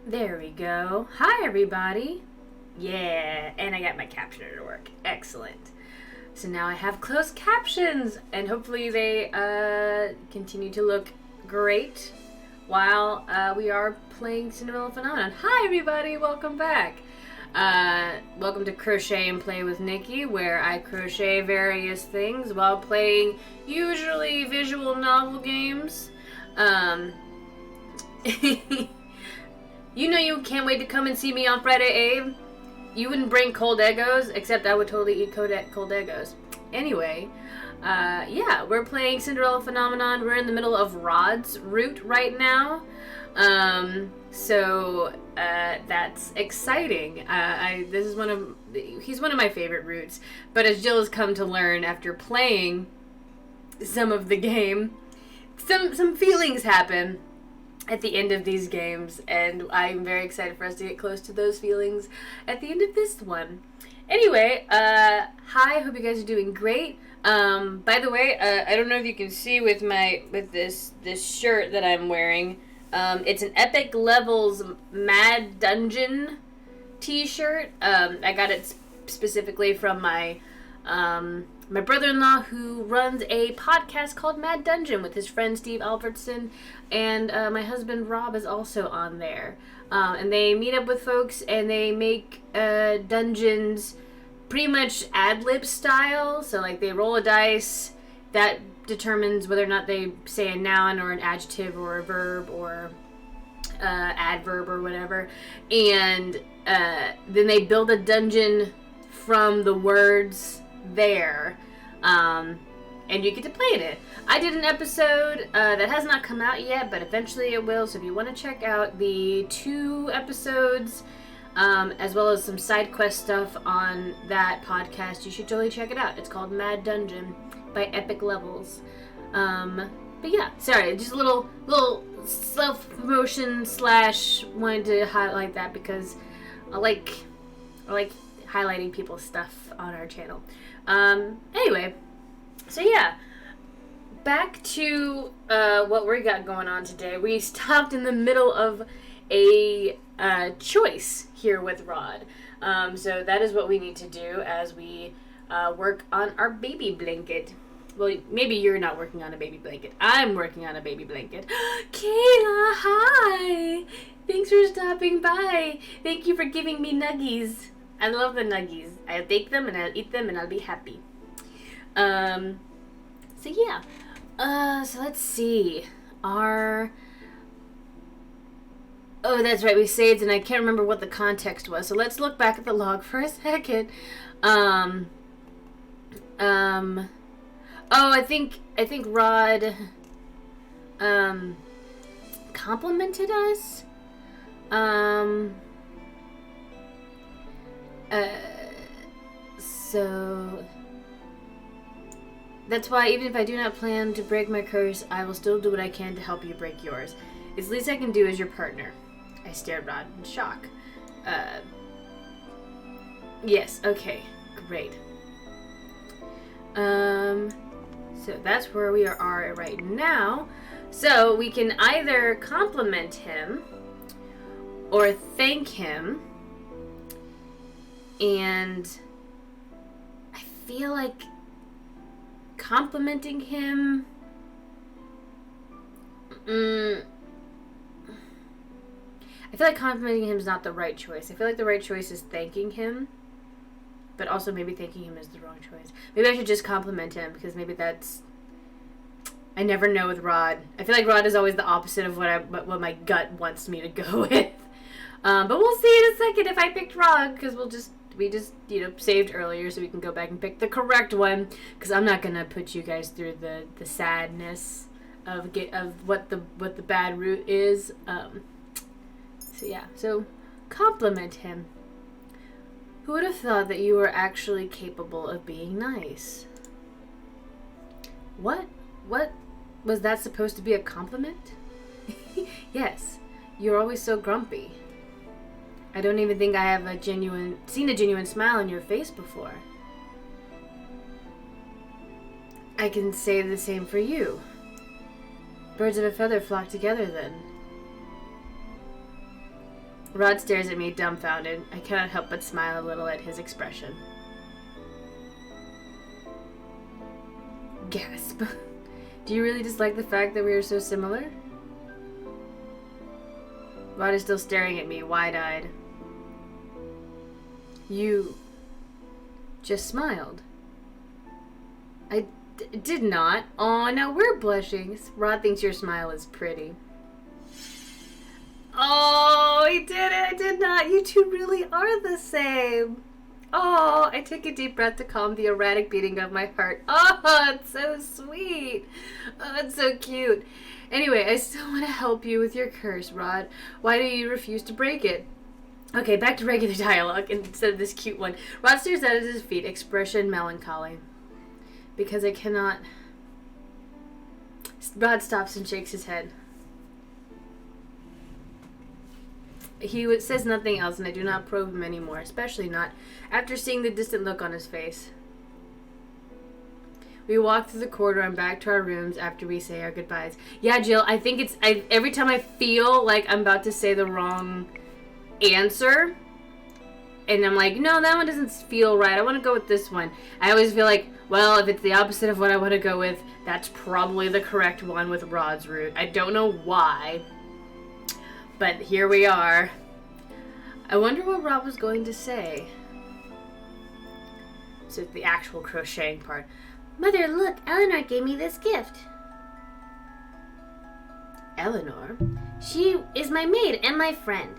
There we go. Hi, everybody. Yeah, and I got my captioner to work. Excellent. So now I have closed captions, and hopefully they continue to look great while we are playing Cinderella Phenomenon. Hi, everybody. Welcome back. Welcome to Crochet and Play with Nikki, where I crochet various things while playing usually visual novel games. You know you can't wait to come and see me on Friday, Abe. You wouldn't bring cold Eggos, except I would totally eat cold Eggos. Anyway, yeah, we're playing Cinderella Phenomenon. We're in the middle of Rod's route right now. So that's exciting. He's one of my favorite routes. But as Jill has come to learn after playing some of the game, some feelings happen at the end of these games, and I'm very excited for us to get close to those feelings at the end of this one. Anyway, hi, hope you guys are doing great. By the way, I don't know if you can see with this shirt that I'm wearing. It's an Epic Levels Mad Dungeon t-shirt. I got it specifically from my brother-in-law, who runs a podcast called Mad Dungeon with his friend Steve Albertson, and my husband Rob is also on there. And they meet up with folks and they make dungeons pretty much ad-lib style. So like they roll a dice that determines whether or not they say a noun or an adjective or a verb or adverb or whatever. And then they build a dungeon from the words there, and you get to play in it. I did an episode that has not come out yet, but eventually it will, so if you want to check out the 2 episodes, as well as some side quest stuff on that podcast, you should totally check it out. It's called Mad Dungeon by Epic Levels. But yeah, sorry, just a little self-promotion / wanted to highlight that because I like highlighting people's stuff on our channel. Anyway, so yeah, back to what we got going on today. We stopped in the middle of a choice here with Rod. So that is what we need to do as we work on our baby blanket. Well, maybe you're not working on a baby blanket. I'm working on a baby blanket. Kayla, hi! Thanks for stopping by. Thank you for giving me nuggies. I love the nuggies. I'll take them and I'll eat them and I'll be happy. So yeah. So let's see. Oh, that's right. We saved and I can't remember what the context was. So let's look back at the log for a second. Oh, I think Rod, complimented us. So that's why even if I do not plan to break my curse, I will still do what I can to help you break yours. It's the least I can do as your partner. I stared Rod in shock. Yes, okay, great. So that's where we are right now. So we can either compliment him or thank him. And I feel like complimenting him, I feel like complimenting him is not the right choice. I feel like the right choice is thanking him, but also maybe thanking him is the wrong choice. Maybe I should just compliment him, because maybe that's, I never know with Rod. I feel like Rod is always the opposite of what my gut wants me to go with. But we'll see in a second if I picked Rod, because we just saved earlier so we can go back and pick the correct one, because I'm not gonna put you guys through the sadness of what the bad route is. So yeah, so compliment him. Who would have thought that you were actually capable of being nice? What was that supposed to be a compliment? Yes, you're always so grumpy. I don't even think I have seen a genuine smile on your face before. I can say the same for you. Birds of a feather flock together then. Rod stares at me, dumbfounded. I cannot help but smile a little at his expression. Gasp. Do you really dislike the fact that we are so similar? Rod is still staring at me, wide-eyed. You just smiled. I did not. Aw, now we're blushing. Rod thinks your smile is pretty. Oh, he did it. I did not. You two really are the same. Oh, I take a deep breath to calm the erratic beating of my heart. Oh, it's so sweet. Oh, it's so cute. Anyway, I still want to help you with your curse, Rod. Why do you refuse to break it? Okay, back to regular dialogue instead of this cute one. Rod stares at his feet, expression melancholy. Because I cannot... Rod stops and shakes his head. He says nothing else, and I do not probe him anymore, especially not after seeing the distant look on his face. We walk through the corridor and back to our rooms after we say our goodbyes. Yeah, Jill, I think every time I feel like I'm about to say the wrong answer, and I'm like, no, that one doesn't feel right. I want to go with this one. I always feel like, well, if it's the opposite of what I want to go with, that's probably the correct one with Rod's route. I don't know why. But here we are. I wonder what Rob was going to say. So it's the actual crocheting part. Mother, look, Eleanor gave me this gift. Eleanor? She is my maid and my friend.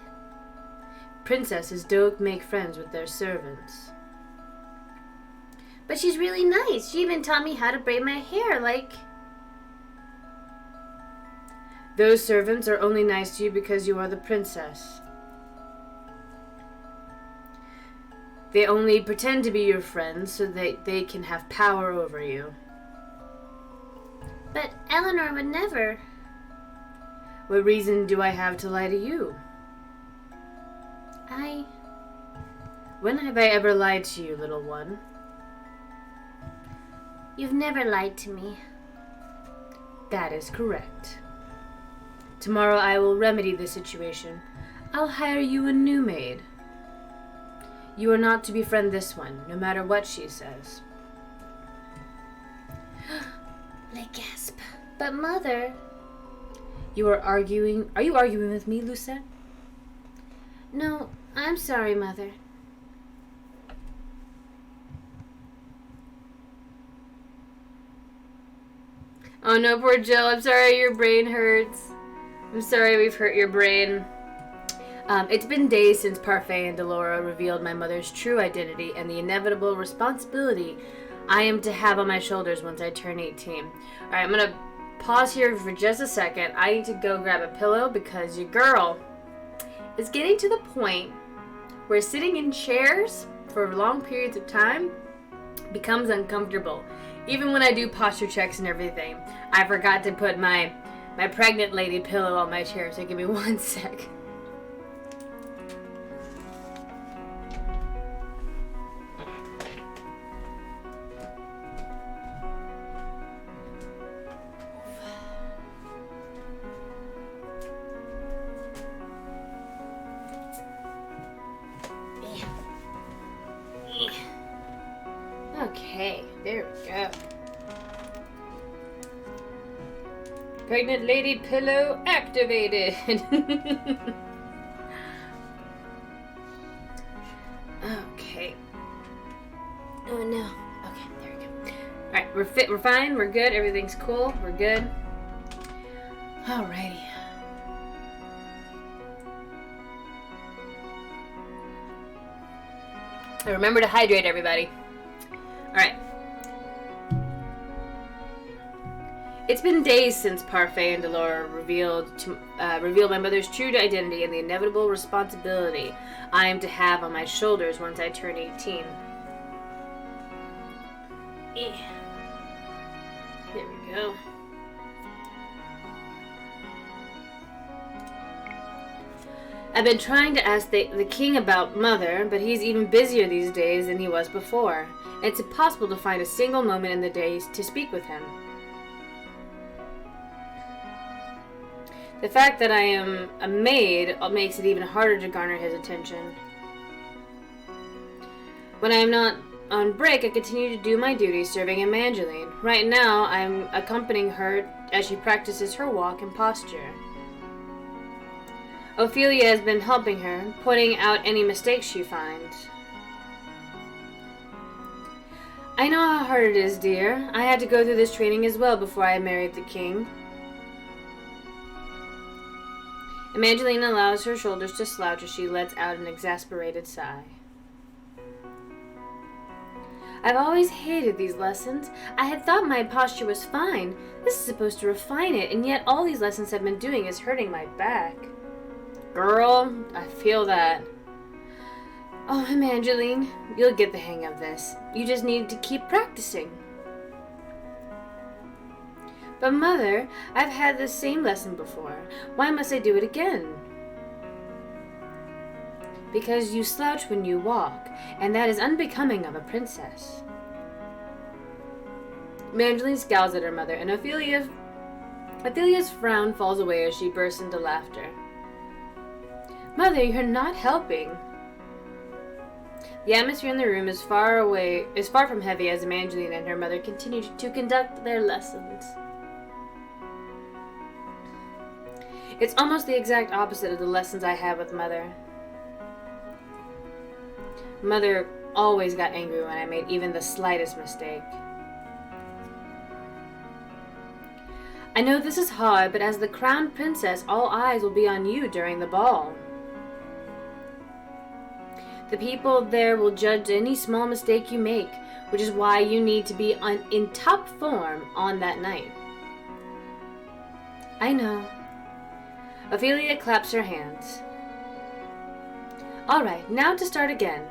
Princesses don't make friends with their servants. But she's really nice. She even taught me how to braid my hair, like... Those servants are only nice to you because you are the princess. They only pretend to be your friends so that they can have power over you. But Eleanor would never. What reason do I have to lie to you? When have I ever lied to you, little one? You've never lied to me. That is correct. Tomorrow I will remedy the situation. I'll hire you a new maid. You are not to befriend this one, no matter what she says. I gasp. But Mother... You are arguing... Are you arguing with me, Lucette? No, I'm sorry, Mother. Oh no, poor Jill. I'm sorry your brain hurts. I'm sorry we've hurt your brain. It's been days since Parfait and Delora revealed my mother's true identity and the inevitable responsibility I am to have on my shoulders once I turn 18. Alright, I'm gonna pause here for just a second. I need to go grab a pillow because your girl is getting to the point where sitting in chairs for long periods of time becomes uncomfortable. Even when I do posture checks and everything, I forgot to put my pregnant lady pillow on my chair, so give me one sec. Okay, there we go. Pregnant lady pillow activated. Okay. Oh no. Okay, there we go. Alright, we're fit, we're fine, we're good, everything's cool, we're good. Alrighty. Remember to hydrate, everybody. Alright. It's been days since Parfait and Delora revealed my mother's true identity and the inevitable responsibility I am to have on my shoulders once I turn 18. There we go. I've been trying to ask the king about Mother, but he's even busier these days than he was before. And it's impossible to find a single moment in the day to speak with him. The fact that I am a maid makes it even harder to garner his attention. When I am not on break, I continue to do my duties serving Evangeline. Right now, I am accompanying her as she practices her walk and posture. Ophelia has been helping her, pointing out any mistakes she finds. I know how hard it is, dear. I had to go through this training as well before I married the king. Evangeline allows her shoulders to slouch as she lets out an exasperated sigh. I've always hated these lessons. I had thought my posture was fine. This is supposed to refine it, and yet all these lessons have been doing is hurting my back. Girl, I feel that. Oh, Evangeline, you'll get the hang of this. You just need to keep practicing. But Mother, I've had this same lesson before. Why must I do it again? Because you slouch when you walk, and that is unbecoming of a princess. Evangeline scowls at her mother, and Ophelia's frown falls away as she bursts into laughter. Mother, you're not helping. The atmosphere in the room is far from heavy as Evangeline and her mother continue to conduct their lessons. It's almost the exact opposite of the lessons I had with Mother. Mother always got angry when I made even the slightest mistake. I know this is hard, but as the crowned princess, all eyes will be on you during the ball. The people there will judge any small mistake you make, which is why you need to be in top form on that night. I know. Ophelia claps her hands. All right, now to start again.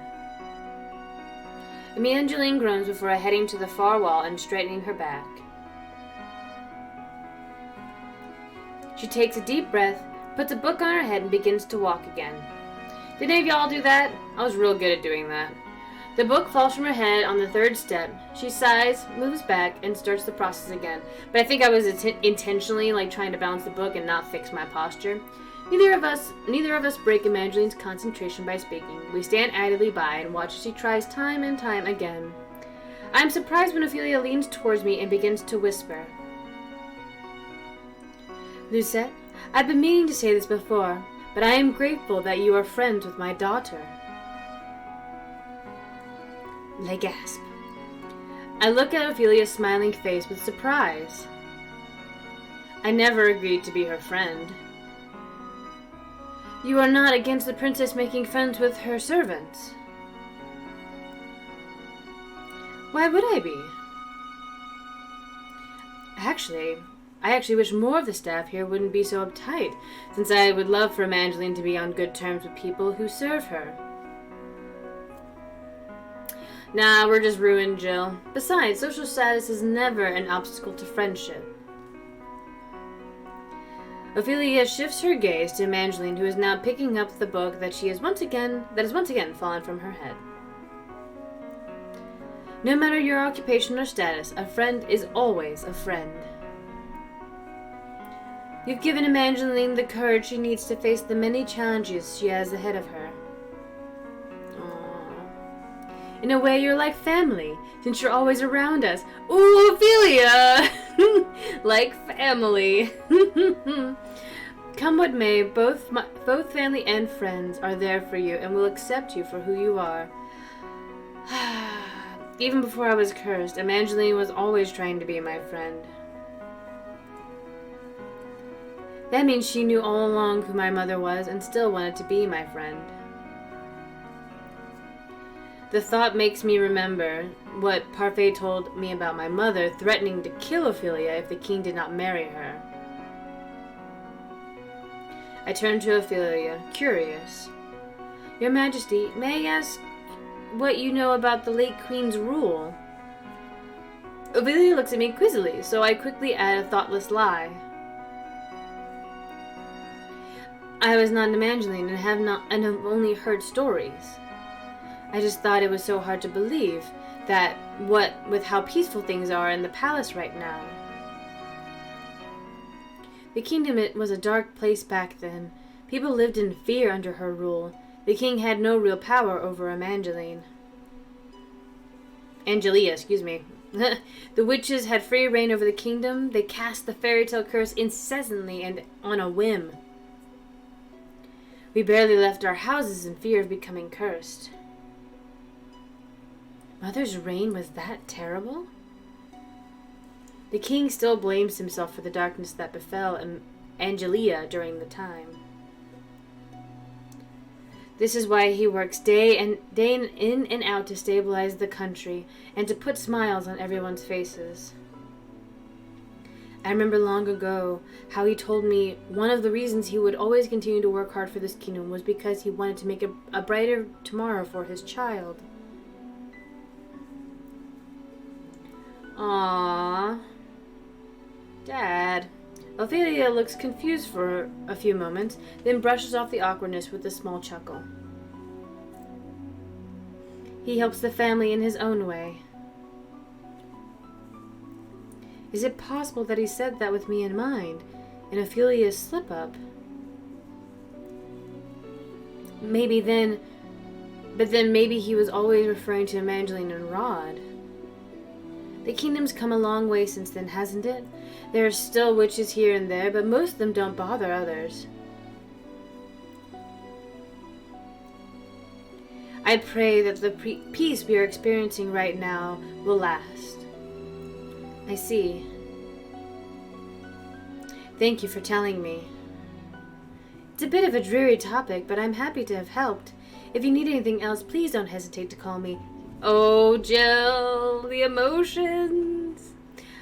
Evangeline groans before heading to the far wall and straightening her back. She takes a deep breath, puts a book on her head, and begins to walk again. Did any of y'all do that? I was real good at doing that. The book falls from her head on the third step. She sighs, moves back, and starts the process again. But I think I was intentionally trying to balance the book and not fix my posture. Neither of us break Evangeline's concentration by speaking. We stand idly by and watch as she tries time and time again. I am surprised when Ophelia leans towards me and begins to whisper. Lucette, I've been meaning to say this before, but I am grateful that you are friends with my daughter. I gasp. I look at Ophelia's smiling face with surprise. I never agreed to be her friend. You are not against the princess making friends with her servants? Why would I be? I actually wish more of the staff here wouldn't be so uptight, since I would love for Evangeline to be on good terms with people who serve her. Nah, we're just ruined, Jill. Besides, social status is never an obstacle to friendship. Ophelia shifts her gaze to Evangeline, who is now picking up the book that has once again fallen from her head. No matter your occupation or status, a friend is always a friend. You've given Evangeline the courage she needs to face the many challenges she has ahead of her. Aww. In a way, you're like family, since you're always around us. Ooh, Ophelia! Like family. Come what may, both family and friends are there for you and will accept you for who you are. Even before I was cursed, Evangeline was always trying to be my friend. That means she knew all along who my mother was and still wanted to be my friend. The thought makes me remember what Parfait told me about my mother threatening to kill Ophelia if the king did not marry her. I turned to Ophelia, curious. Your Majesty, may I ask what you know about the late Queen's rule? Ophelia looks at me quizzically, so I quickly add a thoughtless lie. I was not an Evangeline and have only heard stories. I just thought it was so hard to believe that with how peaceful things are in the palace right now. The kingdom it was a dark place back then. People lived in fear under her rule. The king had no real power over Angelia, excuse me. The witches had free reign over the kingdom. They cast the fairy tale curse incessantly and on a whim. We barely left our houses in fear of becoming cursed. Mother's reign was that terrible? The king still blames himself for the darkness that befell Angelia during the time. This is why he works day in and out to stabilize the country and to put smiles on everyone's faces. I remember long ago how he told me one of the reasons he would always continue to work hard for this kingdom was because he wanted to make a brighter tomorrow for his child. Aww. Dad. Ophelia looks confused for a few moments, then brushes off the awkwardness with a small chuckle. He helps the family in his own way. Is it possible that he said that with me in mind, in Ophelia's slip-up? But then maybe he was always referring to Evangeline and Rod. The kingdom's come a long way since then, hasn't it? There are still witches here and there, but most of them don't bother others. I pray that the peace we are experiencing right now will last. I see. Thank you for telling me. It's a bit of a dreary topic, but I'm happy to have helped. If you need anything else, please don't hesitate to call me. Oh, Jill, the emotions.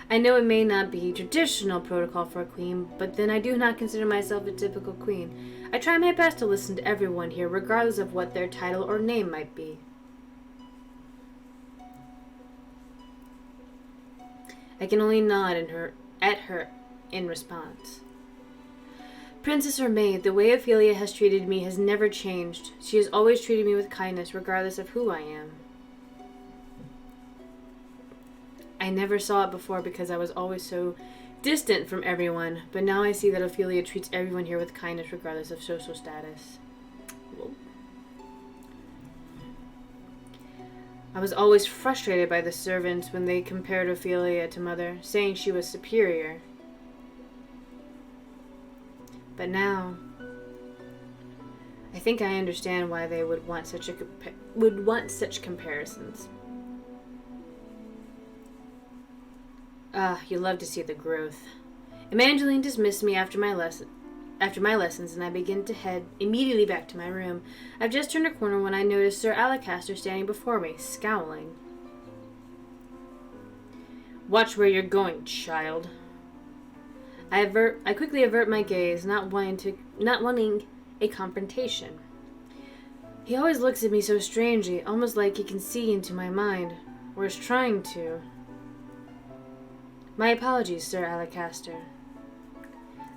I know it may not be traditional protocol for a queen, but then I do not consider myself a typical queen. I try my best to listen to everyone here, regardless of what their title or name might be. I can only nod at her in response. Princess or maid, the way Ophelia has treated me has never changed. She has always treated me with kindness, regardless of who I am. I never saw it before because I was always so distant from everyone, but now I see that Ophelia treats everyone here with kindness regardless of social status. Whoa. I was always frustrated by the servants when they compared Ophelia to Mother, saying she was superior. But now, I think I understand why they would want such comparisons. You love to see the growth. Evangeline dismissed me after my lessons, and I began to head immediately back to my room. I've just turned a corner when I noticed Sir Alacaster standing before me, scowling. Watch where you're going, child. I quickly avert my gaze, not wanting a confrontation. He always looks at me so strangely, almost like he can see into my mind, or is trying to. My apologies, Sir Alacaster.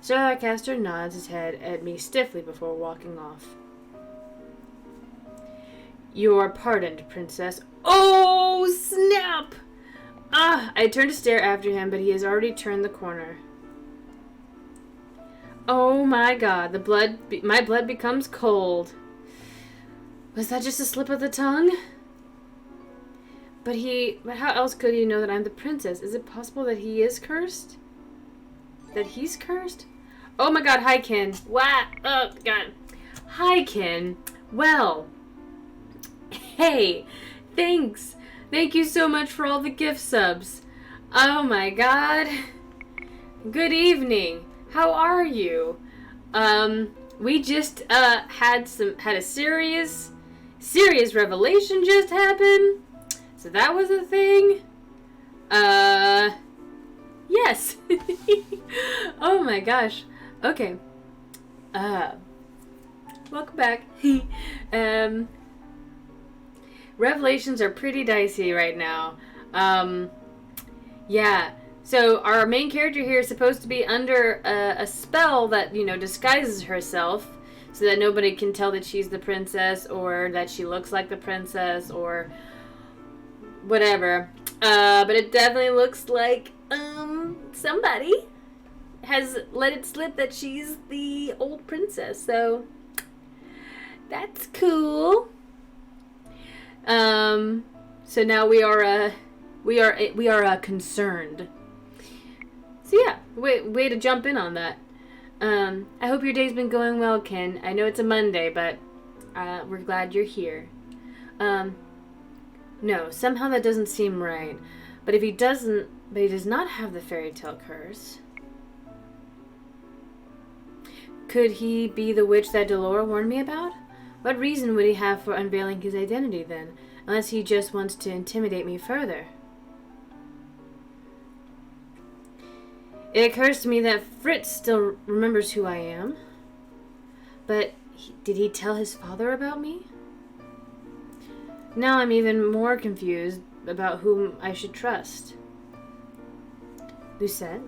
Sir Alacaster nods his head at me stiffly before walking off. You are pardoned, Princess. Oh, snap! I turn to stare after him, but he has already turned the corner. Oh my god, my blood becomes cold. Was that just a slip of the tongue? But how else could he know that I'm the princess? Is it possible that he is cursed? That he's cursed? Oh my god, hi Ken. What? Oh god. Hi Ken. Well. Hey, thanks. Thank you so much for all the gift subs. Oh my god. Good evening. How are you? We just had a serious revelation just happen. So that was a thing? Yes. Oh my gosh. Okay. Welcome back. Revelations are pretty dicey right now. Yeah. So our main character here is supposed to be under a spell that, disguises herself so that nobody can tell that she's the princess or that she looks like the princess or whatever. But it definitely looks like somebody has let it slip that she's the old princess. So that's cool. So now we are concerned. So yeah, way to jump in on that. I hope your day's been going well, Ken. I know it's a Monday, but we're glad you're here. No, somehow that doesn't seem right. But he does not have the fairy tale curse. Could he be the witch that Delora warned me about? What reason would he have for unveiling his identity then, unless he just wants to intimidate me further? It occurs to me that Fritz still remembers who I am. But did he tell his father about me? Now I'm even more confused about whom I should trust. Lucette?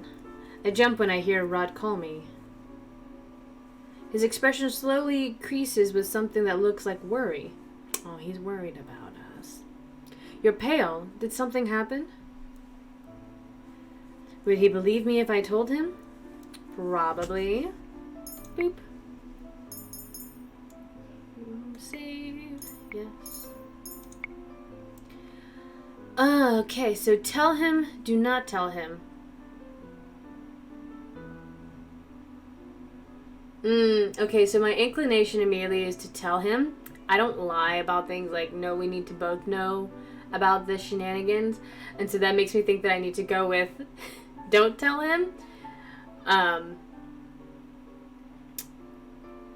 I jump when I hear Rod call me. His expression slowly creases with something that looks like worry. Oh, he's worried about us. You're pale. Did something happen? Would he believe me if I told him? Probably. Boop. Save. Yes. Okay, so tell him, do not tell him. Okay, so my inclination immediately is to tell him. I don't lie about things like, no, we need to both know about the shenanigans. And so that makes me think that I need to go with, don't tell him.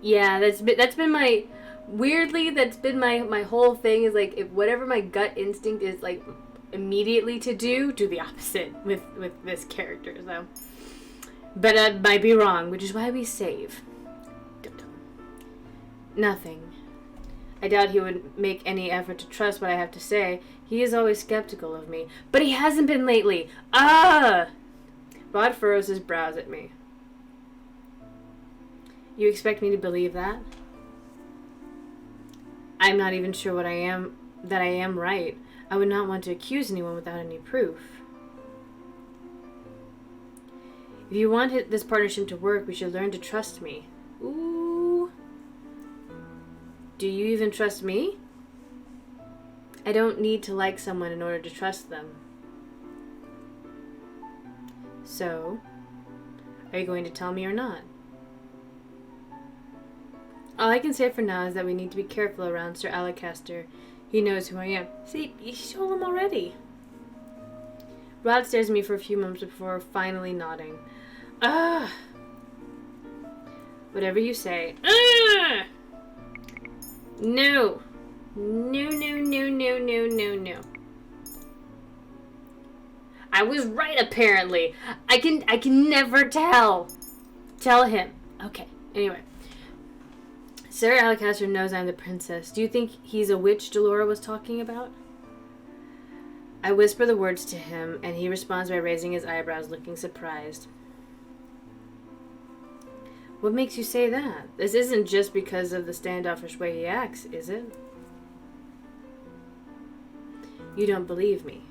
Yeah, that's been my, weirdly, that's been my whole thing is like, if whatever my gut instinct is like immediately to do the opposite with this character, so. But I might be wrong, which is why we save. Don't tell him. Nothing. I doubt he would make any effort to trust what I have to say. He is always skeptical of me. But he hasn't been lately. Rod furrows his brows at me. You expect me to believe that? I'm not even sure that I am right. I would not want to accuse anyone without any proof. If you want this partnership to work, we should learn to trust me. Ooh. Do you even trust me? I don't need to like someone in order to trust them. So, are you going to tell me or not? All I can say for now is that we need to be careful around Sir Alacaster. He knows who I am. See, you told him already. Rod stares at me for a few moments before finally nodding. Whatever you say. No. No, no, no, no, no, no, no. I was right, apparently. I can never tell. Tell him. Okay, anyway. Sir Alacaster knows I'm the princess. Do you think he's a witch Delora was talking about? I whisper the words to him, and he responds by raising his eyebrows, looking surprised. What makes you say that? This isn't just because of the standoffish way he acts, is it? You don't believe me.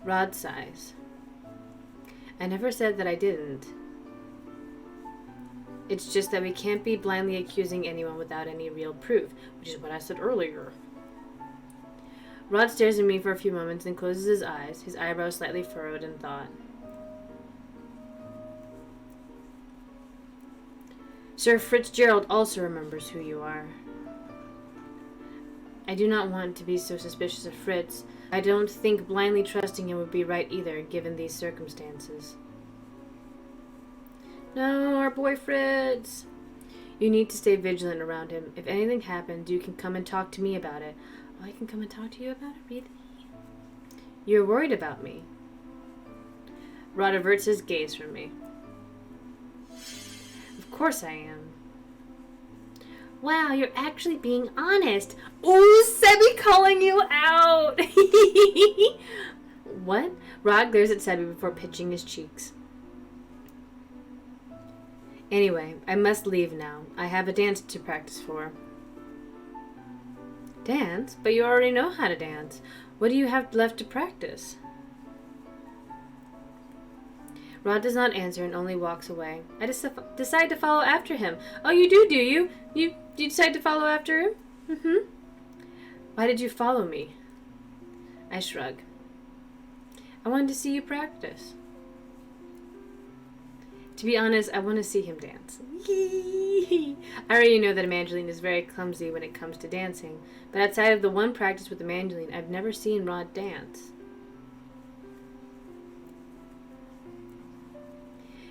Rod sighs. I never said that I didn't. It's just that we can't be blindly accusing anyone without any real proof, which is what I said earlier. Rod stares at me for a few moments and closes his eyes, his eyebrows slightly furrowed in thought. Sir Fitzgerald also remembers who you are. I do not want to be so suspicious of Fritz. I don't think blindly trusting him would be right either, given these circumstances. No, our boy Fritz. You need to stay vigilant around him. If anything happens, you can come and talk to me about it. Oh, I can come and talk to you about it? Really? You're worried about me. Rod averts his gaze from me. Of course I am. Wow, you're actually being honest. Ooh, Sebi calling you out. What? Rod glares at Sebi before pitching his cheeks. Anyway, I must leave now. I have a dance to practice for. Dance? But you already know how to dance. What do you have left to practice? Rod does not answer and only walks away. I decide to follow after him. Oh, you do you? You decide to follow after him? Mm-hmm. Why did you follow me? I shrug. I wanted to see you practice. To be honest, I want to see him dance. I already know that Evangeline is very clumsy when it comes to dancing, but outside of the one practice with Evangeline, I've never seen Rod dance.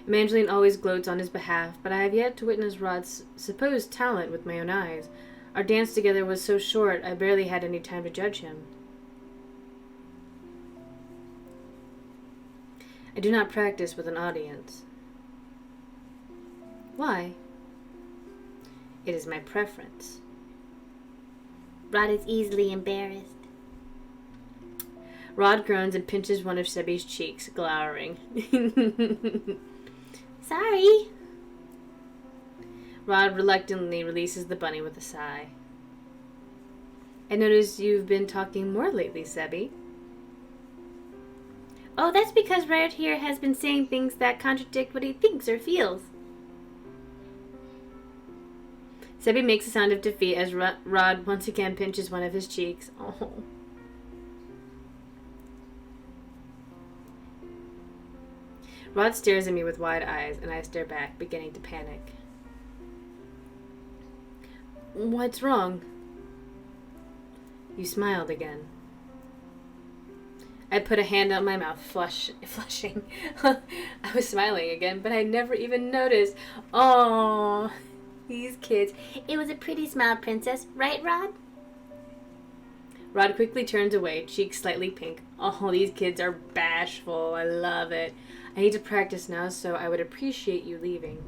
Evangeline always gloats on his behalf, but I have yet to witness Rod's supposed talent with my own eyes. Our dance together was so short, I barely had any time to judge him. I do not practice with an audience. Why? It is my preference. Rod is easily embarrassed. Rod groans and pinches one of Sebi's cheeks, glowering. Sorry. Rod reluctantly releases the bunny with a sigh. I noticed you've been talking more lately, Sebi. Oh, that's because Rod here has been saying things that contradict what he thinks or feels. Sebi makes a sound of defeat as Rod once again pinches one of his cheeks. Oh. Rod stares at me with wide eyes, and I stare back, beginning to panic. What's wrong? You smiled again. I put a hand on my mouth, flushing. I was smiling again, but I never even noticed. Oh, these kids. It was a pretty smile, Princess. Right, Rod? Rod quickly turns away, cheeks slightly pink. Oh, these kids are bashful. I love it. I need to practice now, so I would appreciate you leaving.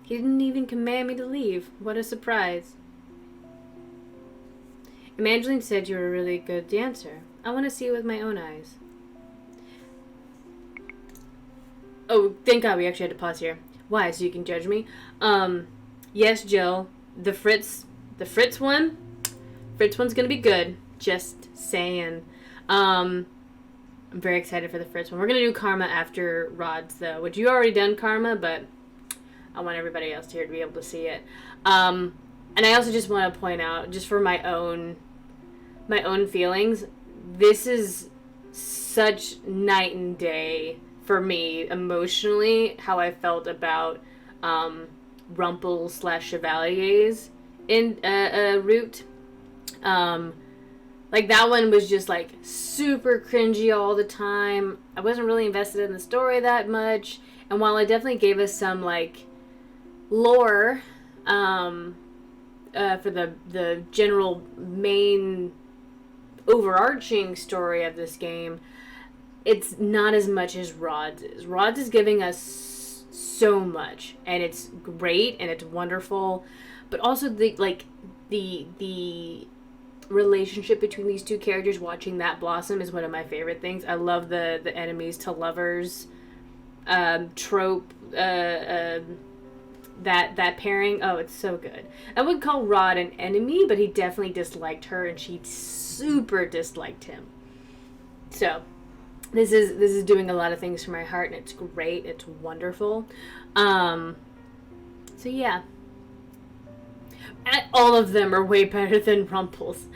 He didn't even command me to leave. What a surprise. Evangeline said you were a really good dancer. I want to see it with my own eyes. Oh, thank God we actually had to pause here. Why? So you can judge me? Yes, Jill. The Fritz one? Fritz one's gonna be good. Just saying. I'm very excited for the Fritz one. We're gonna do Karma after Rod's though, which you already done Karma, but I want everybody else here to be able to see it. And I also just want to point out, just for my own feelings, this is such night and day for me emotionally, how I felt about Rumpel / Chevalier's in route. Like that one was just like super cringy all the time. I wasn't really invested in the story that much, and while it definitely gave us some like lore for the general main overarching story of this game, it's not as much as Rod's is. Rod's is giving us so much, and it's great and it's wonderful, but also the relationship between these two characters, watching that blossom, is one of my favorite things. I love the enemies to lovers trope, that pairing. Oh, it's so good. I would call Rod an enemy, but he definitely disliked her, and she super disliked him. So this is doing a lot of things for my heart, and it's great. It's wonderful. So yeah. All of them are way better than Rumpel's.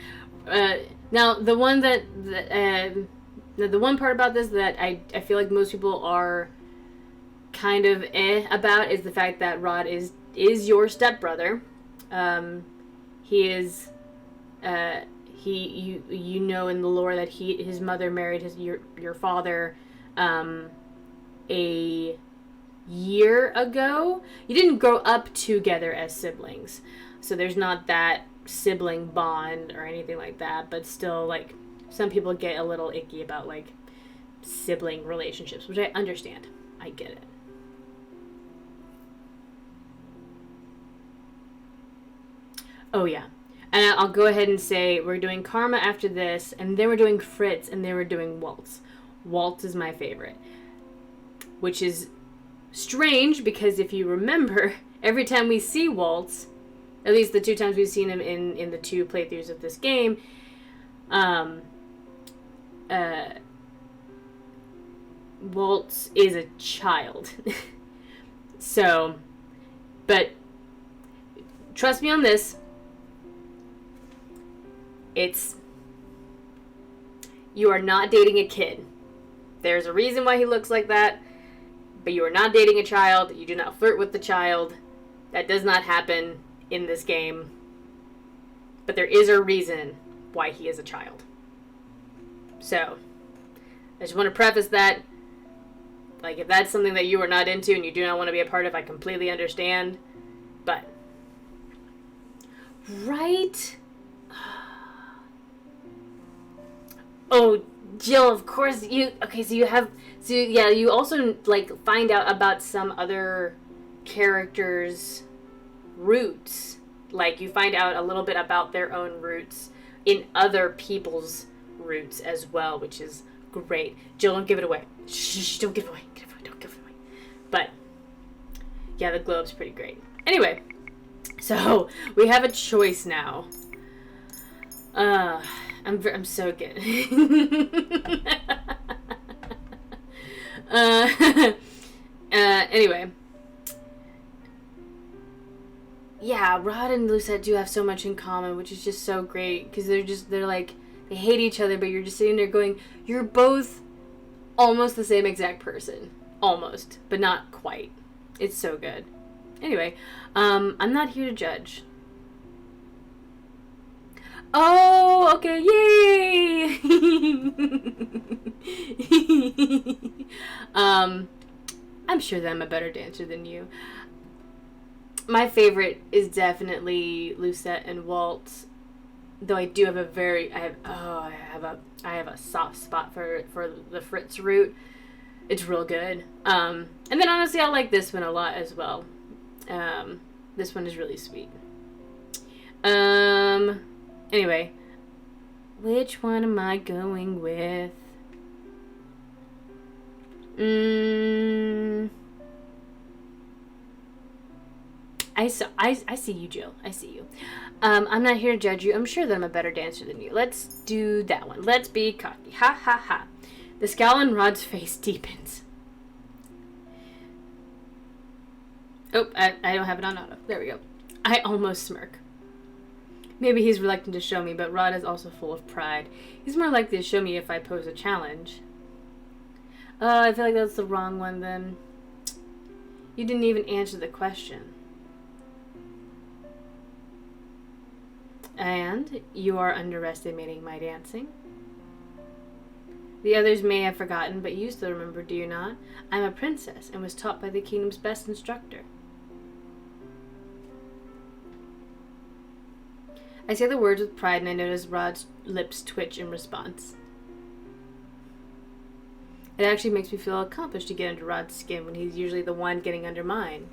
Now, the one the one part about this that I feel like most people are kind of about is the fact that Rod is your stepbrother. He is, you know in the lore that his mother married your father, a year ago. You didn't grow up together as siblings, so there's not that sibling bond or anything like that, but still, like, some people get a little icky about, like, sibling relationships, which I understand. I get it. Oh, yeah. And I'll go ahead and say we're doing Karma after this, and then we're doing Fritz, and then we're doing Waltz. Waltz is my favorite, which is strange because if you remember, every time we see Waltz, at least the two times we've seen him in the two playthroughs of this game, Waltz is a child. So, but trust me on this. You are not dating a kid. There's a reason why he looks like that, but you are not dating a child. You do not flirt with the child. That does not happen in this game. But there is a reason why he is a child. So, I just want to preface that. Like, if that's something that you are not into and you do not want to be a part of, I completely understand. But, right? Oh, Jill, of course you... Okay, so you also, like, find out about some other characters' roots. Like, you find out a little bit about their own roots in other people's roots as well, which is great. Jill, don't give it away. Shh, don't give it away. Don't give it away. But, yeah, the globe's pretty great. Anyway, so, we have a choice now. I'm so good. Anyway. Yeah, Rod and Lucette do have so much in common, which is just so great. Because they're like, they hate each other, but you're just sitting there going, you're both almost the same exact person. Almost, but not quite. It's so good. Anyway, I'm not here to judge. Oh, okay, yay! I'm sure that I'm a better dancer than you. My favorite is definitely Lucette and Waltz, though I do have I have a soft spot for the Fritz route. It's real good. And then honestly, I like this one a lot as well. This one is really sweet. Anyway, which one am I going with? I see you, Jill. I see you. I'm not here to judge you. I'm sure that I'm a better dancer than you. Let's do that one. Let's be cocky. Ha ha ha. The scowl on Rod's face deepens. Oh, I don't have it on auto. There we go. I almost smirk. Maybe he's reluctant to show me, but Rod is also full of pride. He's more likely to show me if I pose a challenge. I feel like that's the wrong one then. You didn't even answer the question. And you are underestimating my dancing. The others may have forgotten, but you still remember, do you not? I'm a princess and was taught by the kingdom's best instructor. I say the words with pride, and I notice Rod's lips twitch in response. It actually makes me feel accomplished to get under Rod's skin when he's usually the one getting under mine.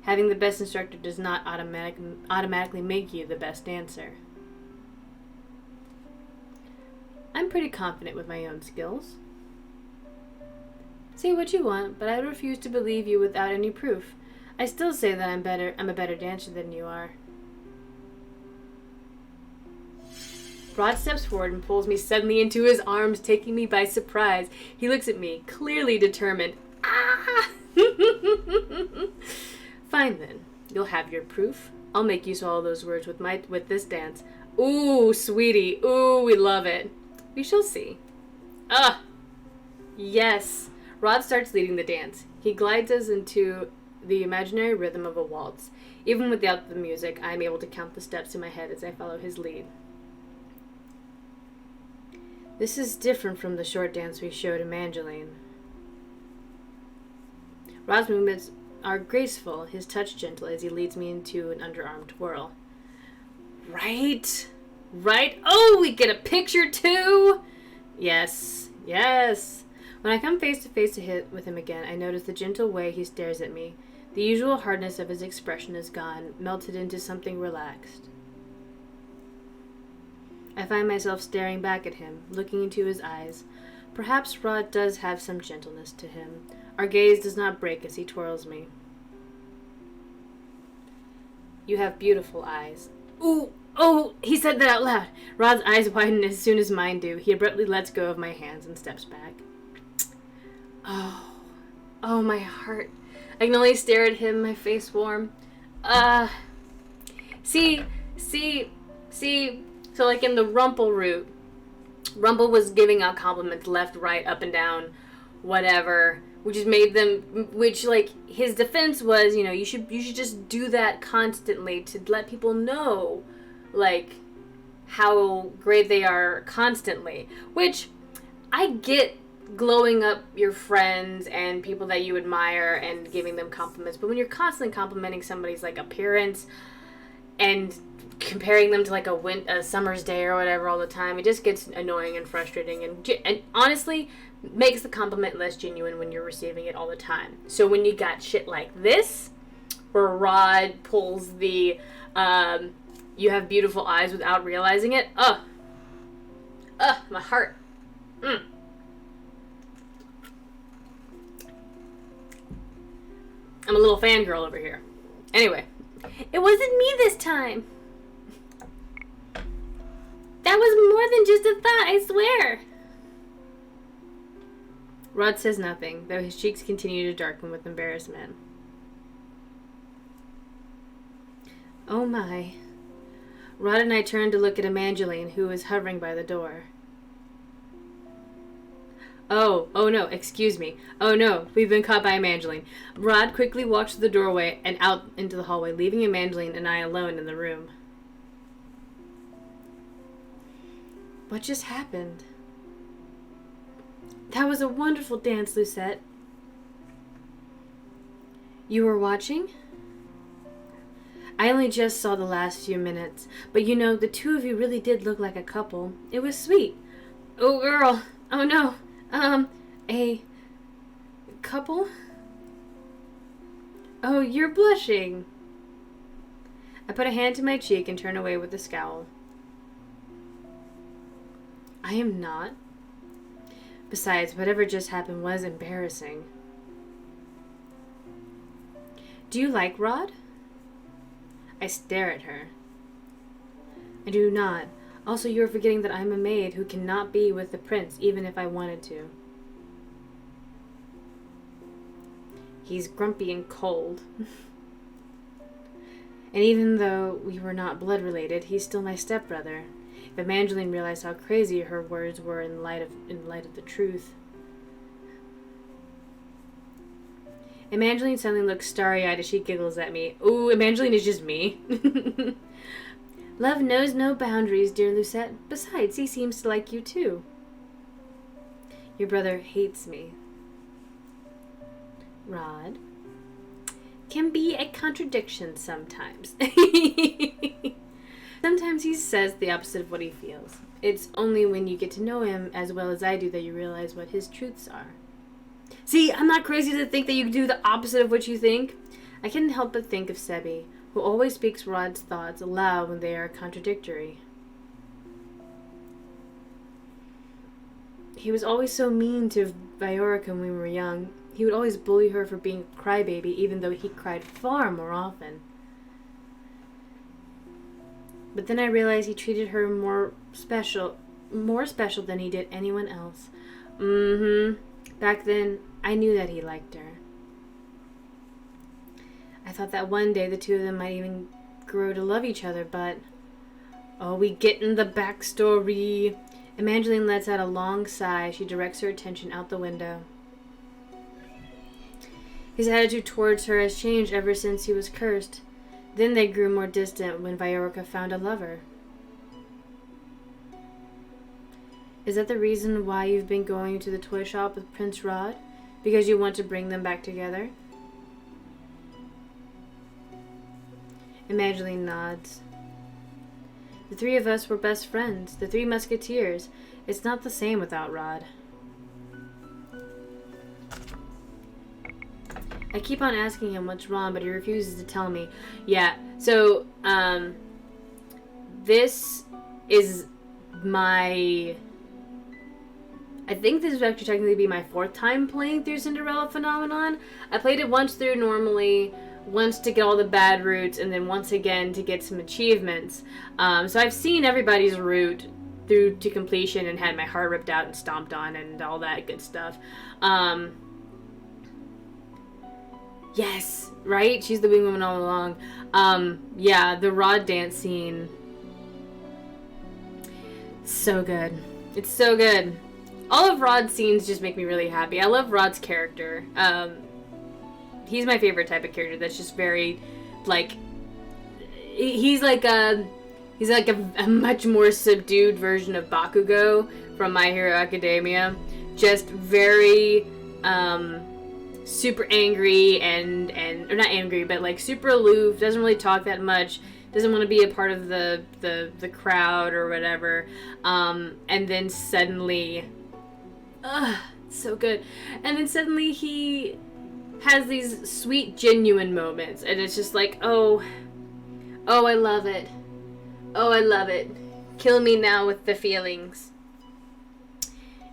Having the best instructor does not automatically make you the best dancer. I'm pretty confident with my own skills. Say what you want, but I refuse to believe you without any proof. I still say that I'm a better dancer than you are. Rod steps forward and pulls me suddenly into his arms, taking me by surprise. He looks at me, clearly determined. Ah! Fine then. You'll have your proof. I'll make you swallow those words with this dance. Ooh, sweetie. Ooh, we love it. We shall see. Ah! Yes. Rod starts leading the dance. He glides us into the imaginary rhythm of a waltz. Even without the music, I am able to count the steps in my head as I follow his lead. This is different from the short dance we showed Evangeline. Rod's movements are graceful, his touch gentle as he leads me into an underarm twirl. Right? Right? Oh, we get a picture too? Yes. Yes. When I come face to face with him again, I notice the gentle way he stares at me. The usual hardness of his expression is gone, melted into something relaxed. I find myself staring back at him, looking into his eyes. Perhaps Rod does have some gentleness to him. Our gaze does not break as he twirls me. You have beautiful eyes. Ooh! Oh, he said that out loud. Rod's eyes widen as soon as mine do. He abruptly lets go of my hands and steps back. Oh. Oh, my heart. I can only stare at him, my face warm. See. So, like, in the Rumple route, Rumple was giving out compliments left, right, up and down, whatever, which just made them, which, like, his defense was, you know, you should just do that constantly to let people know, like, how great they are constantly, which I get glowing up your friends and people that you admire and giving them compliments, but when you're constantly complimenting somebody's, like, appearance and comparing them to, like, a summer's day or whatever all the time, it just gets annoying and frustrating and honestly makes the compliment less genuine when you're receiving it all the time. So when you got shit like this, where Rod pulls the you have beautiful eyes without realizing it, my heart. I'm a little fangirl over here. Anyway, It wasn't me this time. That was more than just a thought, I swear. Rod says nothing, though his cheeks continue to darken with embarrassment. Oh my. Rod and I turned to look at Evangeline, who was hovering by the door. Oh no, excuse me. Oh no, we've been caught by Evangeline. Rod quickly walked to the doorway and out into the hallway, leaving Evangeline and I alone in the room. What just happened? That was a wonderful dance, Lucette. You were watching? I only just saw the last few minutes, but you know, the two of you really did look like a couple. It was sweet. Oh, girl. Oh, no. A couple? Oh, you're blushing. I put a hand to my cheek and turned away with a scowl. I am not. Besides, whatever just happened was embarrassing. Do you like Rod? I stare at her. I do not. Also, you're forgetting that I'm a maid who cannot be with the prince even if I wanted to. He's grumpy and cold. And even though we were not blood related, he's still my stepbrother. If Evangeline realized how crazy her words were in light of the truth. Evangeline suddenly looks starry-eyed as she giggles at me. Ooh, Evangeline is just me. Love knows no boundaries, dear Lucette. Besides, he seems to like you too. Your brother hates me. Rod can be a contradiction sometimes. Sometimes he says the opposite of what he feels. It's only when you get to know him as well as I do that you realize what his truths are. See, I'm not crazy to think that you do the opposite of what you think. I can't help but think of Sebi, who always speaks Rod's thoughts aloud when they are contradictory. He was always so mean to Viorica when we were young. He would always bully her for being a crybaby, even though he cried far more often. But then I realized he treated her more special than he did anyone else. Back then, I knew that he liked her. I thought that one day the two of them might even grow to love each other, but... Oh, we get in the backstory. Evangeline lets out a long sigh. She directs her attention out the window. His attitude towards her has changed ever since he was cursed. Then they grew more distant when Viorica found a lover. Is that the reason why you've been going to the toy shop with Prince Rod? Because you want to bring them back together? Evangeline nods. The three of us were best friends, the three musketeers. It's not the same without Rod. I keep on asking him what's wrong, but he refuses to tell me. Yeah, so, this is my... I think this would actually technically be my 4th time playing through Cinderella Phenomenon. I played it once through normally once to get all the bad roots, and then once again to get some achievements. So I've seen everybody's route through to completion and had my heart ripped out and stomped on and all that good stuff. Yes, right? She's the wing woman all along. Yeah, the Rod dance scene. So good. It's so good. All of Rod's scenes just make me really happy. I love Rod's character. He's my favorite type of character that's just very, like, he's like a much more subdued version of Bakugo from My Hero Academia. Just very, super angry or not angry, but like super aloof, doesn't really talk that much, doesn't want to be a part of the crowd or whatever. And then suddenly, so good. And then suddenly he has these sweet, genuine moments, and it's just like, oh, I love it. Oh, I love it. Kill me now with the feelings.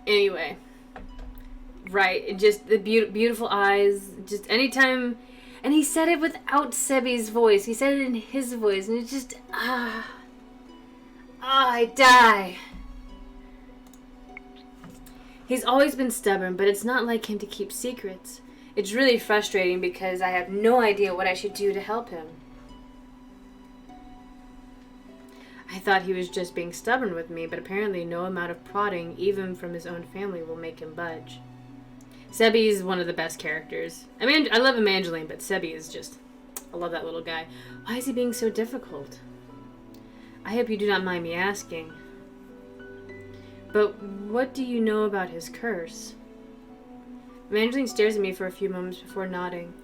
Anyway. Right, just the beautiful eyes, just anytime, and he said it without Sebi's voice, he said it in his voice, and it's just, I die. He's always been stubborn, but it's not like him to keep secrets. It's really frustrating because I have no idea what I should do to help him. I thought he was just being stubborn with me, but apparently no amount of prodding, even from his own family, will make him budge. Sebi is one of the best characters. I mean, I love Evangeline, but Sebi is just... I love that little guy. Why is he being so difficult? I hope you do not mind me asking. But what do you know about his curse? Evangeline stares at me for a few moments before nodding.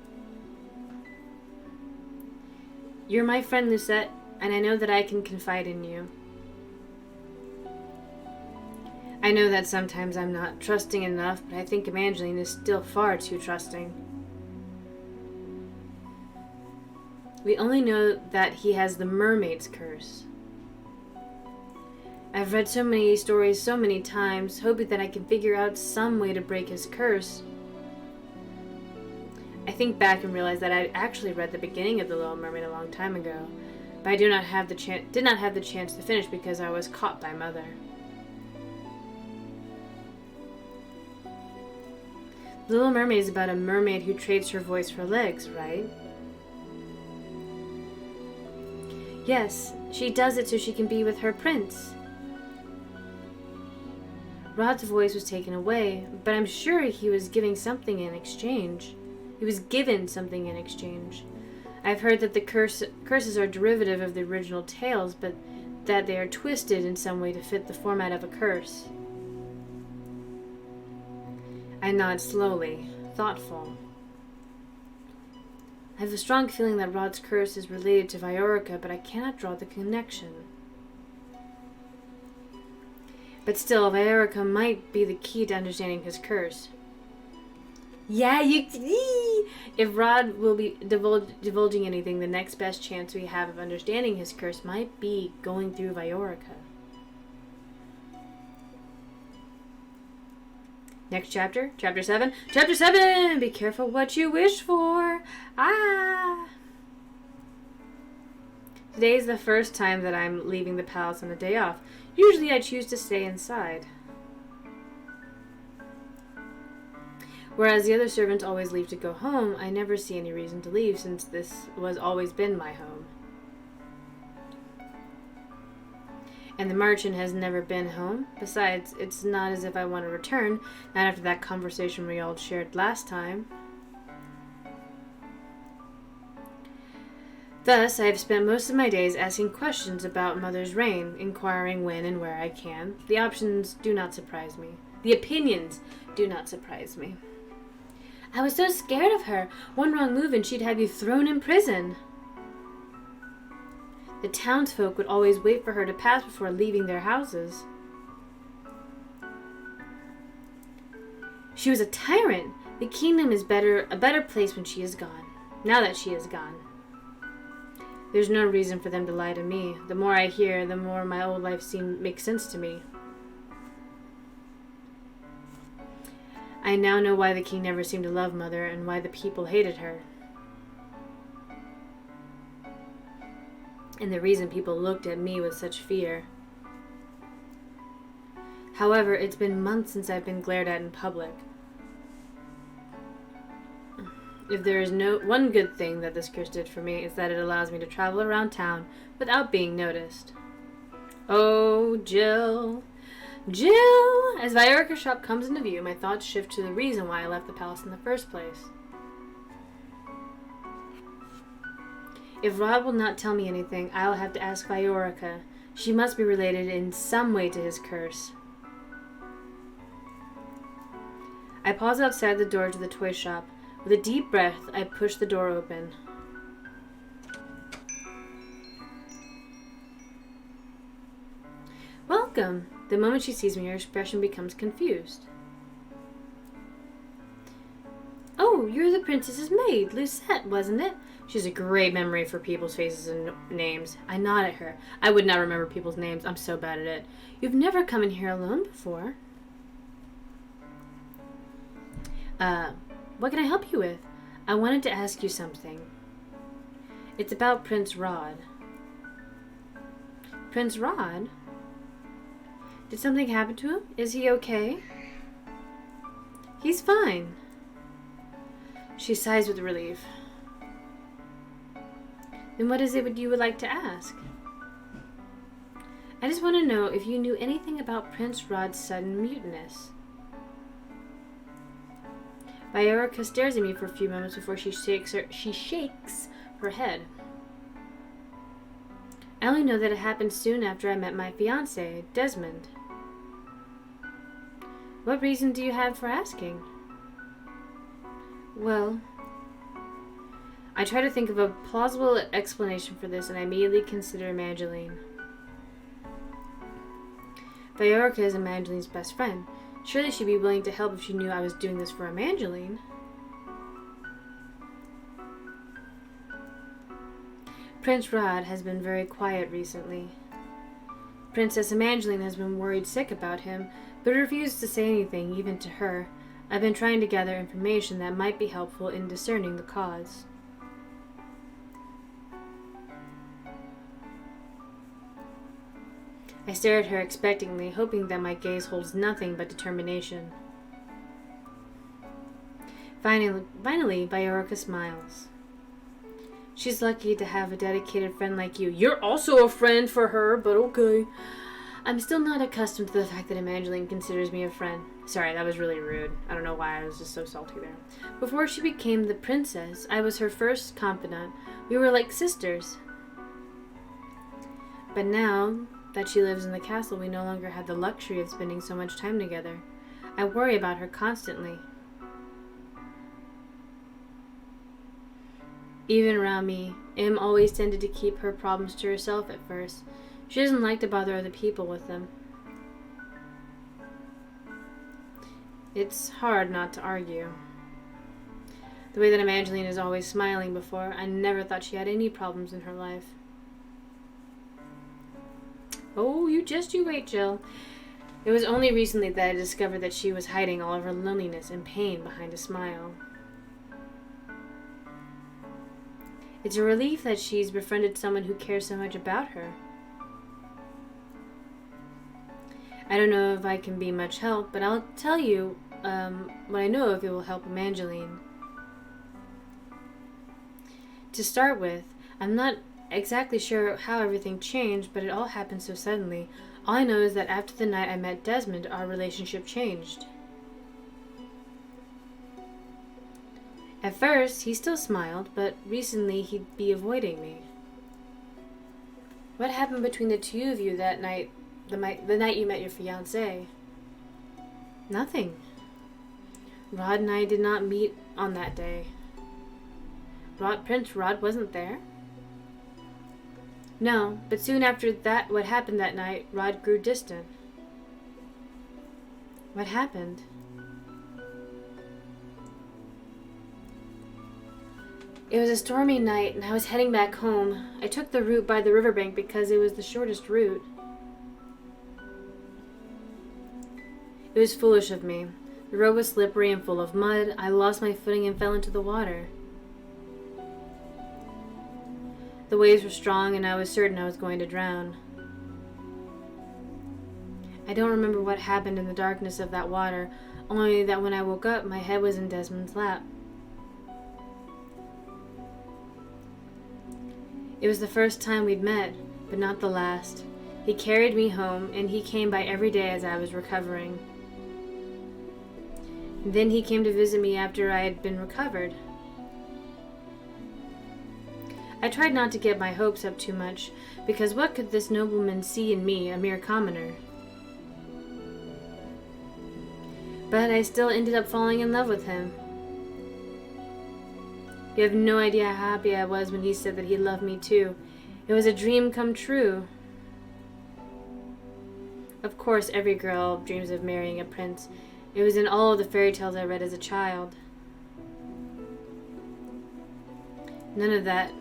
You're my friend, Lucette, and I know that I can confide in you. I know that sometimes I'm not trusting enough, but I think Evangeline is still far too trusting. We only know that he has the mermaid's curse. I've read so many stories so many times, hoping that I can figure out some way to break his curse. I think back and realize that I actually read the beginning of The Little Mermaid a long time ago, but I did not have the chance to finish because I was caught by Mother. The Little Mermaid is about a mermaid who trades her voice for legs, right? Yes, she does it so she can be with her prince. Rod's voice was taken away, but I'm sure he was giving something in exchange. He was given something in exchange. I've heard that the curses are derivative of the original tales, but that they are twisted in some way to fit the format of a curse. I nod slowly, thoughtful. I have a strong feeling that Rod's curse is related to Viorica, but I cannot draw the connection. But still, Viorica might be the key to understanding his curse. Yeah, if Rod will be divulging anything, the next best chance we have of understanding his curse might be going through Viorica. Next chapter, chapter 7. Chapter 7! Be careful what you wish for. Today is the first time that I'm leaving the palace on a day off. Usually I choose to stay inside. Whereas the other servants always leave to go home, I never see any reason to leave since this was always been my home. And the merchant has never been home. Besides, it's not as if I want to return, not after that conversation we all shared last time. Thus, I have spent most of my days asking questions about Mother's reign, inquiring when and where I can. The options do not surprise me. The opinions do not surprise me. I was so scared of her. One wrong move and she'd have you thrown in prison. The townsfolk would always wait for her to pass before leaving their houses. She was a tyrant. The kingdom is a better place when she is gone. Now that she is gone. There's no reason for them to lie to me. The more I hear, the more my old life makes sense to me. I now know why the king never seemed to love Mother and why the people hated her. and the reason people looked at me with such fear. However, it's been months since I've been glared at in public. If there is one good thing that this curse did for me, it's that it allows me to travel around town without being noticed. Oh, Jill. Jill! As Viorica's shop comes into view, my thoughts shift to the reason why I left the palace in the first place. If Rod will not tell me anything, I'll have to ask Viorica. She must be related in some way to his curse. I pause outside the door to the toy shop. With a deep breath, I push the door open. Welcome. The moment she sees me, her expression becomes confused. Oh, you're the princess's maid, Lucette, wasn't it? She has a great memory for people's faces and names. I nod at her. I would not remember people's names. I'm so bad at it. You've never come in here alone before. What can I help you with? I wanted to ask you something. It's about Prince Rod. Prince Rod? Did something happen to him? Is he okay? He's fine. She sighs with relief. Then what is it you would like to ask? I just want to know if you knew anything about Prince Rod's sudden muteness. Viorica stares at me for a few moments before she shakes her head. I only know that it happened soon after I met my fiancé, Desmond. What reason do you have for asking? Well, I try to think of a plausible explanation for this, and I immediately consider Evangeline. Viorica is Evangeline's best friend. Surely she'd be willing to help if she knew I was doing this for Evangeline. Prince Rod has been very quiet recently. Princess Evangeline has been worried sick about him, but refuses to say anything, even to her. I've been trying to gather information that might be helpful in discerning the cause. I stare at her expectantly, hoping that my gaze holds nothing but determination. Finally, Viorica smiles. She's lucky to have a dedicated friend like you. You're also a friend for her, but okay. I'm still not accustomed to the fact that Evangeline considers me a friend. Sorry, that was really rude. I don't know why I was just so salty there. Before she became the princess, I was her first confidant. We were like sisters. But now that she lives in the castle, we no longer have the luxury of spending so much time together. I worry about her constantly. Even around me, Em always tended to keep her problems to herself at first. She doesn't like to bother other people with them. It's hard not to argue. The way that Evangeline is always smiling before, I never thought she had any problems in her life. Oh, you wait, Jill. It was only recently that I discovered that she was hiding all of her loneliness and pain behind a smile. It's a relief that she's befriended someone who cares so much about her. I don't know if I can be much help, but I'll tell you what I know if it will help Evangeline. To start with, I'm not exactly sure how everything changed, but it all happened so suddenly. All I know is that after the night I met Desmond, our relationship changed. At first, he still smiled, but recently he'd be avoiding me. What happened between the two of you that night, the night you met your fiancé? Nothing. Rod and I did not meet on that day. Prince Rod wasn't there? No, but soon after that, what happened that night, Rod grew distant. What happened? It was a stormy night, and I was heading back home. I took the route by the riverbank because it was the shortest route. It was foolish of me. The road was slippery and full of mud. I lost my footing and fell into the water. The waves were strong, and I was certain I was going to drown. I don't remember what happened in the darkness of that water, only that when I woke up, my head was in Desmond's lap. It was the first time we'd met, but not the last. He carried me home, and he came by every day as I was recovering. And then he came to visit me after I had been recovered. I tried not to get my hopes up too much, because what could this nobleman see in me, a mere commoner? But I still ended up falling in love with him. You have no idea how happy I was when he said that he loved me too. It was a dream come true. Of course, every girl dreams of marrying a prince. It was in all of the fairy tales I read as a child. None of that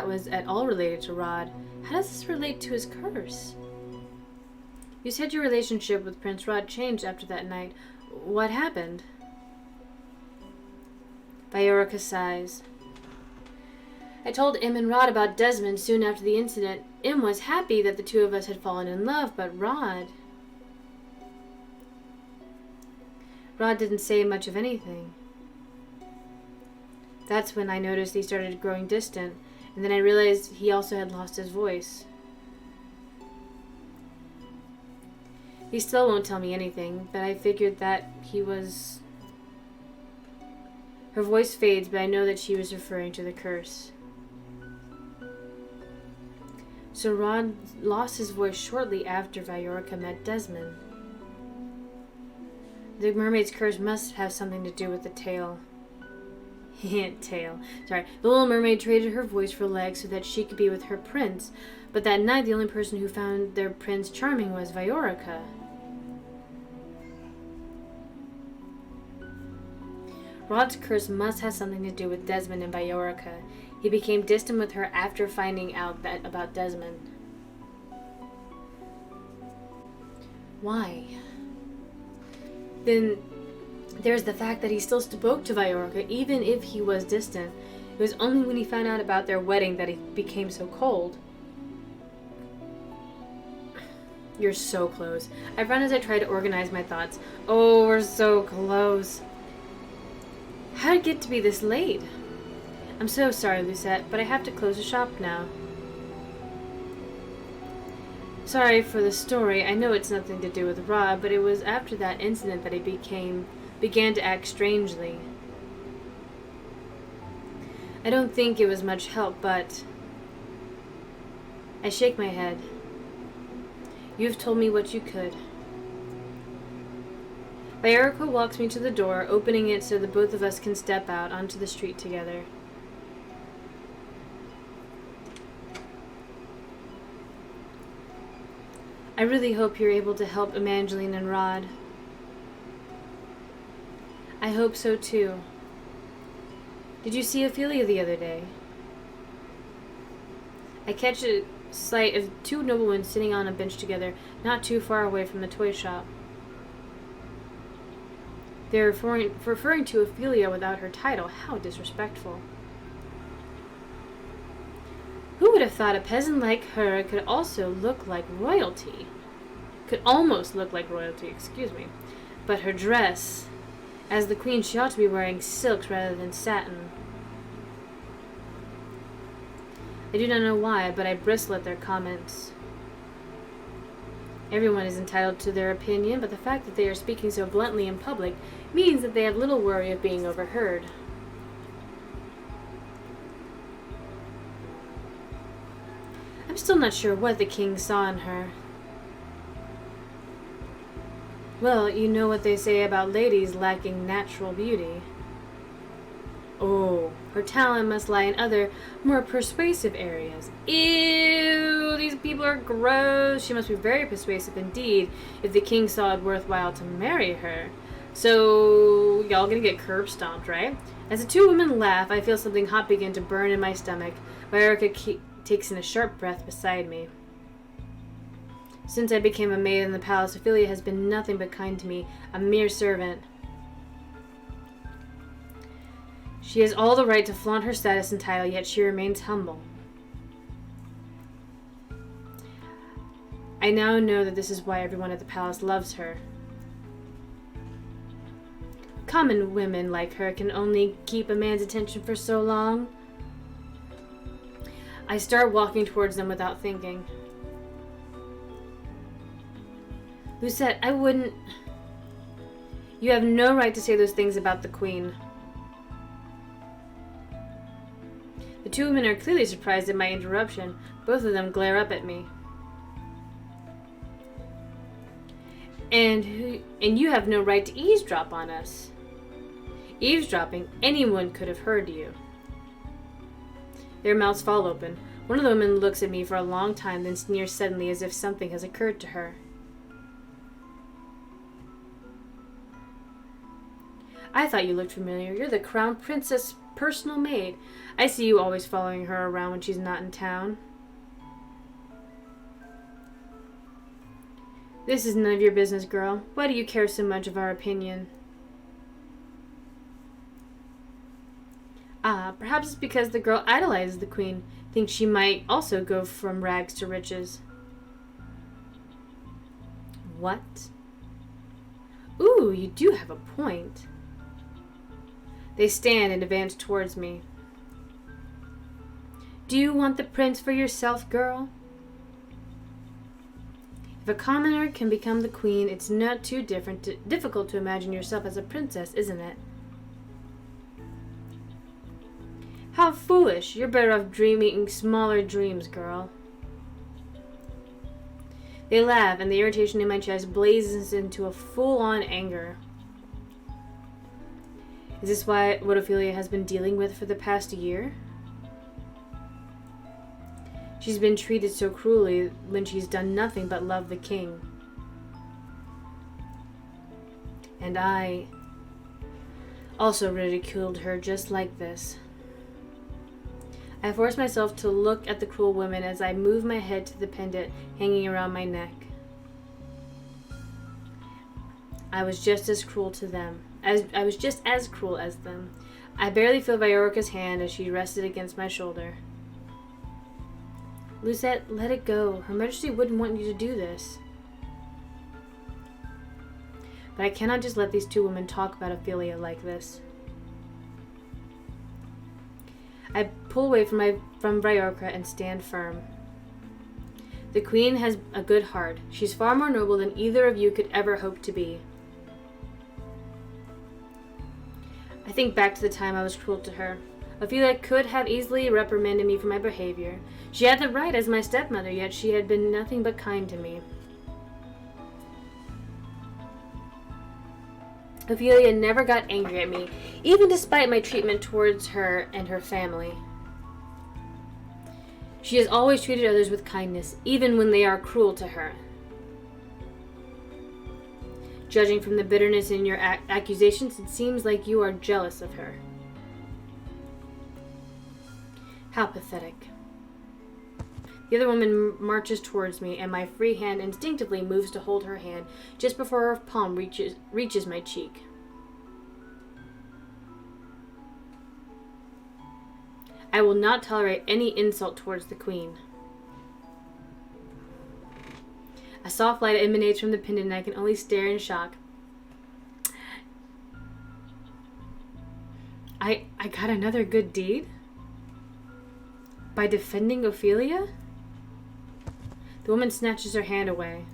was at all related to Rod. How does this relate to his curse? You said your relationship with Prince Rod changed after that night. What happened? Viorica sighs. I told Im and Rod about Desmond soon after the incident. Im was happy that the two of us had fallen in love, but Rod didn't say much of anything. That's when I noticed he started growing distant, and then I realized he also had lost his voice. He still won't tell me anything, but I figured that he was... Her voice fades, but I know that she was referring to the curse. So Rod lost his voice shortly after Viorica met Desmond. The mermaid's curse must have something to do with the tail. The little mermaid traded her voice for legs so that she could be with her prince, but that night the only person who found their prince charming was Viorica. Rod's curse must have something to do with Desmond and Viorica. He became distant with her after finding out about Desmond. Why? Then there's the fact that he still spoke to Viorica, even if he was distant. It was only when he found out about their wedding that he became so cold. You're so close. I run as I try to organize my thoughts. Oh, we're so close. How did it get to be this late? I'm so sorry, Lucette, but I have to close the shop now. Sorry for the story. I know it's nothing to do with Rob, but it was after that incident that he began to act strangely. I don't think it was much help, but... I shake my head. You've told me what you could. Viorica walks me to the door, opening it so that both of us can step out onto the street together. I really hope you're able to help Evangeline and Rod. I hope so too. Did you see Ophelia the other day? I catch a sight of two noblemen sitting on a bench together, not too far away from the toy shop. They're referring to Ophelia without her title. How disrespectful. Who would have thought a peasant like her could also look like royalty? Could almost look like royalty, excuse me. But her dress, as the queen, she ought to be wearing silks rather than satin. I do not know why, but I bristle at their comments. Everyone is entitled to their opinion, but the fact that they are speaking so bluntly in public means that they have little worry of being overheard. I'm still not sure what the king saw in her. Well, you know what they say about ladies lacking natural beauty. Oh, her talent must lie in other, more persuasive areas. Ew, these people are gross. She must be very persuasive indeed if the king saw it worthwhile to marry her. So, y'all gonna get curb stomped, right? As the two women laugh, I feel something hot begin to burn in my stomach. Viorica takes in a sharp breath beside me. Since I became a maid in the palace, Ophelia has been nothing but kind to me, a mere servant. She has all the right to flaunt her status and title, yet she remains humble. I now know that this is why everyone at the palace loves her. Common women like her can only keep a man's attention for so long. I start walking towards them without thinking. Lucette, I wouldn't... You have no right to say those things about the Queen. The two women are clearly surprised at my interruption. Both of them glare up at me. And you have no right to eavesdrop on us. Eavesdropping, anyone could have heard you. Their mouths fall open. One of the women looks at me for a long time, then sneers suddenly as if something has occurred to her. I thought you looked familiar. You're the Crown Princess' personal maid. I see you always following her around when she's not in town. This is none of your business, girl. Why do you care so much of our opinion? Perhaps it's because the girl idolizes the Queen, thinks she might also go from rags to riches. What? Ooh, you do have a point. They stand and advance towards me. Do you want the prince for yourself, girl? If a commoner can become the Queen, it's not too difficult to imagine yourself as a princess, isn't it? How foolish. You're better off dreaming smaller dreams, girl. They laugh, and the irritation in my chest blazes into a full-on anger. Is this what Ophelia has been dealing with for the past year? She's been treated so cruelly when she's done nothing but love the king. And I also ridiculed her just like this. I force myself to look at the cruel women as I move my head to the pendant hanging around my neck. I was just as cruel to them. I was just as cruel as them. I barely feel Viorica's hand as she rested against my shoulder. Lucette, let it go. Her Majesty wouldn't want you to do this. But I cannot just let these two women talk about Ophelia like this. I pull away from Viorica and stand firm. The Queen has a good heart. She's far more noble than either of you could ever hope to be. I think back to the time I was cruel to her. Ophelia could have easily reprimanded me for my behavior. She had the right as my stepmother, yet she had been nothing but kind to me. Ophelia never got angry at me, even despite my treatment towards her and her family. She has always treated others with kindness, even when they are cruel to her. Judging from the bitterness in your accusations, it seems like you are jealous of her. How pathetic. The other woman marches towards me, and my free hand instinctively moves to hold her hand just before her palm reaches my cheek. I will not tolerate any insult towards the Queen. A soft light emanates from the pendant, and I can only stare in shock. I got another good deed? By defending Ophelia? The woman snatches her hand away.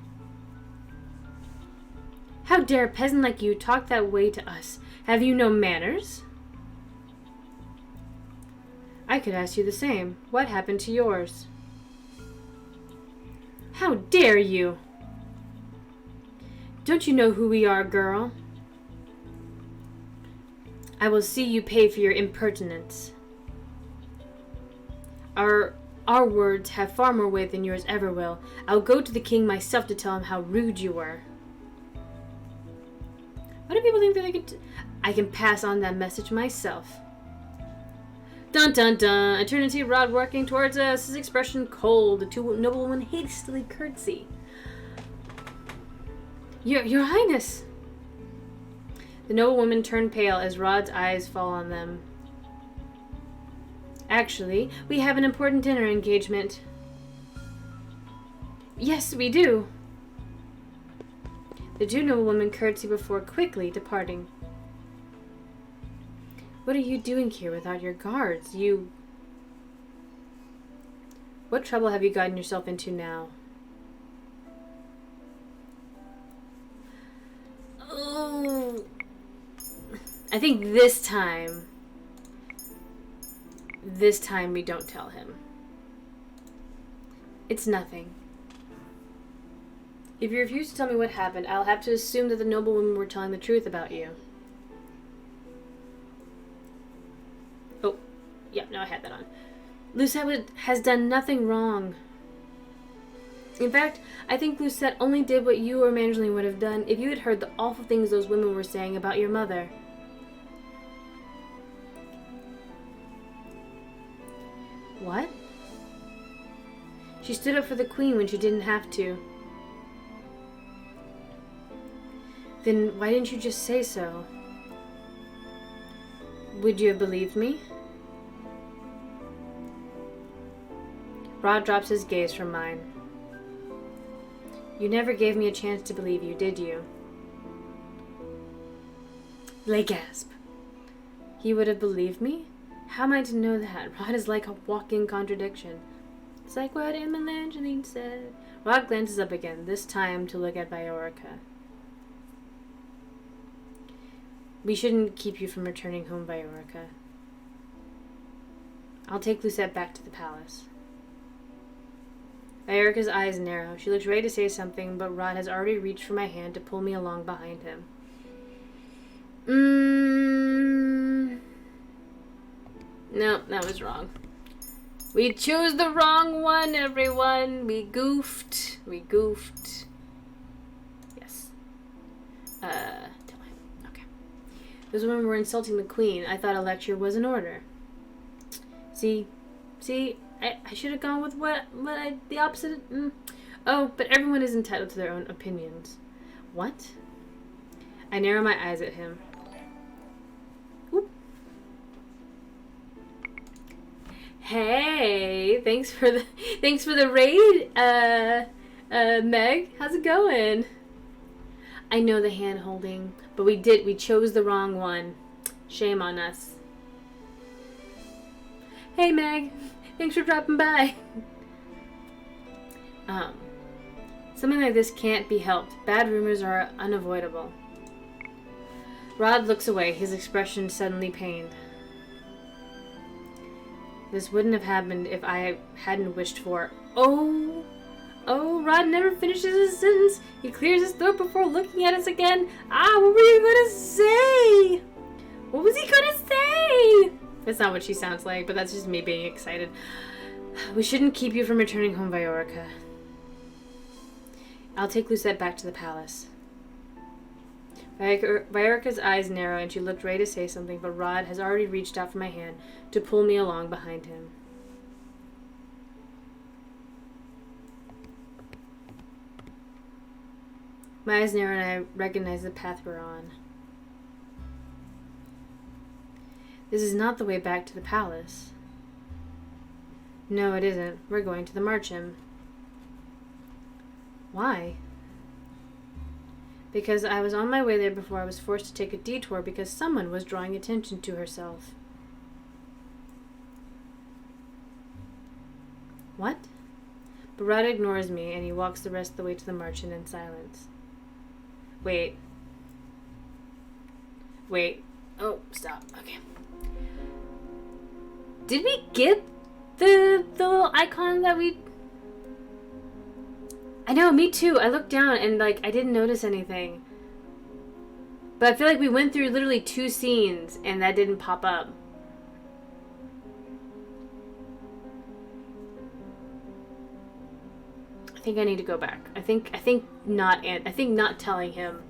How dare a peasant like you talk that way to us? Have you no manners? I could ask you the same. What happened to yours? How dare you? Don't you know who we are, girl? I will see you pay for your impertinence. Our words have far more weight than yours ever will. I'll go to the king myself to tell him how rude you were. Why do people think that I can pass on that message myself? Dun dun dun! Eternity rod working towards us. His expression cold. The two noblewomen hastily curtsy. Your Highness! The noblewomen turn pale as Rod's eyes fall on them. Actually, we have an important dinner engagement. Yes, we do. The two noblewomen curtsy before quickly departing. What are you doing here without your guards? What trouble have you gotten yourself into now? Oh. I think this time we don't tell him. It's nothing. If you refuse to tell me what happened, I'll have to assume that the noblewomen were telling the truth about you. Oh, yeah, no, I had that on. Lucette has done nothing wrong. In fact, I think Lucette only did what you or Evangeline would have done if you had heard the awful things those women were saying about your mother. What? She stood up for the queen when she didn't have to. Then why didn't you just say so? Would you have believed me? Rod drops his gaze from mine. You never gave me a chance to believe you, did you? Lay gasp. He would have believed me? How am I to know that? Rod is like a walking contradiction. It's like what Evangeline said. Rod glances up again, this time to look at Viorica. We shouldn't keep you from returning home, Viorica. I'll take Lucette back to the palace. Viorica's eyes narrow. She looks ready to say something, but Rod has already reached for my hand to pull me along behind him. No, that was wrong. We chose the wrong one, everyone. We goofed. Yes. Tell him. Okay. Those women were insulting the queen. I thought a lecture was in order. See, I should have gone with the opposite. Oh, but everyone is entitled to their own opinions. What? I narrow my eyes at him. Whoop. Hey, thanks for the raid, Meg. How's it going? I know the hand holding, but we chose the wrong one. Shame on us. Hey, Meg. Thanks for dropping by. Something like this can't be helped. Bad rumors are unavoidable. Rod looks away, his expression suddenly pained. This wouldn't have happened if I hadn't wished for... Oh, Rod never finishes his sentence. He clears his throat before looking at us again. What were you gonna say? What was he gonna say? That's not what she sounds like, but that's just me being excited. We shouldn't keep you from returning home, Viorica. I'll take Lucette back to the palace. Viorica's eyes narrow and she looked ready to say something, but Rod has already reached out for my hand to pull me along behind him. My eyes narrow and I recognize the path we're on. This is not the way back to the palace. No, it isn't. We're going to the Marcham. Why? Because I was on my way there before I was forced to take a detour because someone was drawing attention to herself. What? But Rod ignores me and he walks the rest of the way to the Marcham in silence. Wait. Oh, stop. Okay. Did we get the little icon that we... I know, me too. I looked down and, I didn't notice anything. But I feel like we went through literally 2 scenes and that didn't pop up. I think I need to go back. I think not telling him.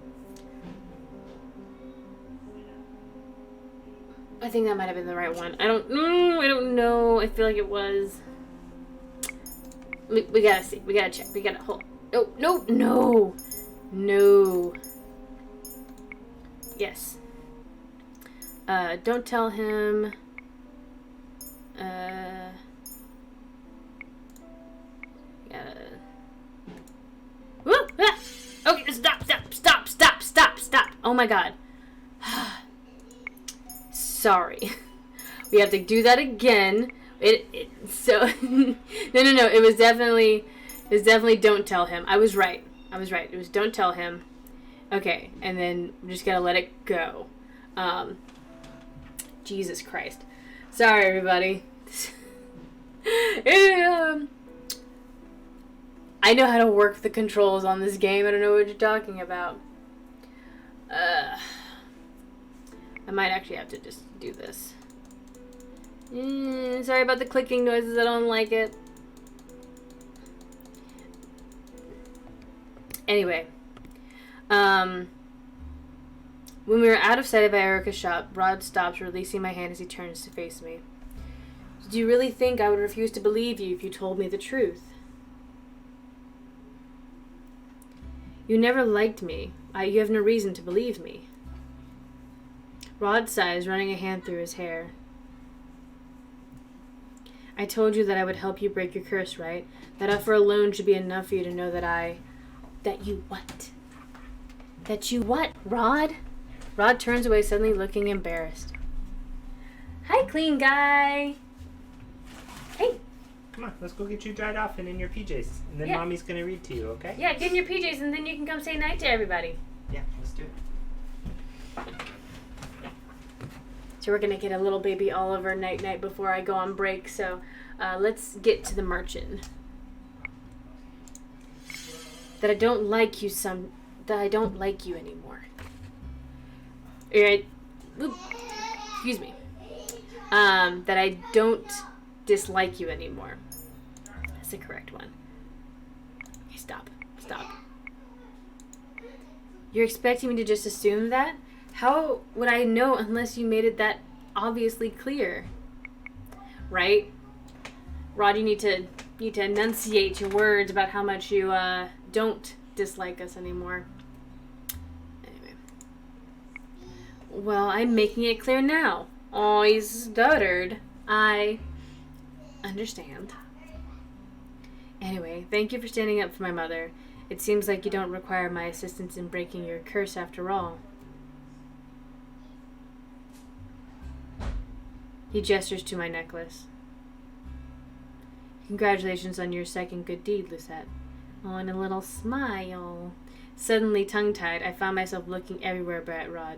I think that might have been the right one. I don't know. I feel like it was. We gotta see. We gotta check. We gotta hold. No. Yes. Don't tell him. my god. Sorry. We have to do that again. So no. It was definitely don't tell him. I was right. It was don't tell him. Okay, and then we just gotta let it go. Jesus Christ. Sorry, everybody. I know how to work the controls on this game. I don't know what you're talking about. I might actually have to just do this. Sorry about the clicking noises. I don't like it. Anyway. When we were out of sight of Erica's shop, Rod stops, releasing my hand as he turns to face me. Did you really think I would refuse to believe you if you told me the truth? You never liked me. You have no reason to believe me. Rod sighs, running a hand through his hair. I told you that I would help you break your curse, right? That offer alone should be enough for you to know that That you what? That you what, Rod? Rod turns away, suddenly looking embarrassed. Hi, clean guy. Hey. Come on, let's go get you dried off and in your PJs. And then Mommy's going to read to you, okay? Yeah, get in your PJs and then you can come say night to everybody. Yeah, let's do it. So we're going to get a little baby Oliver night-night before I go on break. So let's get to the marching. That I don't like you anymore. Alright. Excuse me. That I don't dislike you anymore. That's the correct one. Okay, stop. You're expecting me to just assume that? How would I know unless you made it that obviously clear? Right? Rod, you need to enunciate your words about how much you don't dislike us anymore. Anyway. Well, I'm making it clear now. Oh, he stuttered. I understand. Anyway, thank you for standing up for my mother. It seems like you don't require my assistance in breaking your curse after all. He gestures to my necklace. Congratulations on your second good deed, Lucette. Oh, and a little smile. Suddenly tongue-tied, I found myself looking everywhere but at Rod.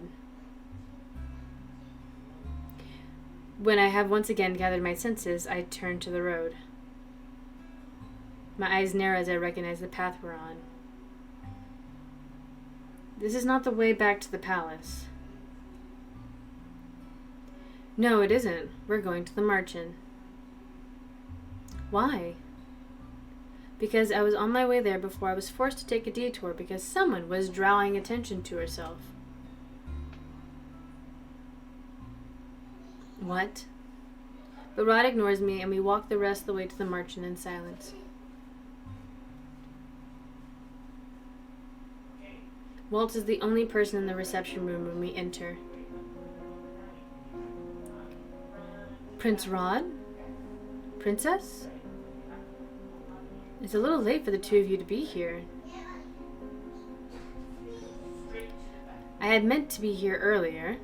When I have once again gathered my senses, I turn to the road. My eyes narrow as I recognize the path we're on. This is not the way back to the palace. No, it isn't. We're going to the Marchen. Why? Because I was on my way there before I was forced to take a detour because someone was drawing attention to herself. What? But Rod ignores me and we walk the rest of the way to the Marchen in silence. Walt is the only person in the reception room when we enter. Prince Rod? Princess? It's a little late for the two of you to be here. I had meant to be here earlier.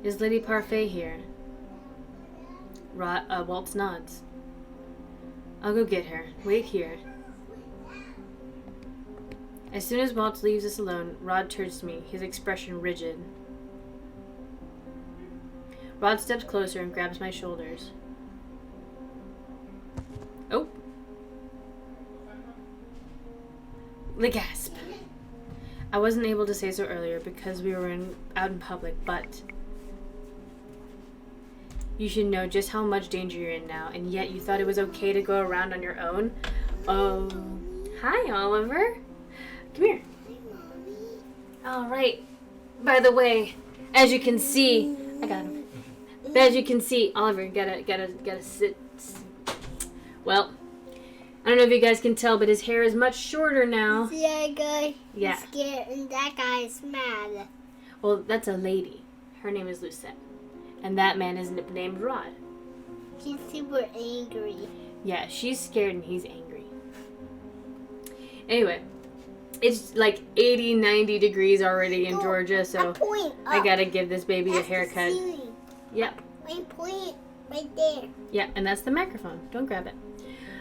Is Lady Parfait here? Waltz nods. I'll go get her. Wait here. As soon as Waltz leaves us alone, Rod turns to me, his expression rigid. Rod steps closer and grabs my shoulders. Oh. The gasp. I wasn't able to say so earlier because we were out in public, but you should know just how much danger you're in now, and yet you thought it was okay to go around on your own? Oh. Hi, Oliver. Come here. All right. By the way, as you can see, I got him. But as you can see, Oliver, gotta sit. Well, I don't know if you guys can tell, but his hair is much shorter now. See that guy? Yeah. He's scared, and that guy is mad. Well, that's a lady. Her name is Lucette, and that man is named Rod. He's super angry. Yeah, she's scared and he's angry. Anyway, It's like 80, 90 degrees already in Georgia, so point I gotta give this baby a haircut. Yep. My point right there. Yeah, and that's the microphone. Don't grab it.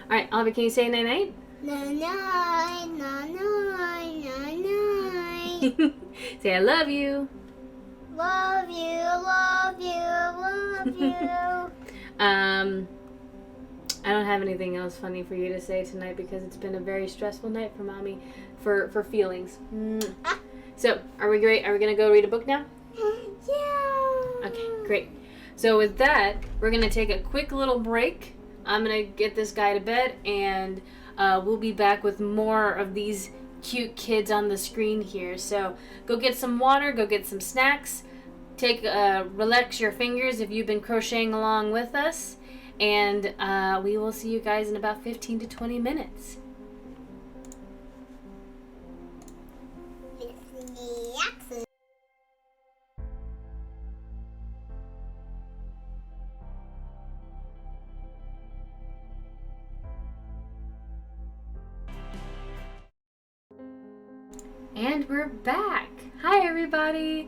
All right, Oliver, can you say night-night? Night, night, night, night, night. Say I love you. Love you, love you, love you. I don't have anything else funny for you to say tonight because it's been a very stressful night for Mommy, for feelings. So, are we great? Are we gonna go read a book now? Yeah. Okay, great. So with that, we're gonna take a quick little break. I'm gonna get this guy to bed, and we'll be back with more of these cute kids on the screen here. So go get some water, go get some snacks, relax your fingers if you've been crocheting along with us, and we will see you guys in about 15 to 20 minutes. And we're back. Hi everybody.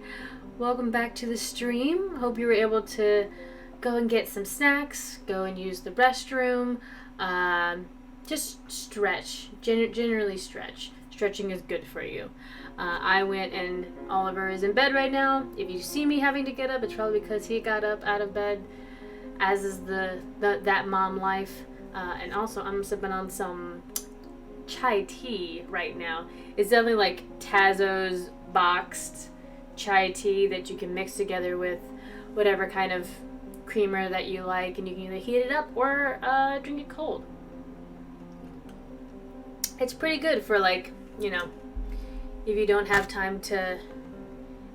Welcome back to the stream. Hope you were able to go and get some snacks, go and use the restroom, just stretch, generally stretch. Stretching is good for you. I went and Oliver is in bed right now. If you see me having to get up, it's probably because he got up out of bed, as is that mom life. And also I'm sipping on some chai tea right now. It's definitely like Tazo's boxed chai tea that you can mix together with whatever kind of creamer that you like, and you can either heat it up or drink it cold. It's pretty good for, like, you know, if you don't have time to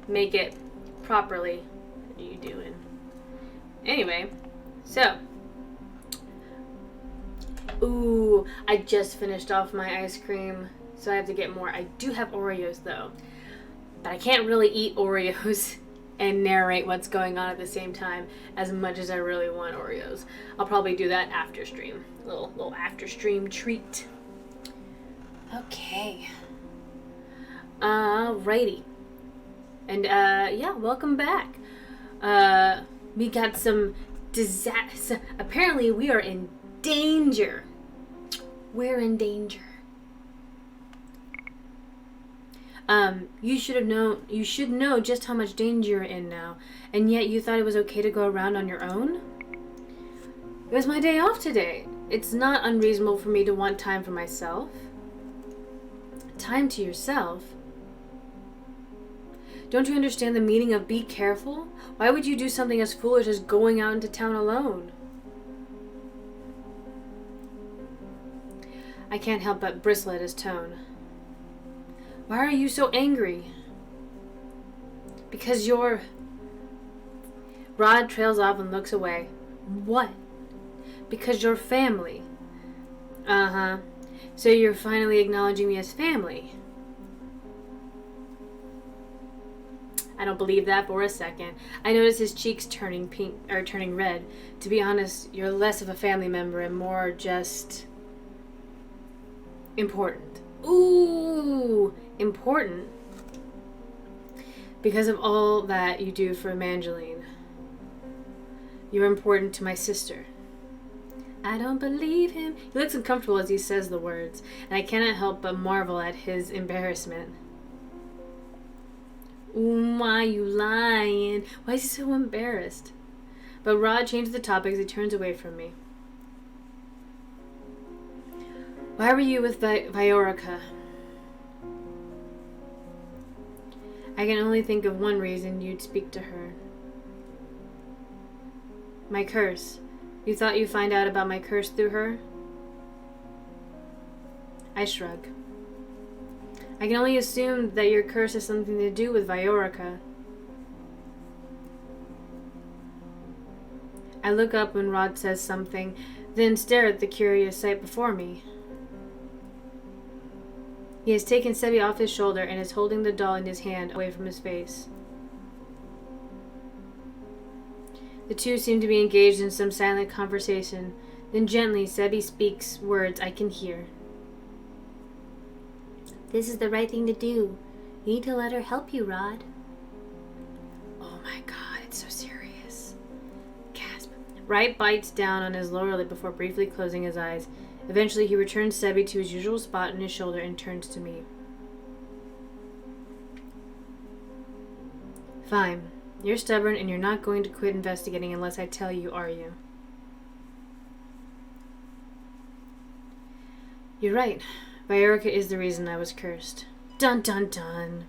make it properly. What are you doing? Anyway, so ooh, I just finished off my ice cream, so I have to get more. I do have Oreos though, but I can't really eat Oreos and narrate what's going on at the same time as much as I really want Oreos. I'll probably do that after stream. Little after stream treat. Okay. Alrighty. And yeah, welcome back. We got some disaster. Apparently we are in danger. We're in danger. You should know just how much danger you're in now, and yet you thought it was okay to go around on your own? It was my day off today. It's not unreasonable for me to want time for myself. Time to yourself? Don't you understand the meaning of be careful? Why would you do something as foolish as going out into town alone? I can't help but bristle at his tone. Why are you so angry? Because you're... Rod trails off and looks away. What? Because you're family. Uh-huh. So you're finally acknowledging me as family. I don't believe that for a second. I notice his cheeks turning pink, or turning red. To be honest, you're less of a family member and more just... important. Ooh, important. Because of all that you do for Evangeline. You're important to my sister. I don't believe him. He looks uncomfortable as he says the words, and I cannot help but marvel at his embarrassment. Why are you lying? Why is he so embarrassed? But Rod changes the topic as he turns away from me. Why were you with Viorica? I can only think of one reason you'd speak to her. My curse. You thought you'd find out about my curse through her? I shrug. I can only assume that your curse has something to do with Viorica. I look up when Rod says something, then stare at the curious sight before me. He has taken Sebby off his shoulder and is holding the doll in his hand away from his face. The two seem to be engaged in some silent conversation. Then gently, Sebby speaks words I can hear. This is the right thing to do. You need to let her help you, Rod. Oh my god, it's so serious. Gasp. Wright bites down on his lower lip before briefly closing his eyes. Eventually, he returns Sebby to his usual spot on his shoulder and turns to me. Fine. You're stubborn and you're not going to quit investigating unless I tell you, are you? You're right. Viorica is the reason I was cursed. Dun dun dun.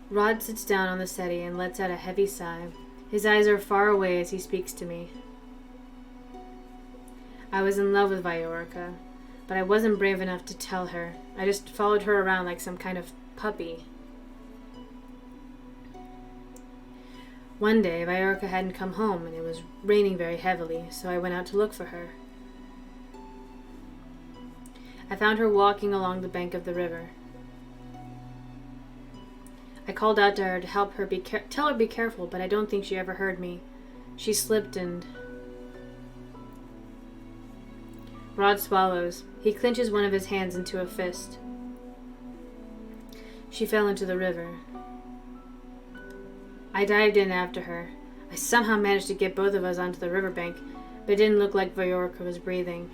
Rod sits down on the settee and lets out a heavy sigh. His eyes are far away as he speaks to me. I was in love with Viorica, but I wasn't brave enough to tell her. I just followed her around like some kind of puppy. One day, Viorica hadn't come home, and it was raining very heavily, so I went out to look for her. I found her walking along the bank of the river. I called out to her to help her tell her be careful, but I don't think she ever heard me. She slipped and... Rod swallows. He clenches one of his hands into a fist. She fell into the river. I dived in after her. I somehow managed to get both of us onto the riverbank, but it didn't look like Viorica was breathing.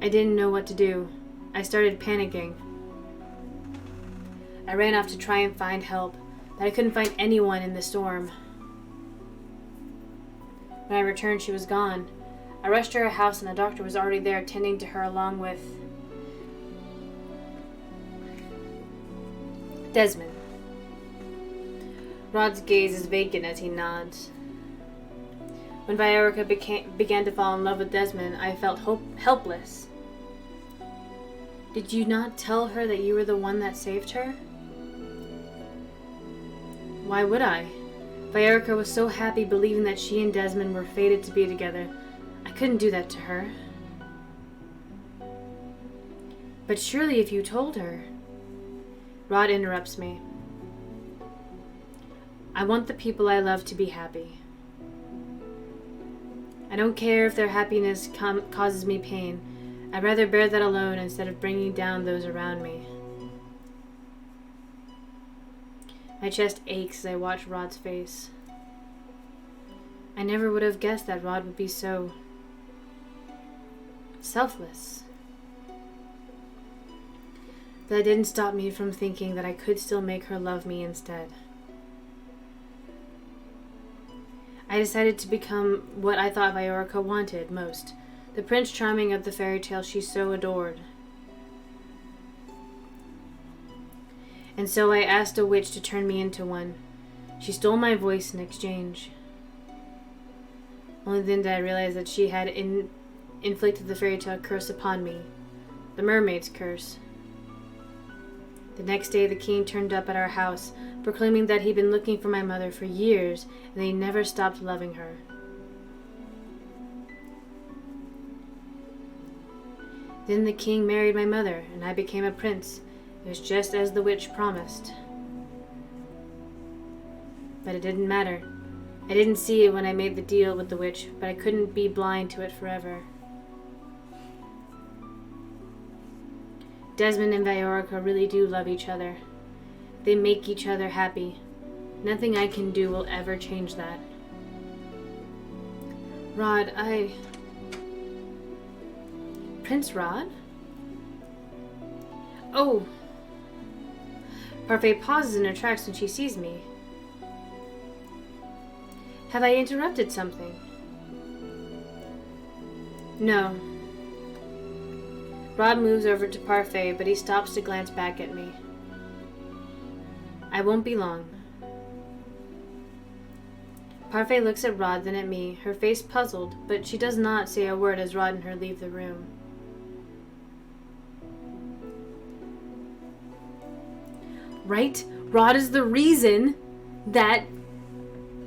I didn't know what to do. I started panicking. I ran off to try and find help, but I couldn't find anyone in the storm. When I returned, she was gone. I rushed to her house and the doctor was already there tending to her along with Desmond. Rod's gaze is vacant as he nods. When Viorica began to fall in love with Desmond, I felt helpless. Did you not tell her that you were the one that saved her? Why would I? Viorica was so happy believing that she and Desmond were fated to be together. I couldn't do that to her. But surely if you told her... Rod interrupts me. I want the people I love to be happy. I don't care if their happiness causes me pain. I'd rather bear that alone instead of bringing down those around me. My chest aches as I watch Rod's face. I never would have guessed that Rod would be so... selfless. That didn't stop me from thinking that I could still make her love me instead. I decided to become what I thought Viorica wanted most, the Prince Charming of the fairy tale she so adored. And so I asked a witch to turn me into one. She stole my voice in exchange. Only then did I realize that she had inflicted the fairy tale curse upon me, the mermaid's curse. The next day the king turned up at our house, proclaiming that he'd been looking for my mother for years and they never stopped loving her. Then the king married my mother and I became a prince. It was just as the witch promised. But it didn't matter. I didn't see it when I made the deal with the witch, but I couldn't be blind to it forever. Desmond and Viorica really do love each other. They make each other happy. Nothing I can do will ever change that. Rod, Prince Rod? Oh! Parfait pauses in her tracks when she sees me. Have I interrupted something? No. Rod moves over to Parfait, but he stops to glance back at me. I won't be long. Parfait looks at Rod, then at me, her face puzzled, but she does not say a word as Rod and her leave the room. Right? Rod is the reason that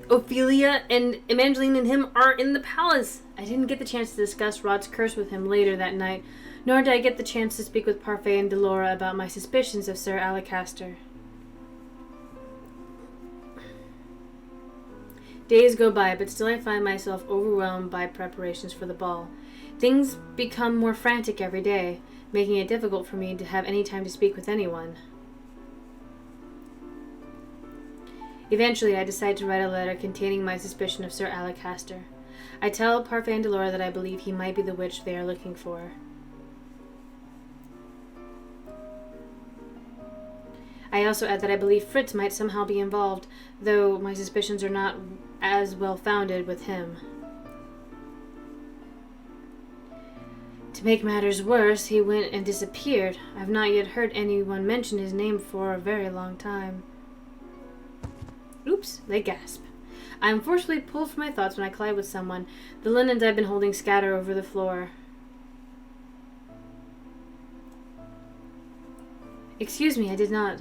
Ophelia and Evangeline and him are in the palace. I didn't get the chance to discuss Rod's curse with him later that night, nor did I get the chance to speak with Parfait and Delora about my suspicions of Sir Alacaster. Days go by, but still I find myself overwhelmed by preparations for the ball. Things become more frantic every day, making it difficult for me to have any time to speak with anyone. Eventually, I decide to write a letter containing my suspicion of Sir Alacaster. I tell Parfait and Delora that I believe he might be the witch they are looking for. I also add that I believe Fritz might somehow be involved, though my suspicions are not as well founded with him. To make matters worse, he went and disappeared. I've not yet heard anyone mention his name for a very long time. Oops, they gasp. I am forcefully pulled from my thoughts when I collide with someone. The linens I've been holding scatter over the floor. Excuse me, I did not.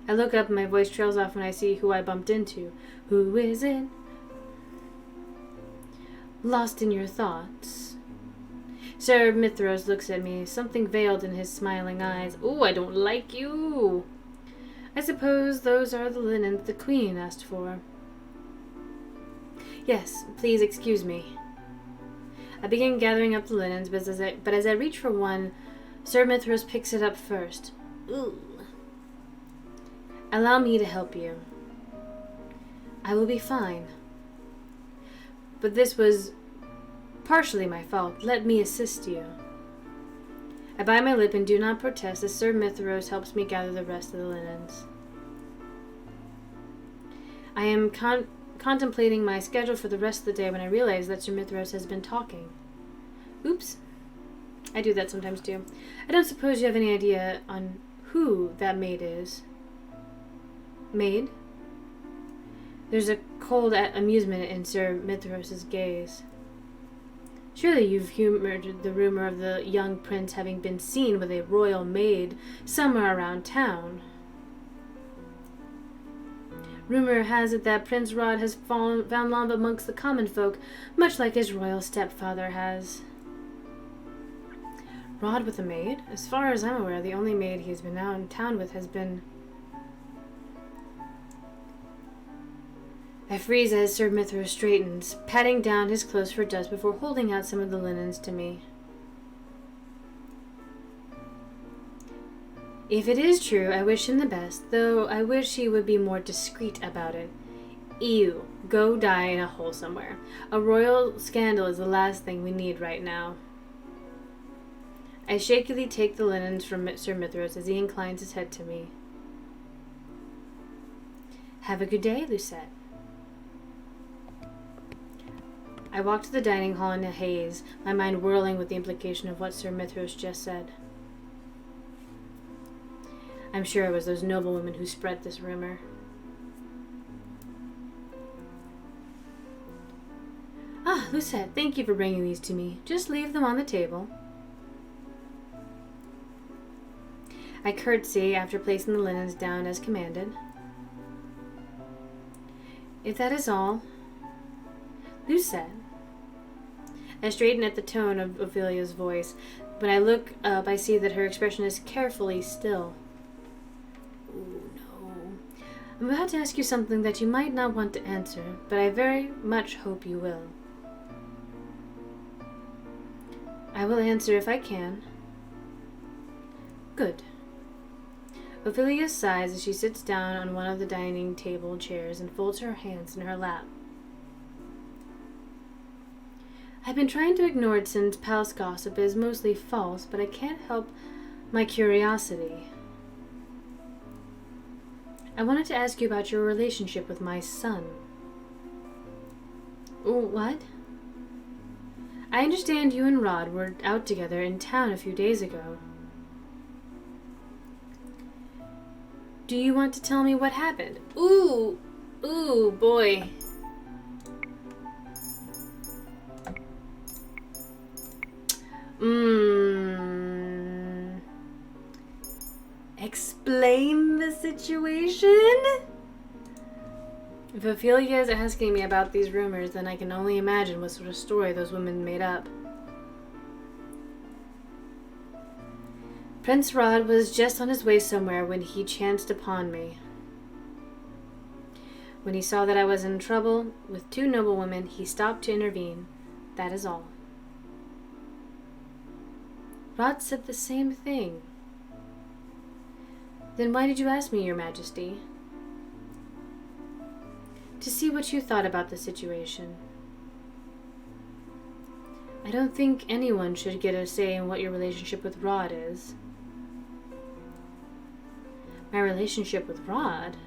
I look up and my voice trails off when I see who I bumped into. Who is it? Lost in your thoughts. Sir Mithros looks at me, something veiled in his smiling eyes. Ooh, I don't like you. I suppose those are the linens the Queen asked for. Yes, please excuse me. I begin gathering up the linens, but as I reach for one, Sir Mithros picks it up first. Ooh. Allow me to help you. I will be fine. But this was partially my fault. Let me assist you. I bite my lip and do not protest as Sir Mithros helps me gather the rest of the linens. I am contemplating my schedule for the rest of the day when I realize that Sir Mithros has been talking. Oops. I do that sometimes too. I don't suppose you have any idea on who that maid is. Maid? There's a cold amusement in Sir Mithros' gaze. Surely you've humored the rumor of the young prince having been seen with a royal maid somewhere around town. Rumor has it that Prince Rod has found love amongst the common folk, much like his royal stepfather has. Rod with a maid? As far as I'm aware, the only maid he has been out in town with has been... I freeze as Sir Mithros straightens, patting down his clothes for dust before holding out some of the linens to me. If it is true, I wish him the best, though I wish he would be more discreet about it. Ew, go die in a hole somewhere. A royal scandal is the last thing we need right now. I shakily take the linens from Sir Mithros as he inclines his head to me. Have a good day, Lucette. I walk to the dining hall in a haze, my mind whirling with the implication of what Sir Mithros just said. I'm sure it was those noble women who spread this rumor. Ah, Lucette, thank you for bringing these to me. Just leave them on the table. I curtsy after placing the linens down as commanded. If that is all... Lucette. I straighten at the tone of Ophelia's voice. When I look up, I see that her expression is carefully still. Ooh, no. I'm about to ask you something that you might not want to answer, but I very much hope you will. I will answer if I can. Good. Ophelia sighs as she sits down on one of the dining table chairs and folds her hands in her lap. I've been trying to ignore it since palace gossip is mostly false, but I can't help my curiosity. I wanted to ask you about your relationship with my son. What? I understand you and Rod were out together in town a few days ago. Do you want to tell me what happened? Ooh, boy. Explain the situation? If Ophelia is asking me about these rumors, then I can only imagine what sort of story those women made up. Prince Rod was just on his way somewhere when he chanced upon me. When he saw that I was in trouble with two noble women, he stopped to intervene. That is all. Rod said the same thing. Then why did you ask me, Your Majesty? To see what you thought about the situation. I don't think anyone should get a say in what your relationship with Rod is. My relationship with Rod?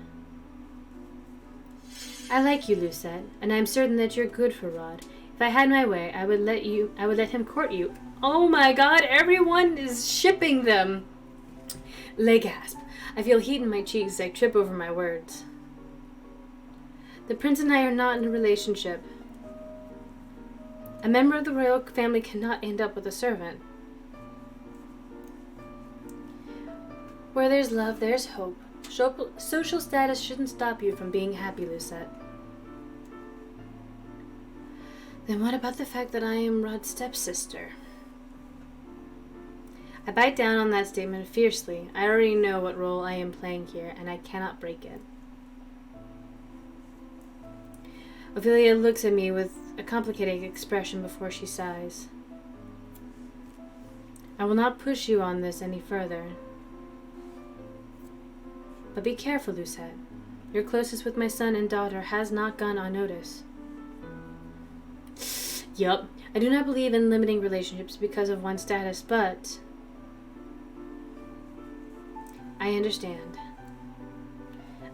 I like you, Lucette, and I'm certain that you're good for Rod. If I had my way, I would let him court you. Oh my god, everyone is shipping them! Leg gasp. I feel heat in my cheeks as I trip over my words. The prince and I are not in a relationship. A member of the royal family cannot end up with a servant. Where there's love, there's hope. Social status shouldn't stop you from being happy, Lucette. Then what about the fact that I am Rod's stepsister? I bite down on that statement fiercely. I already know what role I am playing here, and I cannot break it. Ophelia looks at me with a complicated expression before she sighs. I will not push you on this any further. But be careful, Lucette. Your closeness with my son and daughter has not gone unnoticed. Yup, I do not believe in limiting relationships because of one's status, but I understand.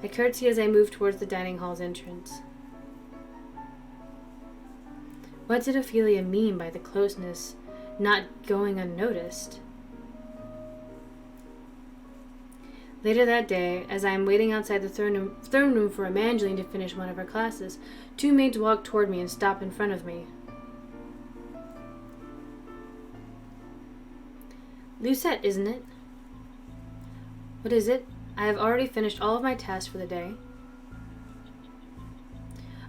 I curtsy as I move towards the dining hall's entrance. What did Ophelia mean by the closeness not going unnoticed? Later that day, as I am waiting outside the throne room for Evangeline to finish one of her classes, two maids walk toward me and stop in front of me. Lucette, isn't it? What is it? I have already finished all of my tasks for the day.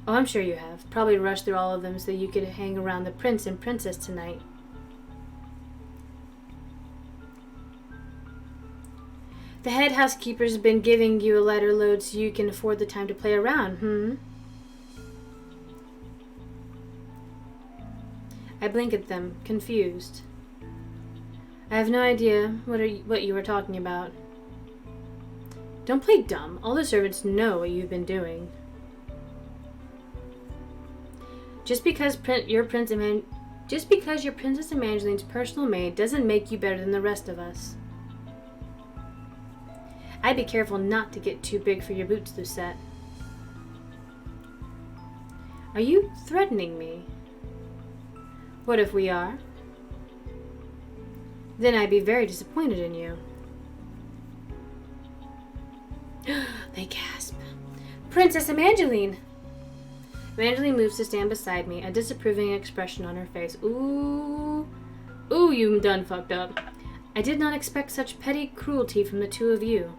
Oh, I'm sure you have. Probably rushed through all of them so you could hang around the prince and princess tonight. The head housekeeper's been giving you a lighter load so you can afford the time to play around, I blink at them, confused. I have no idea what you were talking about. Don't play dumb. All the servants know what you've been doing. Just because your Princess Evangeline's personal maid doesn't make you better than the rest of us. I'd be careful not to get too big for your boots, Lucette. Are you threatening me? What if we are? Then I'd be very disappointed in you. They gasp. Princess Evangeline! Evangeline moves to stand beside me, a disapproving expression on her face. Ooh, you done fucked up. I did not expect such petty cruelty from the two of you.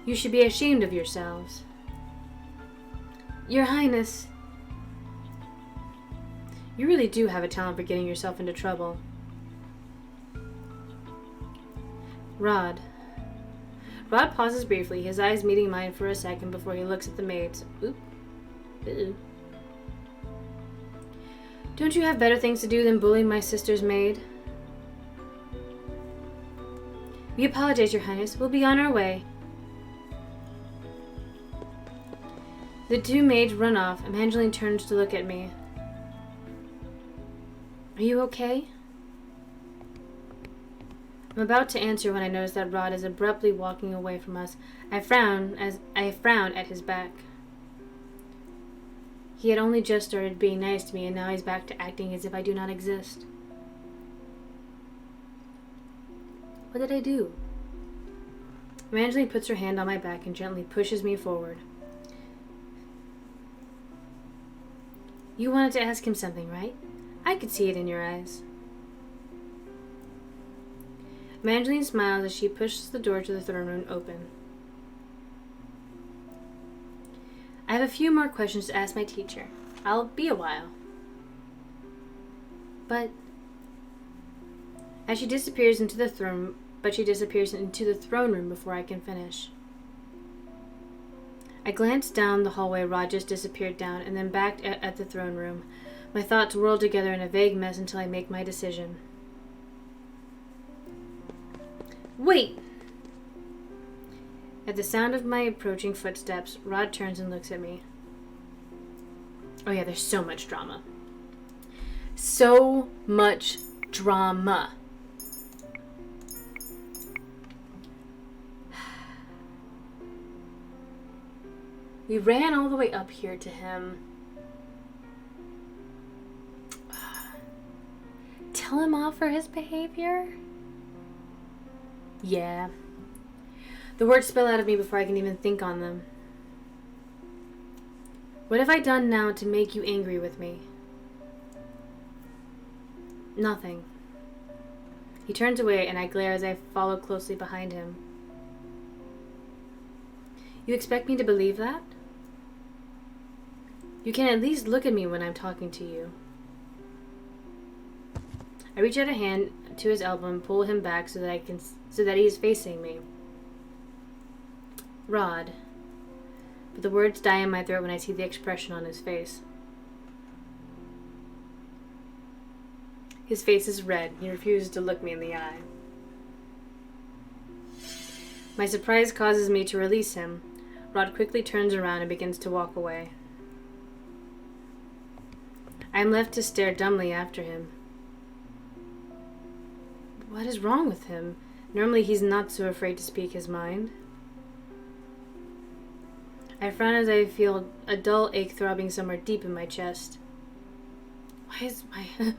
You should be ashamed of yourselves. Your Highness, you really do have a talent for getting yourself into trouble. Rod pauses briefly, his eyes meeting mine for a second before he looks at the maids. Oop. Ooh. Don't you have better things to do than bully my sister's maid? We apologize, Your Highness. We'll be on our way. The two maids run off. Evangeline turns to look at me. Are you okay? I'm about to answer when I notice that Rod is abruptly walking away from us. I frown at his back. He had only just started being nice to me, and now he's back to acting as if I do not exist. What did I do? Evangeline puts her hand on my back and gently pushes me forward. You wanted to ask him something, right? I could see it in your eyes. Evangeline smiles as she pushes the door to the throne room open. I have a few more questions to ask my teacher. I'll be a while. But she disappears into the throne room before I can finish. I glance down the hallway Rod just disappeared down, and then back at the throne room. My thoughts whirl together in a vague mess until I make my decision. Wait! At the sound of my approaching footsteps, Rod turns and looks at me. Oh yeah, there's so much drama. So much drama. We ran all the way up here to him. Tell him off for his behavior? Yeah. The words spill out of me before I can even think on them. What have I done now to make you angry with me? Nothing. He turns away and I glare as I follow closely behind him. You expect me to believe that? You can at least look at me when I'm talking to you. I reach out a hand to his elbow and pull him back so that he is facing me. Rod. But the words die in my throat when I see the expression on his face. His face is red. He refuses to look me in the eye. My surprise causes me to release him. Rod quickly turns around and begins to walk away. I am left to stare dumbly after him. What is wrong with him? Normally he's not so afraid to speak his mind. I frown as I feel a dull ache throbbing somewhere deep in my chest.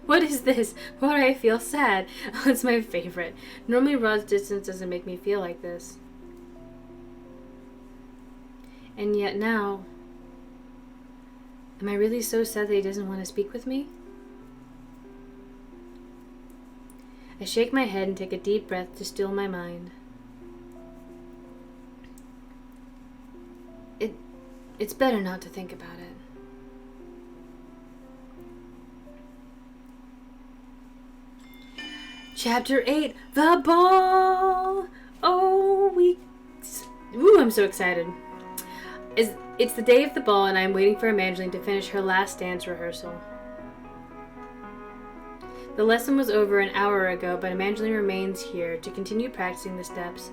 What is this? Why do I feel sad? Oh, it's my favorite. Normally Rod's distance doesn't make me feel like this. And yet now, am I really so sad that he doesn't want to speak with me? I shake my head and take a deep breath to still my mind. It's better not to think about it. Chapter 8, The Ball! Oh, I'm so excited. It's the day of the ball and I'm waiting for Evangeline to finish her last dance rehearsal. The lesson was over an hour ago, but Evangeline remains here to continue practicing the steps.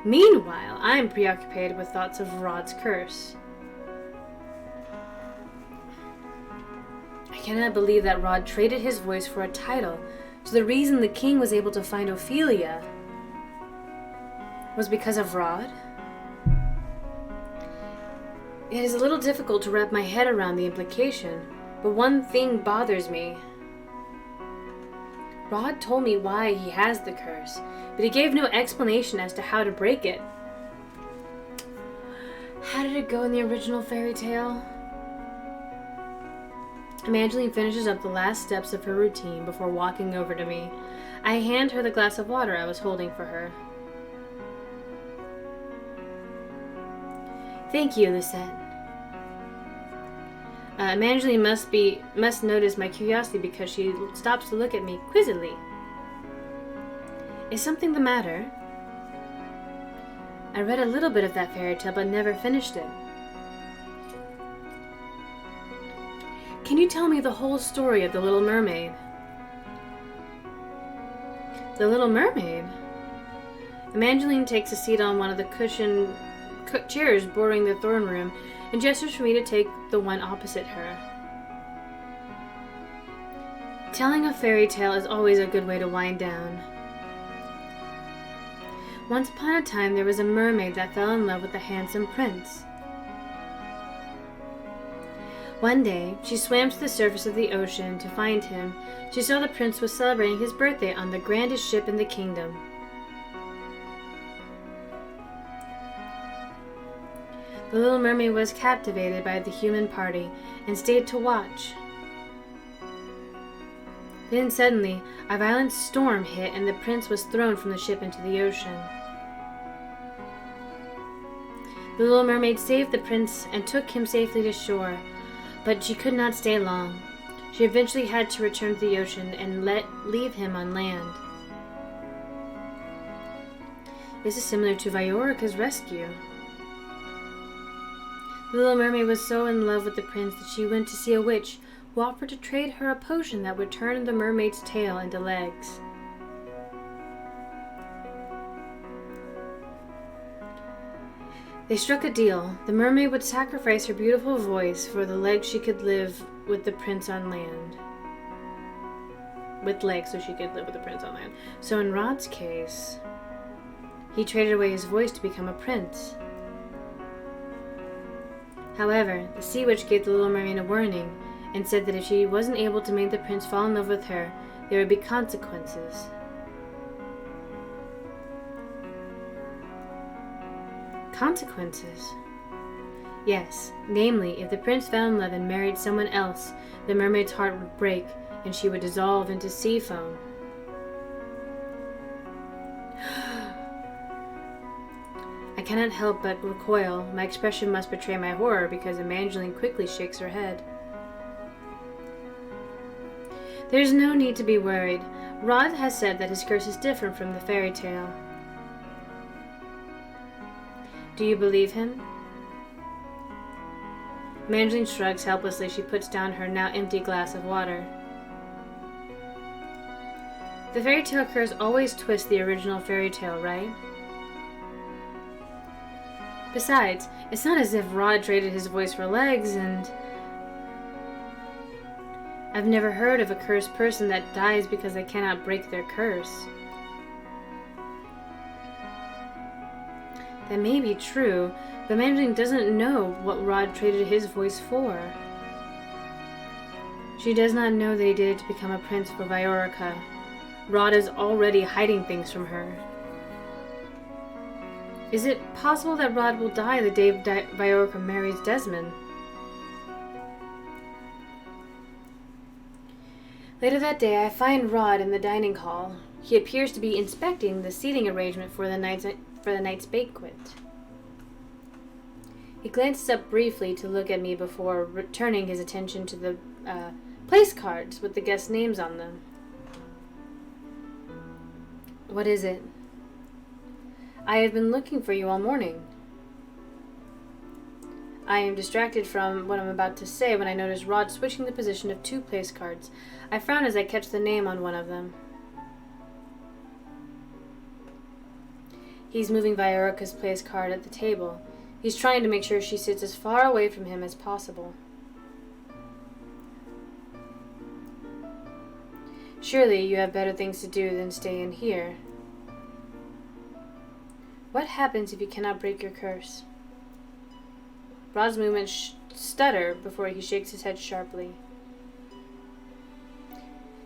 Meanwhile, I am preoccupied with thoughts of Rod's curse. I cannot believe that Rod traded his voice for a title, so the reason the king was able to find Ophelia was because of Rod? It is a little difficult to wrap my head around the implication, but one thing bothers me. Rod told me why he has the curse, but he gave no explanation as to how to break it. How did it go in the original fairy tale? Evangeline finishes up the last steps of her routine before walking over to me. I hand her the glass of water I was holding for her. Thank you, Lucette. Evangeline must notice my curiosity because she stops to look at me quizzically. Is something the matter? I read a little bit of that fairy tale but never finished it. Can you tell me the whole story of the Little Mermaid? The Little Mermaid? Evangeline takes a seat on one of the cushioned chairs bordering the throne room and gestures for me to take the one opposite her. Telling a fairy tale is always a good way to wind down. Once upon a time, there was a mermaid that fell in love with a handsome prince. One day, she swam to the surface of the ocean to find him. She saw the prince was celebrating his birthday on the grandest ship in the kingdom. The Little Mermaid was captivated by the human party and stayed to watch. Then suddenly, a violent storm hit and the prince was thrown from the ship into the ocean. The Little Mermaid saved the prince and took him safely to shore, but she could not stay long. She eventually had to return to the ocean and leave him on land. This is similar to Viorica's rescue. The Little Mermaid was so in love with the prince that she went to see a witch who offered to trade her a potion that would turn the mermaid's tail into legs. They struck a deal. The mermaid would sacrifice her beautiful voice for the legs she could live with the prince on land. With legs so she could live with the prince on land. So in Rod's case, he traded away his voice to become a prince. However, the sea witch gave the little mermaid a warning and said that if she wasn't able to make the prince fall in love with her, there would be consequences. Consequences? Yes, namely, if the prince fell in love and married someone else, the mermaid's heart would break and she would dissolve into sea foam. I cannot help but recoil. My expression must betray my horror because Evangeline quickly shakes her head. There's no need to be worried. Rod has said that his curse is different from the fairy tale. Do you believe him? Evangeline shrugs helplessly. She puts down her now empty glass of water. The fairy tale curse always twists the original fairy tale, right? Besides, it's not as if Rod traded his voice for legs, and I've never heard of a cursed person that dies because they cannot break their curse. That may be true, but Evangeline doesn't know what Rod traded his voice for. She does not know that he did it to become a prince for Viorica. Rod is already hiding things from her. Is it possible that Rod will die the day Viorica marries Desmond? Later that day, I find Rod in the dining hall. He appears to be inspecting the seating arrangement for the night's banquet. He glances up briefly to look at me before returning his attention to the place cards with the guests' names on them. What is it? I have been looking for you all morning. I am distracted from what I'm about to say when I notice Rod switching the position of 2 place cards. I frown as I catch the name on one of them. He's moving Viorica's place card at the table. He's trying to make sure she sits as far away from him as possible. Surely you have better things to do than stay in here. What happens if you cannot break your curse? Rod's movements stutter before he shakes his head sharply.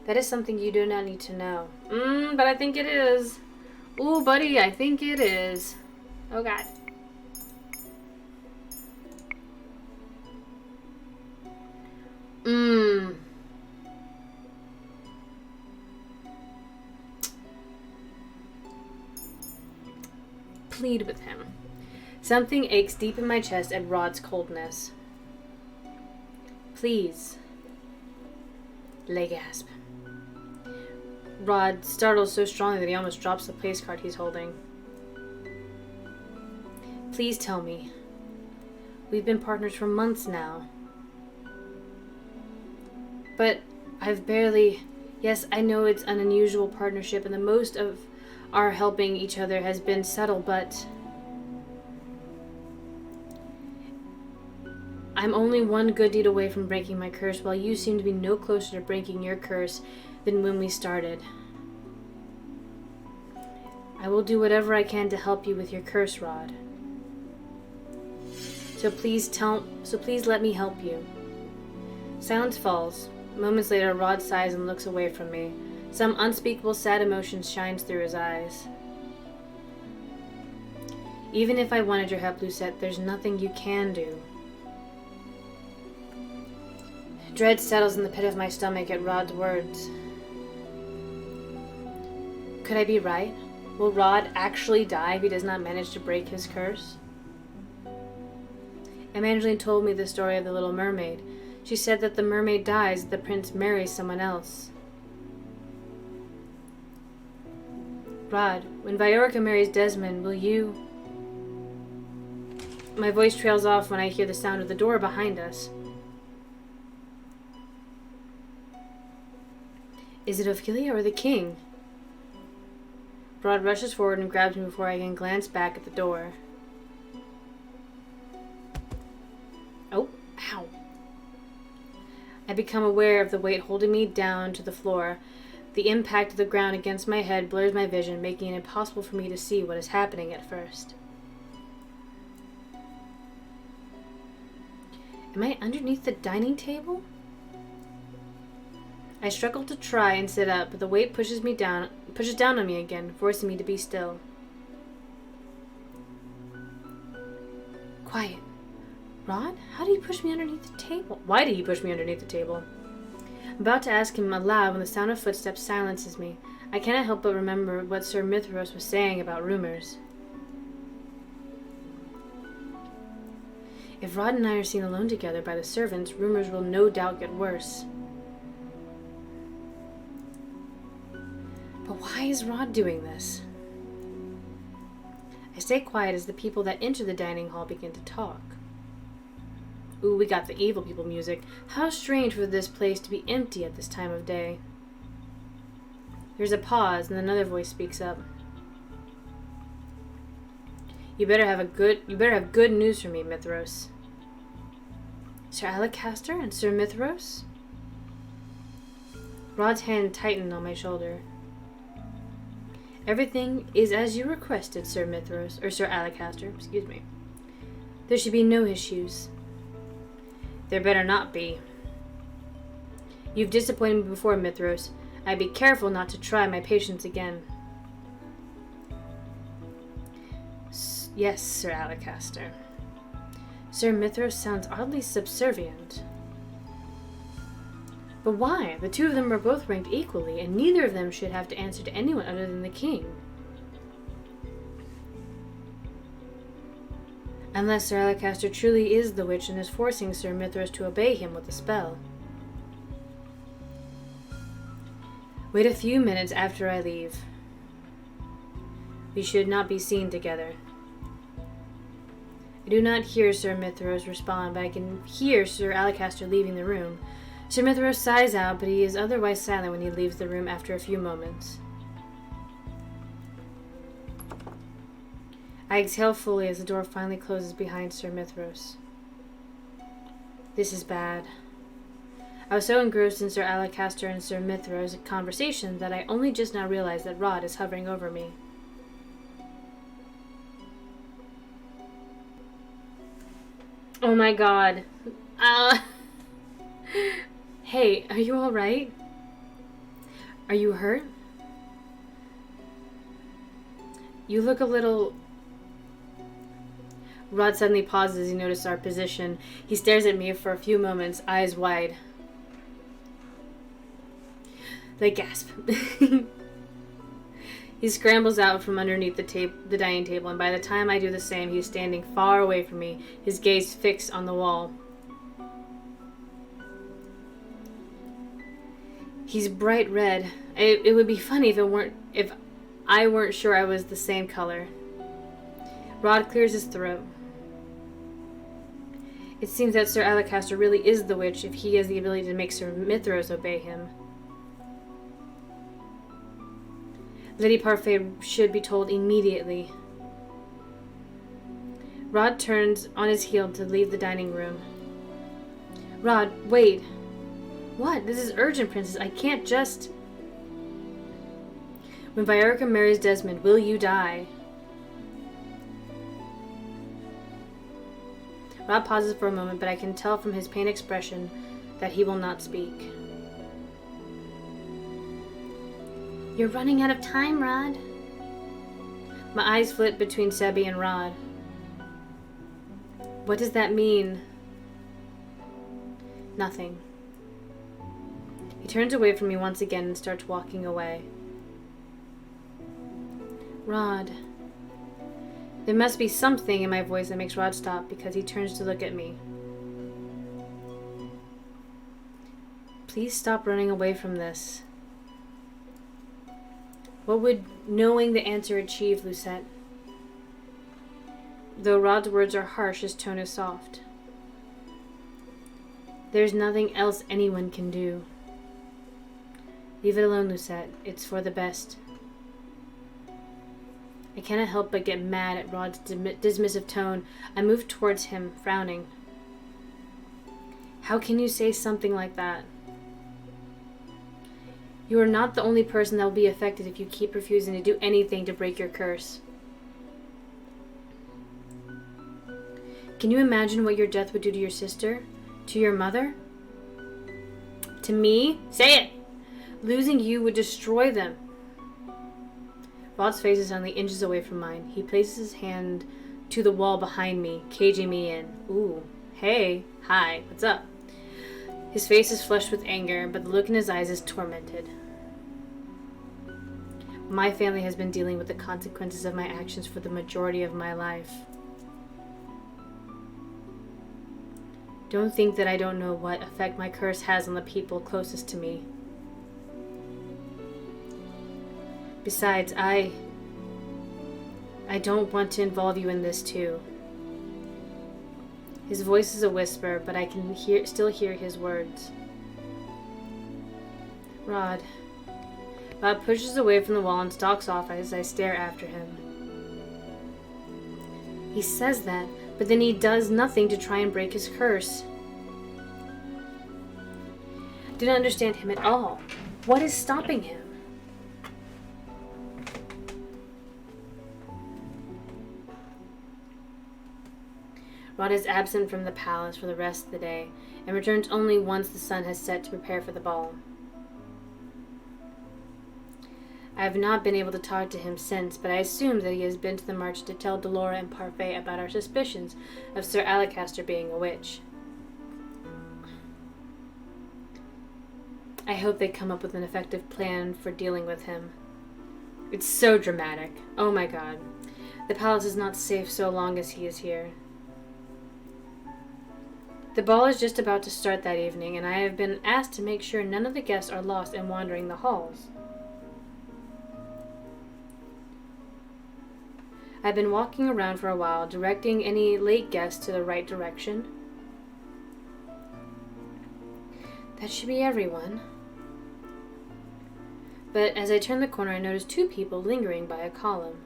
That is something you do not need to know. But I think it is. Ooh, buddy, I think it is. Oh, God. Plead with him. Something aches deep in my chest at Rod's coldness. Please. Lay gasp. Rod startles so strongly that he almost drops the place card he's holding. Please tell me. We've been partners for months now. But I've barely... Yes, I know it's an unusual partnership and the most of our helping each other has been subtle, but... I'm only one good deed away from breaking my curse, while you seem to be no closer to breaking your curse than when we started. I will do whatever I can to help you with your curse, Rod. So please let me help you. Silence falls. Moments later, Rod sighs and looks away from me. Some unspeakable sad emotion shines through his eyes. Even if I wanted your help, Lucette, there's nothing you can do. Dread settles in the pit of my stomach at Rod's words. Could I be right? Will Rod actually die if he does not manage to break his curse? Evangeline told me the story of the little mermaid. She said that the mermaid dies if the prince marries someone else. Rod, when Viorica marries Desmond, will you... My voice trails off when I hear the sound of the door behind us. Is it Ophelia or the king? Rod rushes forward and grabs me before I can glance back at the door. I become aware of the weight holding me down to the floor. The impact of the ground against my head blurs my vision, making it impossible for me to see what is happening at first. Am I underneath the dining table? I struggle to try and sit up, but the weight pushes down on me again, forcing me to be still. Quiet. Rod, how did he push me underneath the table? Why did he push me underneath the table? I'm about to ask him aloud when the sound of footsteps silences me. I cannot help but remember what Sir Mithros was saying about rumors. If Rod and I are seen alone together by the servants, rumors will no doubt get worse. But why is Rod doing this? I stay quiet as the people that enter the dining hall begin to talk. Ooh, we got the evil people music. How strange for this place to be empty at this time of day. There's a pause, and another voice speaks up. You better have good news for me, Mithros. Sir Alacaster and Sir Mithros? Rod's hand tightened on my shoulder. Everything is as you requested, Sir Mithros, or Sir Alacaster, excuse me. There should be no issues. There better not be. You've disappointed me before, Mithros. I'd be careful not to try my patience again. Yes, Sir Alacaster. Sir Mithros sounds oddly subservient. But why? The two of them are both ranked equally, and neither of them should have to answer to anyone other than the king. Unless Sir Alacaster truly is the witch and is forcing Sir Mithros to obey him with a spell. Wait a few minutes after I leave. We should not be seen together. I do not hear Sir Mithros respond, but I can hear Sir Alacaster leaving the room. Sir Mithros sighs out, but he is otherwise silent when he leaves the room after a few moments. I exhale fully as the door finally closes behind Sir Mithros. This is bad. I was so engrossed in Sir Alacaster and Sir Mithros' conversation that I only just now realized that Rod is hovering over me. Oh my god. Hey, are you alright? Are you hurt? You look a little... Rod suddenly pauses as he notices our position. He stares at me for a few moments, eyes wide. They gasp. He scrambles out from underneath the dining table, and by the time I do the same, he is standing far away from me, his gaze fixed on the wall. He's bright red. It would be funny if I weren't sure I was the same color. Rod clears his throat. It seems that Sir Alacaster really is the witch if he has the ability to make Sir Mithros obey him. Lady Parfait should be told immediately. Rod turns on his heel to leave the dining room. Rod, wait. What? This is urgent, Princess. I can't just... When Viorica marries Desmond, will you die? Rod pauses for a moment, but I can tell from his pained expression that he will not speak. You're running out of time, Rod. My eyes flit between Sebi and Rod. What does that mean? Nothing. He turns away from me once again and starts walking away. Rod. There must be something in my voice that makes Rod stop because he turns to look at me. Please stop running away from this. What would knowing the answer achieve, Lucette? Though Rod's words are harsh, his tone is soft. There's nothing else anyone can do. Leave it alone, Lucette. It's for the best. I cannot help but get mad at Rod's dismissive tone. I move towards him, frowning. How can you say something like that? You are not the only person that will be affected if you keep refusing to do anything to break your curse. Can you imagine what your death would do to your sister? To your mother? To me? Say it! Losing you would destroy them. Rod's face is only inches away from mine. He places his hand to the wall behind me, caging me in. Ooh. Hey. Hi. What's up? His face is flushed with anger, but the look in his eyes is tormented. My family has been dealing with the consequences of my actions for the majority of my life. Don't think that I don't know what effect my curse has on the people closest to me. Besides, I don't want to involve you in this too. His voice is a whisper, but I can still hear his words. Rod. Rod pushes away from the wall and stalks off as I stare after him. He says that, but then he does nothing to try and break his curse. I do not understand him at all. What is stopping him? Rod is absent from the palace for the rest of the day, and returns only once the sun has set to prepare for the ball. I have not been able to talk to him since, but I assume that he has been to the march to tell Delora and Parfait about our suspicions of Sir Alacaster being a witch. I hope they come up with an effective plan for dealing with him. It's so dramatic. Oh my god. The palace is not safe so long as he is here. The ball is just about to start that evening, and I have been asked to make sure none of the guests are lost in wandering the halls. I've been walking around for a while, directing any late guests to the right direction. That should be everyone. But as I turn the corner, I notice two people lingering by a column.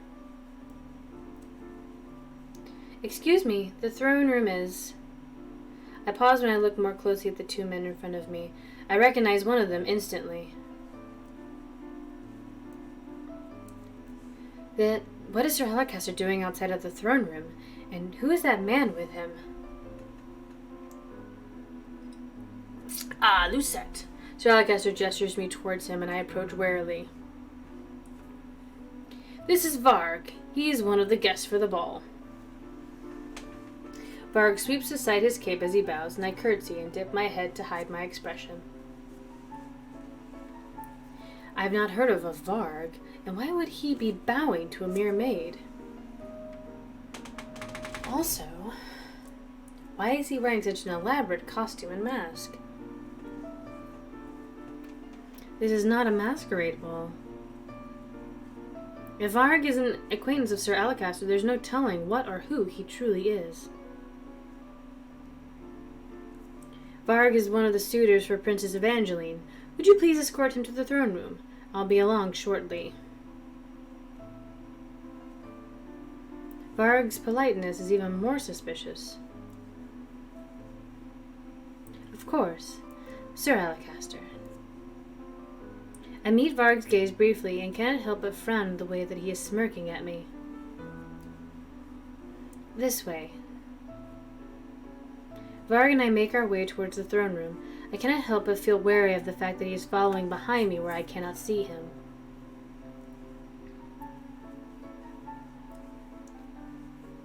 Excuse me, the throne room is... I pause when I look more closely at the two men in front of me. I recognize one of them instantly. What is Sir Alacaster doing outside of the throne room? And who is that man with him? Ah, Lucette. Sir Alacaster gestures me towards him, and I approach warily. This is Varg. He is one of the guests for the ball. Varg sweeps aside his cape as he bows, and I curtsy and dip my head to hide my expression. I have not heard of a Varg, and why would he be bowing to a mere maid? Also, why is he wearing such an elaborate costume and mask? This is not a masquerade ball. If Varg is an acquaintance of Sir Alacaster, there's no telling what or who he truly is. Varg is one of the suitors for Princess Evangeline. Would you please escort him to the throne room? I'll be along shortly. Varg's politeness is even more suspicious. Of course, Sir Alacaster. I meet Varg's gaze briefly and cannot help but frown at the way that he is smirking at me. This way. Varg and I make our way towards the throne room. I cannot help but feel wary of the fact that he is following behind me where I cannot see him.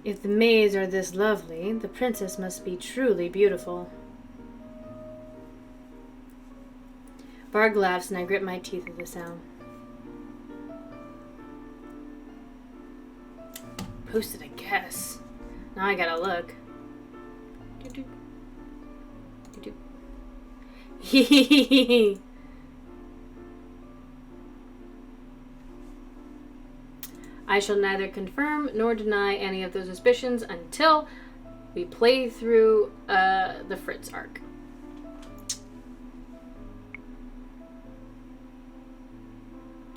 If the maids are this lovely, the princess must be truly beautiful. Varg laughs and I grit my teeth at the sound. Posted a guess. Now I gotta look. I shall neither confirm nor deny any of those suspicions until we play through the Fritz arc.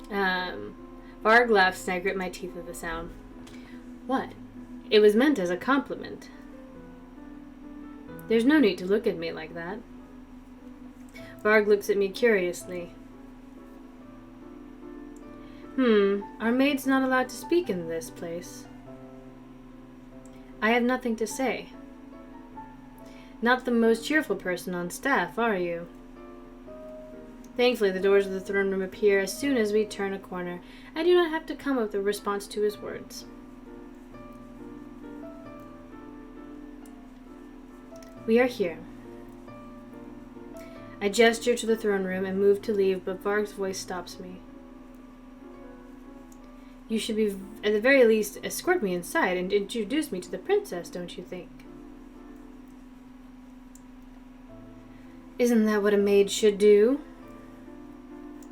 Varg laughs and I grit my teeth at the sound. What? It was meant as a compliment. There's no need to look at me like that. Varg looks at me curiously. Our maid's not allowed to speak in this place. I have nothing to say. Not the most cheerful person on staff, are you? Thankfully, the doors of the throne room appear as soon as we turn a corner. I do not have to come up with a response to his words. We are here. I gesture to the throne room and move to leave, but Varg's voice stops me. You should be, at the very least, escort me inside and introduce me to the princess, don't you think? Isn't that what a maid should do?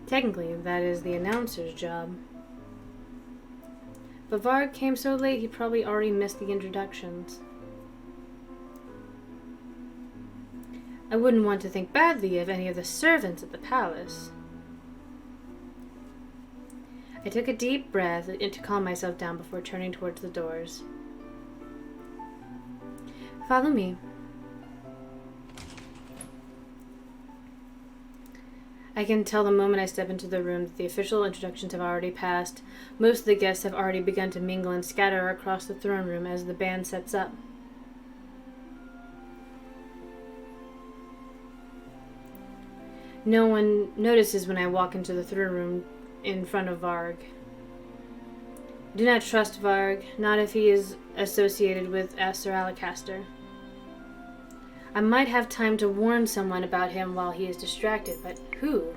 Technically, that is the announcer's job. But Varg came so late he probably already missed the introductions. I wouldn't want to think badly of any of the servants at the palace. I took a deep breath to calm myself down before turning towards the doors. Follow me. I can tell the moment I step into the room that the official introductions have already passed. Most of the guests have already begun to mingle and scatter across the throne room as the band sets up. No one notices when I walk into the throne room in front of Varg. Do not trust Varg, not if he is associated with Sir Alacaster. I might have time to warn someone about him while he is distracted, but who?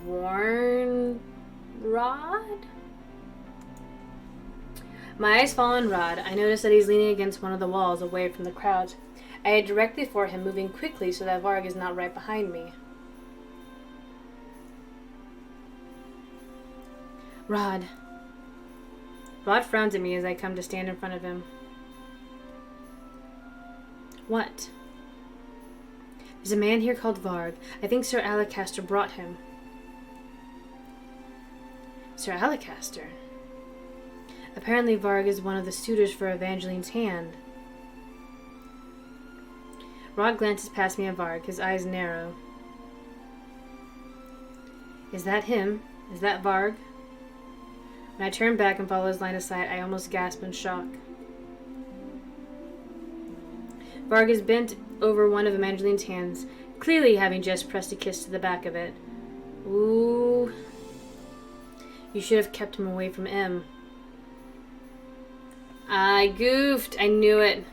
Warn Rod? My eyes fall on Rod. I notice that he's leaning against one of the walls away from the crowd. I head directly for him, moving quickly so that Varg is not right behind me. Rod. Rod frowns at me as I come to stand in front of him. What? There's a man here called Varg. I think Sir Alacaster brought him. Sir Alacaster? Apparently Varg is one of the suitors for Evangeline's hand. Rod glances past me and Varg, his eyes narrow. Is that him? Is that Varg? When I turn back and follow his line of sight, I almost gasp in shock. Varg is bent over one of Evangeline's hands, clearly having just pressed a kiss to the back of it. Ooh. You should have kept him away from M. I goofed. I knew it.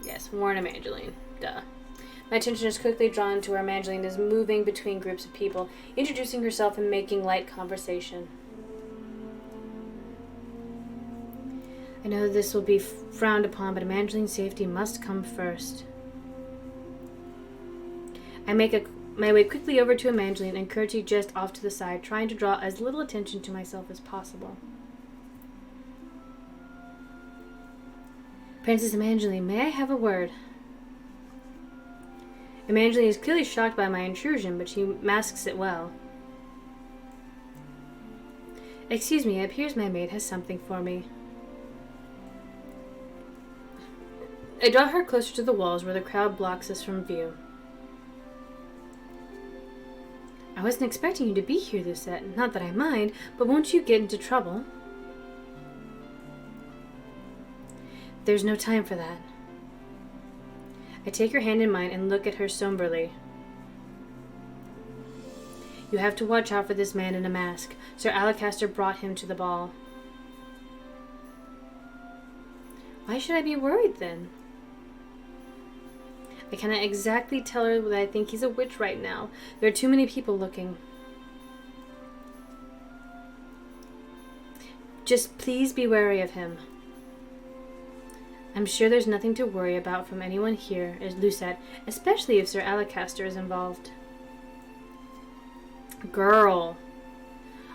Yes, warn Evangeline. Duh. My attention is quickly drawn to where Evangeline is moving between groups of people, introducing herself and making light conversation. I know this will be frowned upon, but Evangeline's safety must come first. I make my way quickly over to Evangeline and curtsy just off to the side, trying to draw as little attention to myself as possible. Princess Evangeline, may I have a word? Evangeline is clearly shocked by my intrusion, but she masks it well. Excuse me, it appears my maid has something for me. I draw her closer to the walls where the crowd blocks us from view. I wasn't expecting you to be here, Lucette. Not that I mind, but won't you get into trouble? There's no time for that. I take her hand in mine and look at her somberly. You have to watch out for this man in a mask. Sir Alacaster brought him to the ball. Why should I be worried then? I cannot exactly tell her that I think he's a witch right now. There are too many people looking. Just please be wary of him. I'm sure there's nothing to worry about from anyone here, as Lucette, especially if Sir Alacaster is involved. Girl.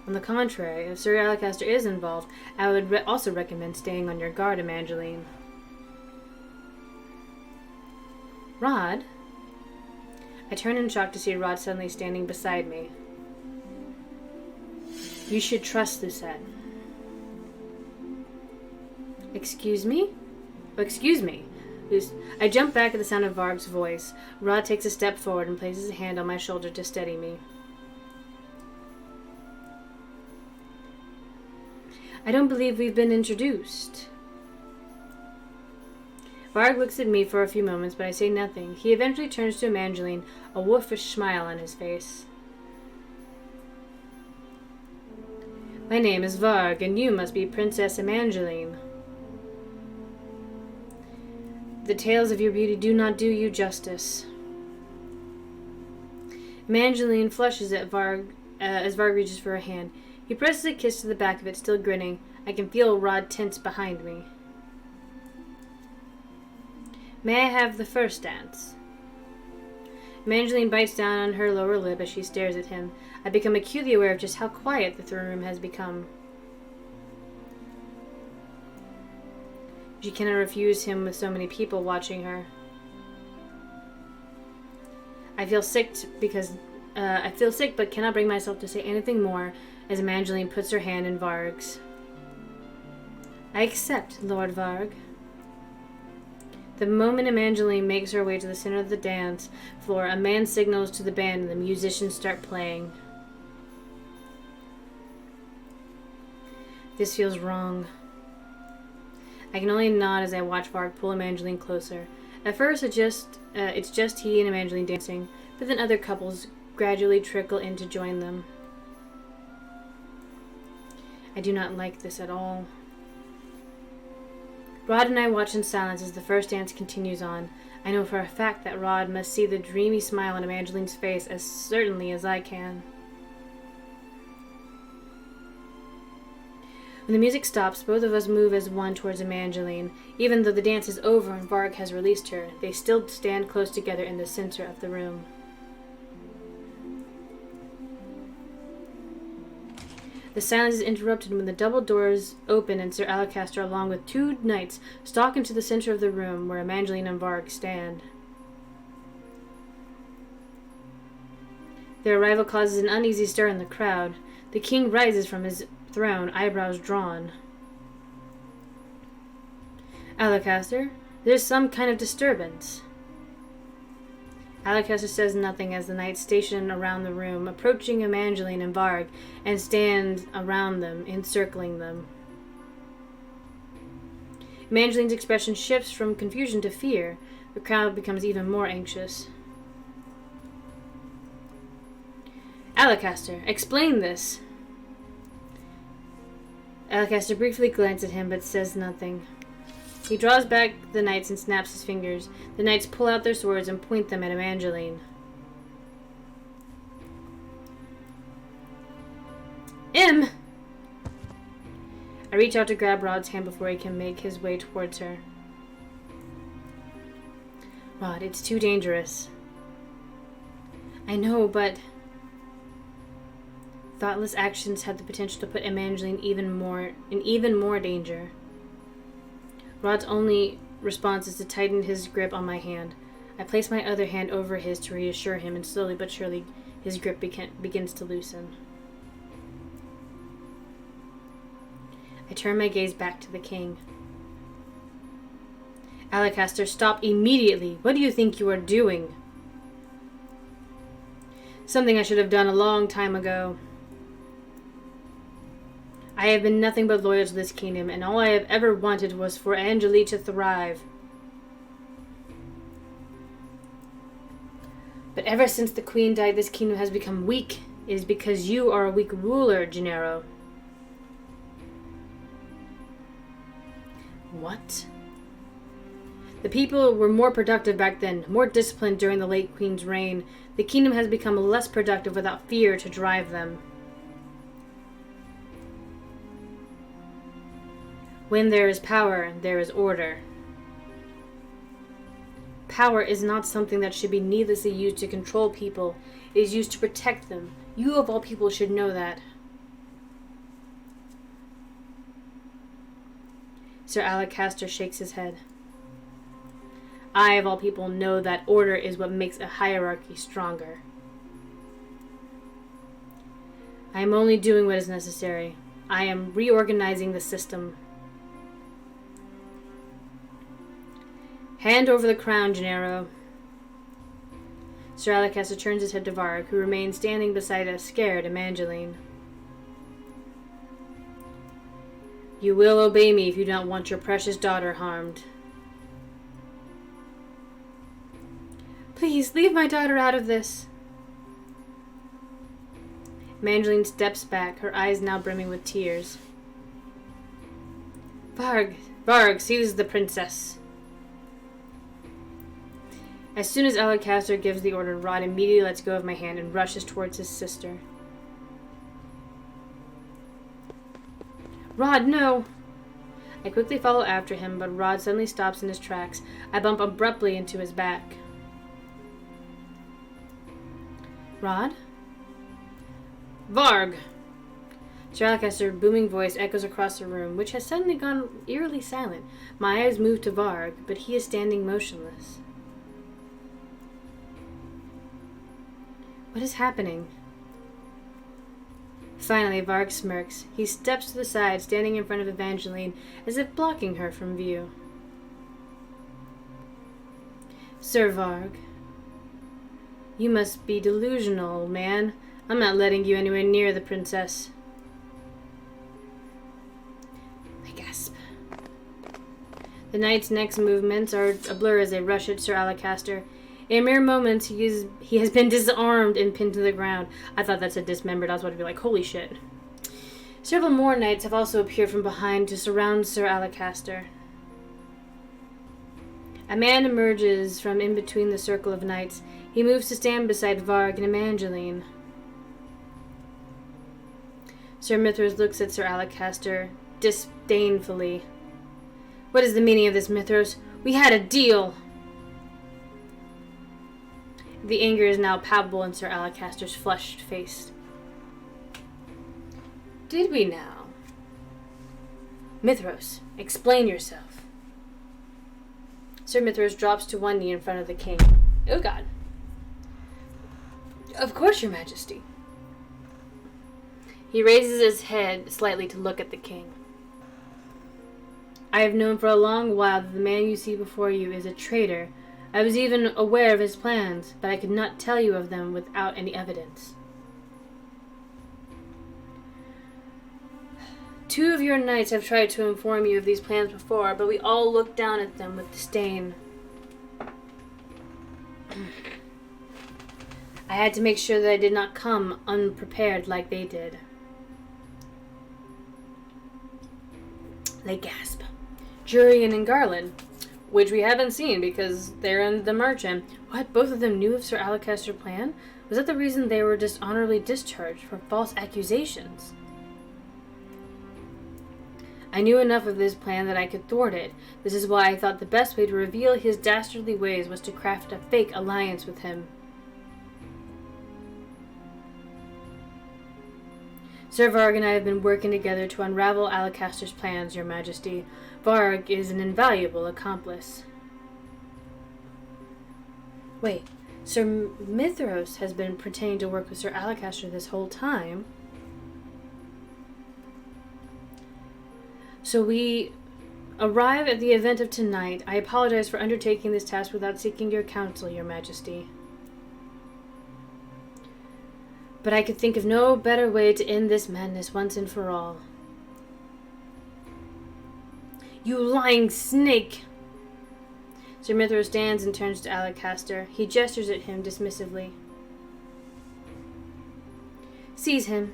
On the contrary, if Sir Alacaster is involved, I would also recommend staying on your guard, Evangeline. Rod? I turn in shock to see Rod suddenly standing beside me. You should trust Lucette. Excuse me? Oh, excuse me. I jump back at the sound of Varg's voice. Rod takes a step forward and places a hand on my shoulder to steady me. I don't believe we've been introduced. Varg looks at me for a few moments, but I say nothing. He eventually turns to Evangeline, a wolfish smile on his face. My name is Varg, and you must be Princess Evangeline. The tales of your beauty do not do you justice. Evangeline flushes at Varg as Varg reaches for her hand. He presses a kiss to the back of it, still grinning. I can feel Rod tense behind me. May I have the first dance? Evangeline bites down on her lower lip as she stares at him. I become acutely aware of just how quiet the throne room has become. She cannot refuse him with so many people watching her. I feel sick but cannot bring myself to say anything more as Evangeline puts her hand in Varg's. I accept, Lord Varg. The moment Evangeline makes her way to the center of the dance floor, a man signals to the band and the musicians start playing. This feels wrong. I can only nod as I watch Varg pull Evangeline closer. At first, it's just he and Evangeline dancing, but then other couples gradually trickle in to join them. I do not like this at all. Rod and I watch in silence as the first dance continues on. I know for a fact that Rod must see the dreamy smile on Evangeline's face as certainly as I can. When the music stops, both of us move as one towards Evangeline. Even though the dance is over and Varg has released her, they still stand close together in the center of the room. The silence is interrupted when the double doors open and Sir Alacaster, along with 2 knights, stalk into the center of the room where Evangeline and Varg stand. Their arrival causes an uneasy stir in the crowd. The king rises from his throne, eyebrows drawn. Alacaster, there's some kind of disturbance. Alacaster says nothing as the knights station around the room, approaching Evangeline and Varg, and stand around them, encircling them. Evangeline's expression shifts from confusion to fear. The crowd becomes even more anxious. Alacaster, explain this. Alacaster briefly glances at him but says nothing. He draws back the knights and snaps his fingers. The knights pull out their swords and point them at Evangeline. I reach out to grab Rod's hand before he can make his way towards her. Rod, it's too dangerous. I know, but thoughtless actions have the potential to put Evangeline in even more danger. Rod's only response is to tighten his grip on my hand. I place my other hand over his to reassure him, and slowly but surely his grip begins to loosen. I turn my gaze back to the king. Alacaster, stop immediately. What do you think you are doing? Something I should have done a long time ago. I have been nothing but loyal to this kingdom, and all I have ever wanted was for Angelique to thrive. But ever since the queen died, this kingdom has become weak. It is because you are a weak ruler, Gennaro. What? The people were more productive back then, more disciplined during the late queen's reign. The kingdom has become less productive without fear to drive them. When there is power, there is order. Power is not something that should be needlessly used to control people. It is used to protect them. You of all people should know that. Sir Alacaster shakes his head. I, of all people, know that order is what makes a hierarchy stronger. I am only doing what is necessary. I am reorganizing the system. Hand over the crown, Gennaro. Sir Alakasta turns his head to Varg, who remains standing beside a scared Evangeline. You will obey me if you don't want your precious daughter harmed. Please, leave my daughter out of this. Evangeline steps back, her eyes now brimming with tears. Varg, seize the princess. As soon as Alakazar gives the order, Rod immediately lets go of my hand and rushes towards his sister. Rod, no! I quickly follow after him, but Rod suddenly stops in his tracks. I bump abruptly into his back. Rod? Varg! Sir Alakazar's booming voice echoes across the room, which has suddenly gone eerily silent. My eyes move to Varg, but he is standing motionless. What is happening? Finally, Varg smirks. He steps to the side, standing in front of Evangeline, as if blocking her from view. Sir Varg, you must be delusional, old man. I'm not letting you anywhere near the princess. I gasp. The knight's next movements are a blur as they rush at Sir Alakazar. In mere moments, he has been disarmed and pinned to the ground. I thought that said dismembered. I was about to be like, holy shit. Several more knights have also appeared from behind to surround Sir Alakazar. A man emerges from in between the circle of knights. He moves to stand beside Varg and Evangeline. Sir Mithras looks at Sir Alakazar disdainfully. What is the meaning of this, Mithras? We had a deal! The anger is now palpable in Sir Alakazar's flushed face. Did we now? Mithras, explain yourself. Sir Mithras drops to one knee in front of the king. Oh God. Of course, your majesty. He raises his head slightly to look at the king. I have known for a long while that the man you see before you is a traitor. I was even aware of his plans, but I could not tell you of them without any evidence. 2 of your knights have tried to inform you of these plans before, but we all looked down at them with disdain. I had to make sure that I did not come unprepared like they did. They gasp. Jurian and Garland, which we haven't seen because they're in the merchant. What? Both of them knew of Sir Alakazar's plan? Was that the reason they were dishonorably discharged for false accusations? I knew enough of this plan that I could thwart it. This is why I thought the best way to reveal his dastardly ways was to craft a fake alliance with him. Sir Varg and I have been working together to unravel Alakazar's plans, your majesty. Varg is an invaluable accomplice. Wait, Sir Mithras has been pretending to work with Sir Alakazar this whole time. So we arrive at the event of tonight. I apologize for undertaking this task without seeking your counsel, your majesty. But I could think of no better way to end this madness once and for all. You lying snake! Sir Mithras stands and turns to Alakazar. He gestures at him dismissively. Seize him.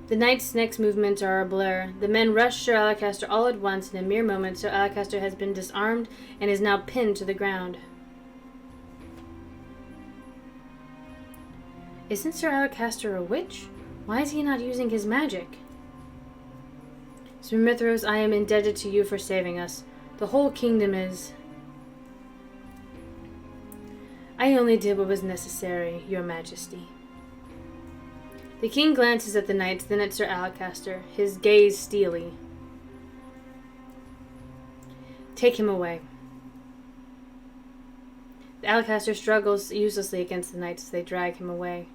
The knight's next movements are a blur. The men rush Sir Alakazar all at once. In a mere moment, Sir Alakazar has been disarmed and is now pinned to the ground. Isn't Sir Alakazar a witch? Why is he not using his magic? Sir Mithras, I am indebted to you for saving us. The whole kingdom is... I only did what was necessary, your majesty. The king glances at the knights, then at Sir Alakazar, his gaze steely. Take him away. The Alacaster struggles uselessly against the knights as they drag him away.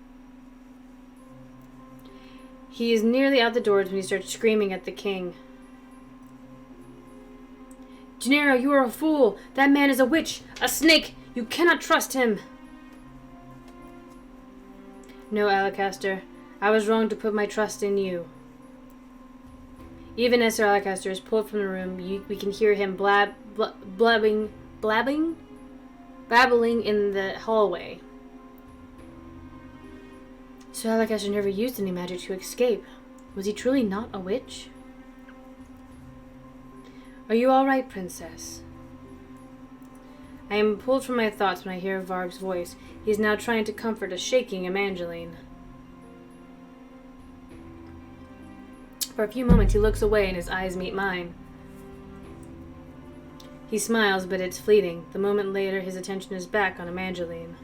He is nearly out the doors when he starts screaming at the king. Gennaro, you are a fool! That man is a witch! A snake! You cannot trust him! No, Alacaster. I was wrong to put my trust in you. Even as Sir Alacaster is pulled from the room, we can hear him babbling in the hallway. Sir Alacaster never used any magic to escape. Was he truly not a witch? Are you all right, Princess? I am pulled from my thoughts when I hear Varg's voice. He is now trying to comfort a shaking Evangeline. For a few moments he looks away and his eyes meet mine. He smiles, but it's fleeting. The moment later, his attention is back on Evangeline.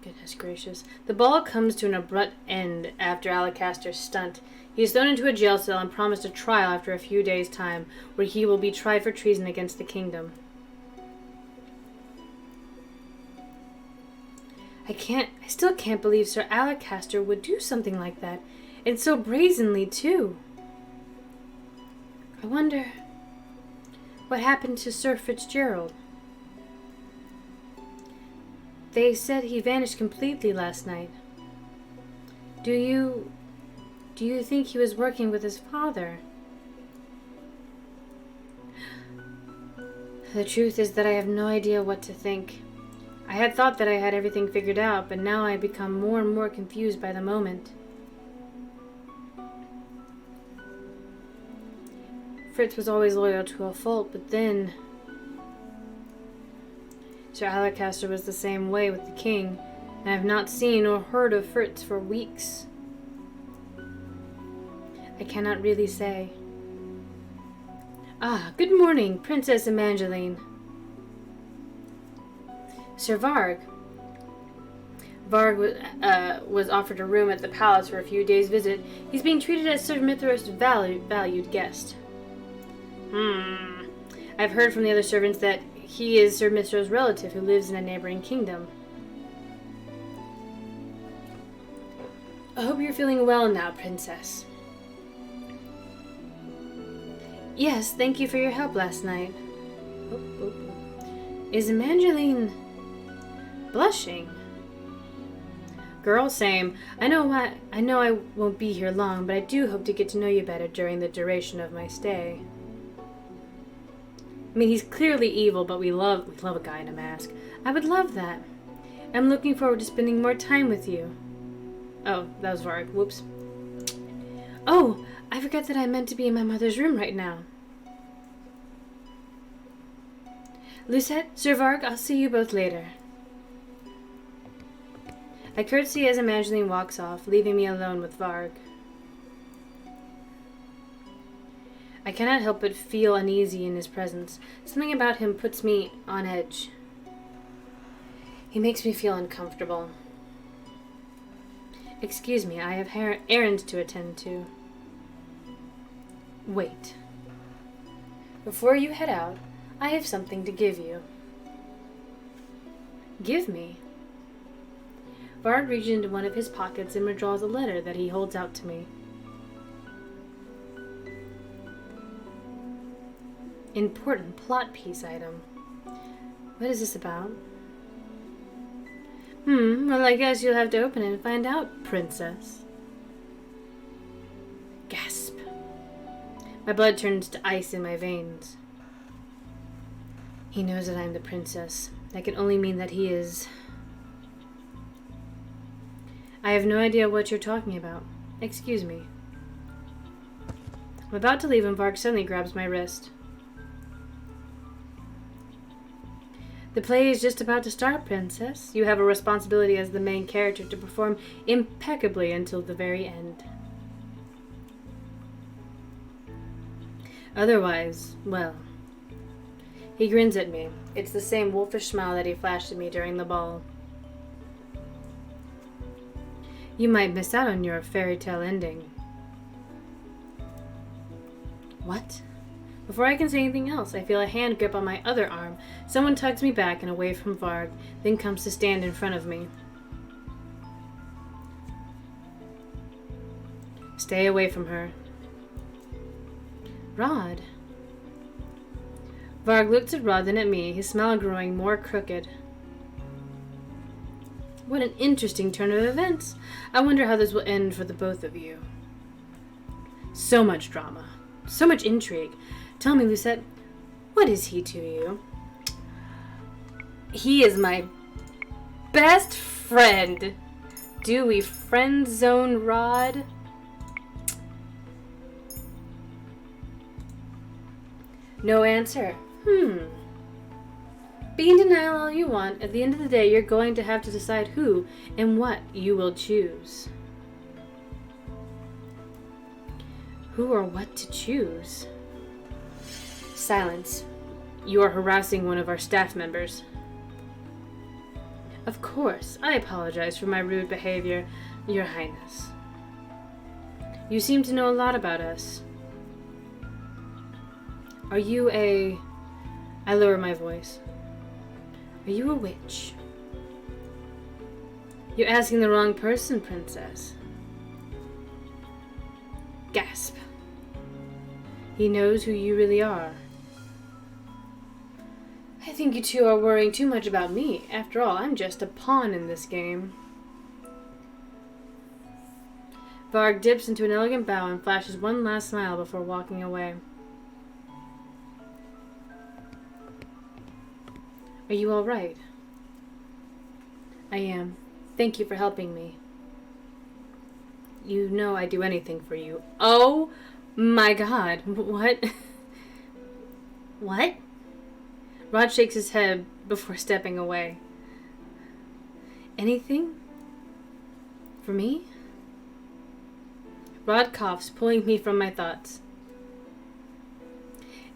Goodness gracious. The ball comes to an abrupt end after Alacaster's stunt. He is thrown into a jail cell and promised a trial after a few days' time, where he will be tried for treason against the kingdom. I still can't believe Sir Alacaster would do something like that, and so brazenly, too. I wonder what happened to Sir Fitzgerald. They said he vanished completely last night. Do you think he was working with his father? The truth is that I have no idea what to think. I had thought that I had everything figured out, but now I become more and more confused by the moment. Fritz was always loyal to a fault, but then Sir Alacaster was the same way with the king, and I have not seen or heard of Fritz for weeks. I cannot really say. Ah, good morning, Princess Evangeline. Sir Varg. Varg was offered a room at the palace for a few days' visit. He's being treated as Sir Mithras' valued guest. I've heard from the other servants that he is Sir Mithras' relative who lives in a neighboring kingdom. I hope you're feeling well now, Princess. Yes, thank you for your help last night. Is Evangeline blushing? Girl, same. I know I won't be here long, but I do hope to get to know you better during the duration of my stay. I mean, he's clearly evil, but we love a guy in a mask. I would love that. I'm looking forward to spending more time with you. Oh, that was Varg. Whoops. Oh, I forgot that I meant to be in my mother's room right now. Lucette, Sir Varg, I'll see you both later. I curtsy as Evangeline walks off, leaving me alone with Varg. I cannot help but feel uneasy in his presence. Something about him puts me on edge. He makes me feel uncomfortable. Excuse me, I have errands to attend to. Wait. Before you head out, I have something to give you. Give me? Varg reaches into one of his pockets and withdraws a letter that he holds out to me. Important plot piece item. What is this about? Well, I guess you'll have to open it and find out, Princess. Gasp. My blood turns to ice in my veins. He knows that I am the princess. That can only mean that he is... I have no idea what you're talking about. Excuse me. I'm about to leave when Varg suddenly grabs my wrist. The play is just about to start, Princess. You have a responsibility as the main character to perform impeccably until the very end. Otherwise, well... He grins at me. It's the same wolfish smile that he flashed at me during the ball. You might miss out on your fairy tale ending. What? Before I can say anything else, I feel a hand grip on my other arm. Someone tugs me back and away from Varg, then comes to stand in front of me. Stay away from her. Rod. Varg looked at Rod, then at me, his smile growing more crooked. What an interesting turn of events. I wonder how this will end for the both of you. So much drama. So much intrigue. Tell me, Lucette, what is he to you? He is my best friend. Do we friend zone Rod? No answer. Be in denial all you want. At the end of the day, you're going to have to decide who and what you will choose. Who or what to choose? Silence. You are harassing one of our staff members. Of course. I apologize for my rude behavior, Your Highness. You seem to know a lot about us. Are you a... I lower my voice. Are you a witch? You're asking the wrong person, Princess. Gasp. He knows who you really are. I think you two are worrying too much about me. After all, I'm just a pawn in this game. Varg dips into an elegant bow and flashes one last smile before walking away. Are you all right? I am. Thank you for helping me. You know I'd do anything for you. Oh my god. What? What? Rod shakes his head before stepping away. Anything? For me? Rod coughs, pulling me from my thoughts.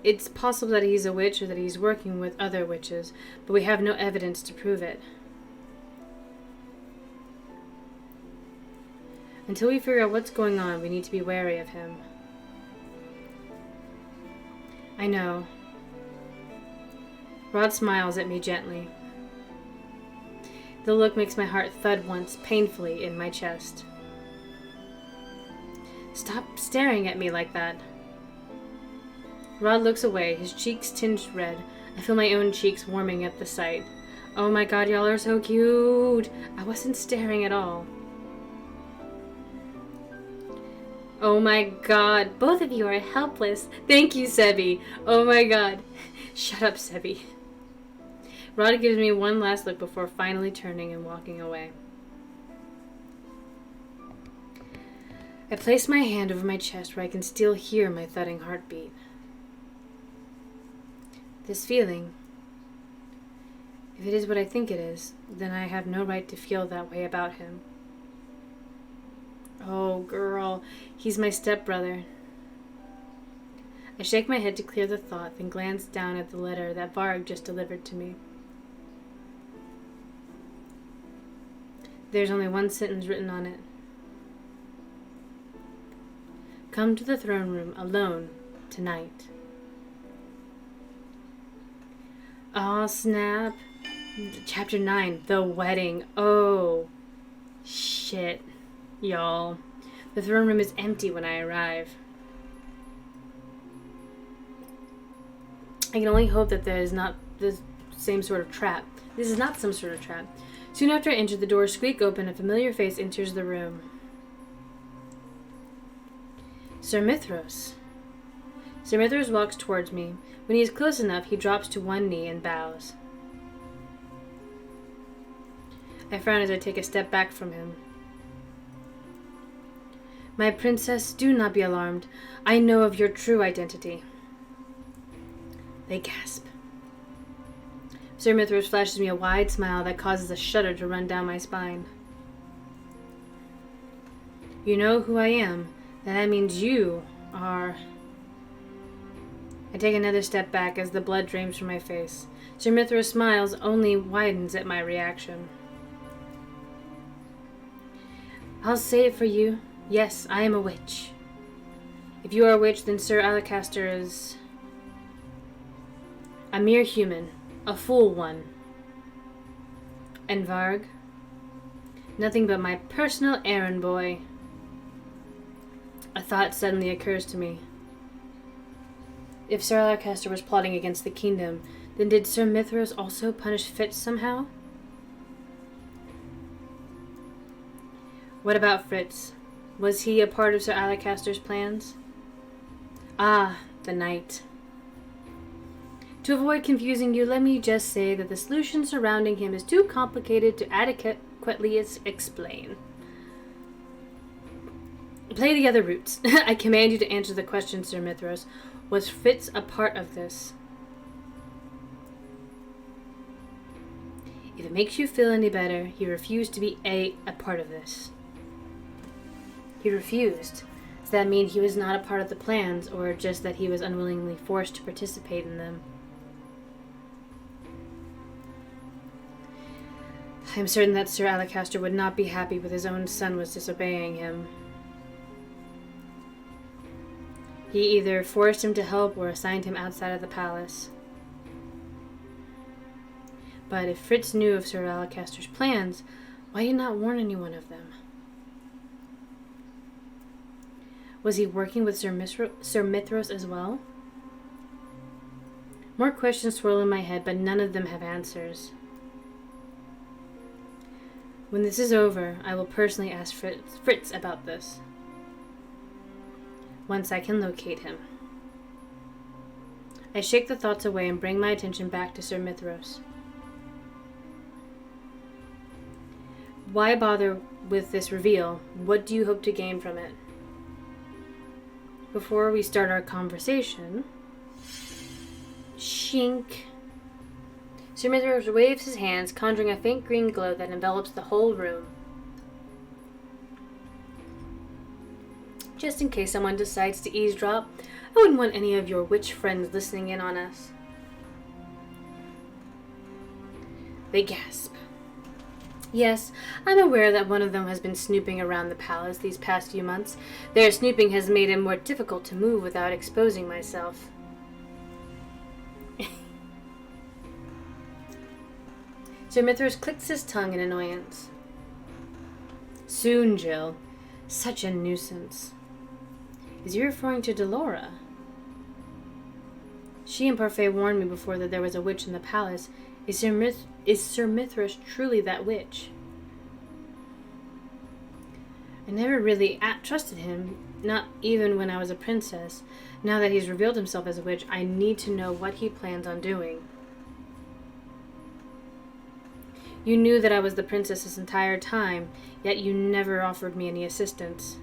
It's possible that he's a witch or that he's working with other witches, but we have no evidence to prove it. Until we figure out what's going on, we need to be wary of him. I know. Rod smiles at me gently. The look makes my heart thud once, painfully, in my chest. Stop staring at me like that. Rod looks away, his cheeks tinged red. I feel my own cheeks warming at the sight. Oh my god, y'all are so cute! I wasn't staring at all. Oh my god, both of you are helpless. Thank you, Sebi. Oh my god. Shut up, Sebi. Rod gives me one last look before finally turning and walking away. I place my hand over my chest where I can still hear my thudding heartbeat. This feeling, if it is what I think it is, then I have no right to feel that way about him. Oh, girl, he's my stepbrother. I shake my head to clear the thought, then glance down at the letter that Varg just delivered to me. There's only one sentence written on it. Come to the throne room alone tonight. Aw, snap. Chapter 9, The Wedding. Oh, shit, y'all. The throne room is empty when I arrive. I can only hope that there is not the same sort of trap. This is not some sort of trap. Soon after I enter, the doors squeak open, a familiar face enters the room. Sir Mithros. Sir Mithros walks towards me. When he is close enough, he drops to one knee and bows. I frown as I take a step back from him. My princess, do not be alarmed. I know of your true identity. They gasp. Sir Mithros flashes me a wide smile that causes a shudder to run down my spine. You know who I am, then that means you are... I take another step back as the blood drains from my face. Sir Mithros smiles only widens at my reaction. I'll say it for you. Yes, I am a witch. If you are a witch, then Sir Alacaster is a mere human, a fool one. And Varg? Nothing but my personal errand boy. A thought suddenly occurs to me. If Sir Alacaster was plotting against the kingdom, then did Sir Mithros also punish Fitz somehow? What about Fritz? Was he a part of Sir Alacaster's plans? Ah, the knight. To avoid confusing you, let me just say that the solution surrounding him is too complicated to adequately explain. Play the other routes. I command you to answer the question, Sir Mithros. Was Fitz a part of this? If it makes you feel any better, he refused to be a part of this. He refused. Does that mean he was not a part of the plans, or just that he was unwillingly forced to participate in them? I am certain that Sir Alacaster would not be happy with his own son was disobeying him. He either forced him to help or assigned him outside of the palace. But if Fritz knew of Sir Alacaster's plans, why did he not warn anyone of them? Was he working with Sir Mithros as well? More questions swirl in my head, but none of them have answers. When this is over, I will personally ask Fritz about this. Once I can locate him. I shake the thoughts away and bring my attention back to Sir Mithros. Why bother with this reveal? What do you hope to gain from it? Before we start our conversation... Shink. Sir Mithros waves his hands, conjuring a faint green glow that envelops the whole room. Just in case someone decides to eavesdrop, I wouldn't want any of your witch friends listening in on us. They gasp. Yes, I'm aware that one of them has been snooping around the palace these past few months. Their snooping has made it more difficult to move without exposing myself. Sir Mithros clicks his tongue in annoyance. Soon, Jill. Such a nuisance. Is he referring to Delora? She and Parfait warned me before that there was a witch in the palace. Is Sir Mithros truly that witch? I never really trusted him, not even when I was a princess. Now that he's revealed himself as a witch, I need to know what he plans on doing. You knew that I was the princess this entire time, yet you never offered me any assistance.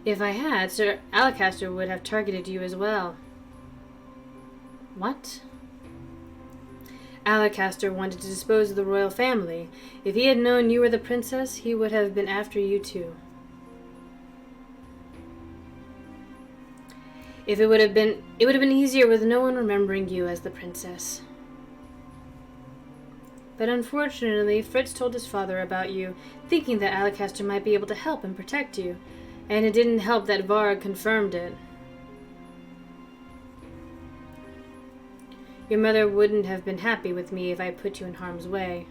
If I had, Sir Alacaster would have targeted you as well. What? Alacaster wanted to dispose of the royal family. If he had known you were the princess, he would have been after you too. It would have been easier with no one remembering you as the princess. But unfortunately, Fritz told his father about you, thinking that Alacaster might be able to help and protect you, and it didn't help that Varg confirmed it. Your mother wouldn't have been happy with me if I put you in harm's way.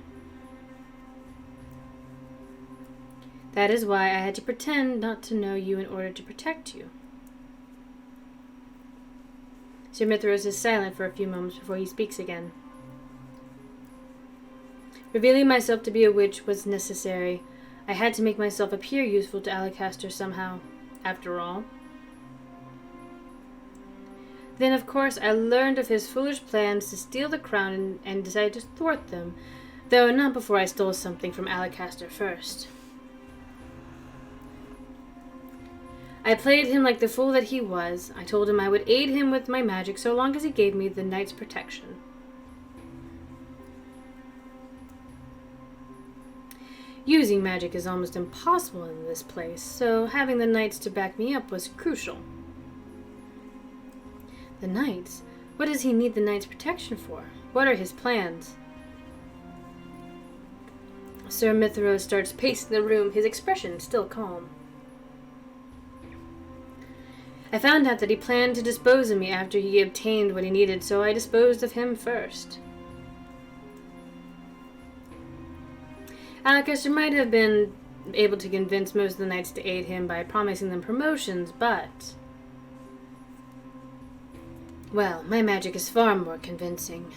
That is why I had to pretend not to know you in order to protect you. Sir Mithros is silent for a few moments before he speaks again. Revealing myself to be a witch was necessary. I had to make myself appear useful to Alacaster somehow, after all. Then, of course, I learned of his foolish plans to steal the crown and decided to thwart them, though not before I stole something from Alacaster first. I played him like the fool that he was. I told him I would aid him with my magic so long as he gave me the knight's protection. Using magic is almost impossible in this place, so having the knights to back me up was crucial. The knights? What does he need the knights' protection for? What are his plans? Sir Mithros starts pacing the room, his expression still calm. I found out that he planned to dispose of me after he obtained what he needed, so I disposed of him first. Alacaster might have been able to convince most of the knights to aid him by promising them promotions, but... well, my magic is far more convincing.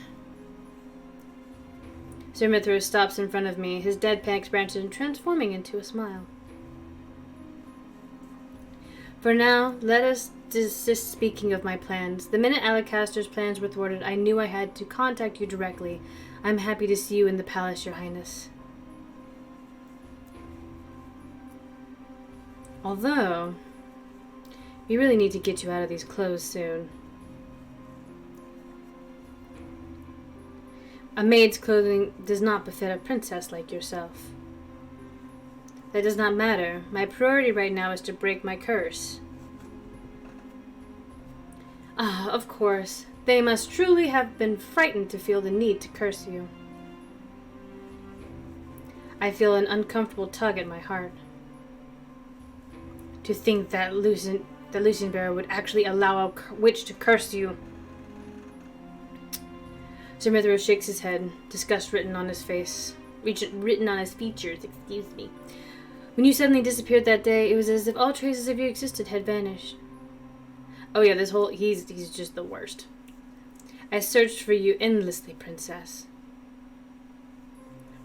Sir Mithras stops in front of me, his deadpan expression transforming into a smile. For now, let us desist speaking of my plans. The minute Alacaster's plans were thwarted, I knew I had to contact you directly. I'm happy to see you in the palace, Your Highness. Although, we really need to get you out of these clothes soon. A maid's clothing does not befit a princess like yourself. That does not matter. My priority right now is to break my curse. Ah, of course. They must truly have been frightened to feel the need to curse you. I feel an uncomfortable tug at my heart. To think that Lucienbearer would actually allow a witch to curse you. Sir Mithras shakes his head, disgust written on his face. Written on his features, excuse me. When you suddenly disappeared that day, it was as if all traces of you existed had vanished. Oh yeah, he's just the worst. I searched for you endlessly, Princess.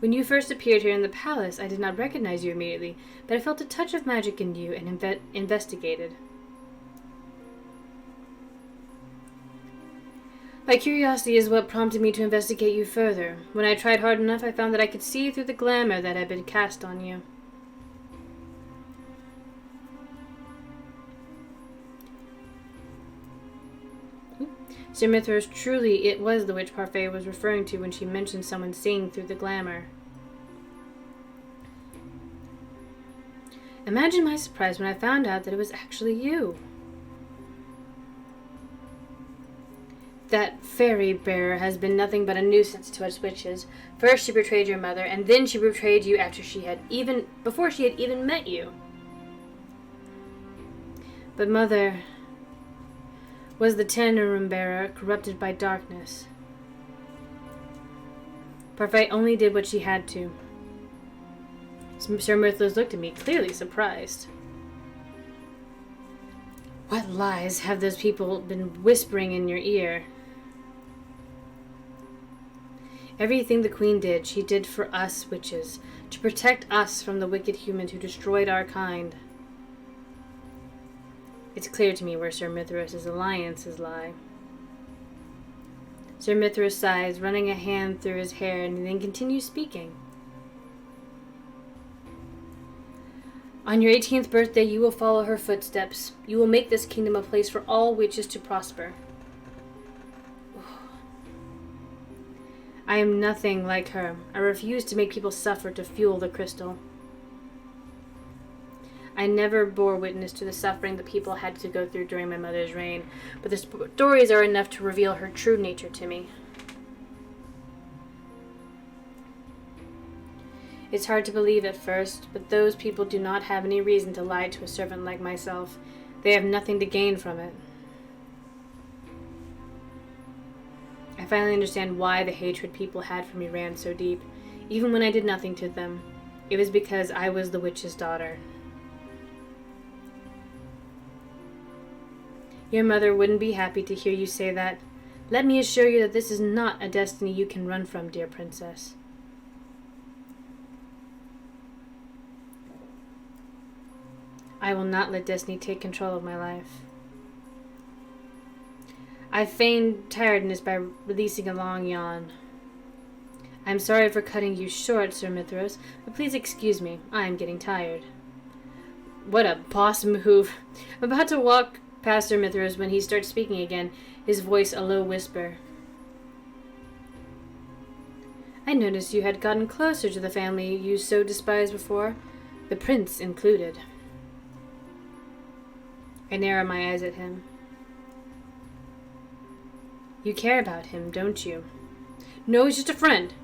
When you first appeared here in the palace, I did not recognize you immediately, but I felt a touch of magic in you and investigated. My curiosity is what prompted me to investigate you further. When I tried hard enough, I found that I could see through the glamour that had been cast on you. Sir Mithras, truly it was the witch Parfait was referring to when she mentioned someone seeing through the glamour. Imagine my surprise when I found out that it was actually you. That fairy bearer has been nothing but a nuisance to us witches. First she betrayed your mother, and then she betrayed you before she had even met you. But Mother was the Tannerum bearer, corrupted by darkness. Parfait only did what she had to. Sir Mithras looked at me, clearly surprised. What lies have those people been whispering in your ear? Everything the Queen did, she did for us witches, to protect us from the wicked humans who destroyed our kind. It's clear to me where Sir Mithras' alliances lie. Sir Mithras sighs, running a hand through his hair, and then continues speaking. On your 18th birthday, you will follow her footsteps. You will make this kingdom a place for all witches to prosper. I am nothing like her. I refuse to make people suffer to fuel the crystal. I never bore witness to the suffering the people had to go through during my mother's reign, but the stories are enough to reveal her true nature to me. It's hard to believe at first, but those people do not have any reason to lie to a servant like myself. They have nothing to gain from it. I finally understand why the hatred people had for me ran so deep, even when I did nothing to them. It was because I was the witch's daughter. Your mother wouldn't be happy to hear you say that. Let me assure you that this is not a destiny you can run from, dear princess. I will not let destiny take control of my life. I feigned tiredness by releasing a long yawn. I am sorry for cutting you short, Sir Mithras, but please excuse me. I am getting tired. What a boss move. I'm about to walk past Sir Mithras when he starts speaking again, his voice a low whisper. I noticed you had gotten closer to the family you so despised before, the prince included. I narrow my eyes at him. You care about him, don't you? No, he's just a friend.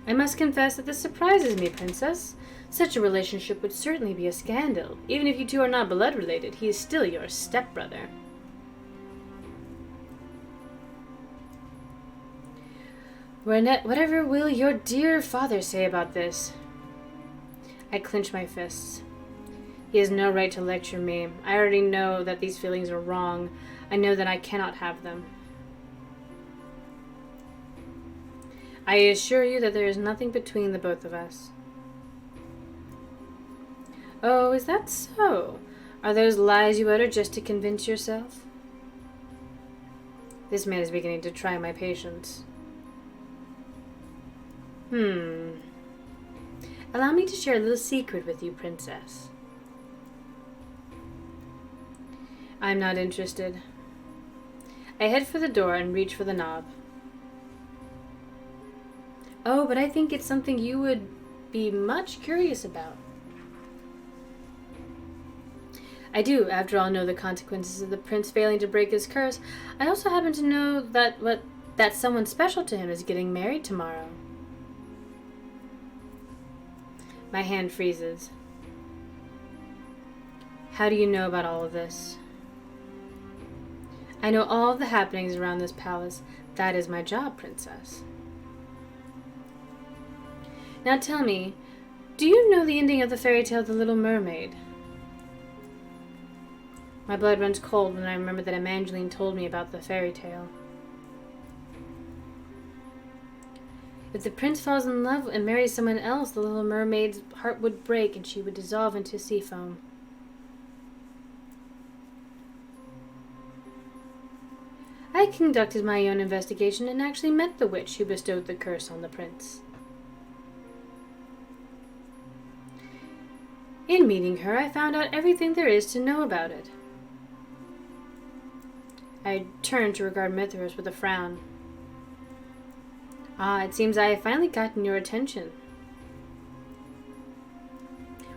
I must confess that this surprises me, Princess. Such a relationship would certainly be a scandal. Even if you two are not blood related, he is still your stepbrother. Renette, whatever will your dear father say about this? I clench my fists. He has no right to lecture me. I already know that these feelings are wrong. I know that I cannot have them. I assure you that there is nothing between the both of us. Oh, is that so? Are those lies you utter just to convince yourself? This man is beginning to try my patience. Allow me to share a little secret with you, Princess. I'm not interested. I head for the door and reach for the knob. Oh, but I think it's something you would be much curious about. I do, after all, know the consequences of the prince failing to break his curse. I also happen to know that someone special to him is getting married tomorrow. My hand freezes. How do you know about all of this? I know all of the happenings around this palace. That is my job, Princess. Now tell me, do you know the ending of the fairy tale The Little Mermaid? My blood runs cold when I remember that Evangeline told me about the fairy tale. If the prince falls in love and marries someone else, the little mermaid's heart would break and she would dissolve into sea foam. I conducted my own investigation and actually met the witch who bestowed the curse on the prince. In meeting her, I found out everything there is to know about it. I turned to regard Mithras with a frown. Ah, it seems I have finally gotten your attention.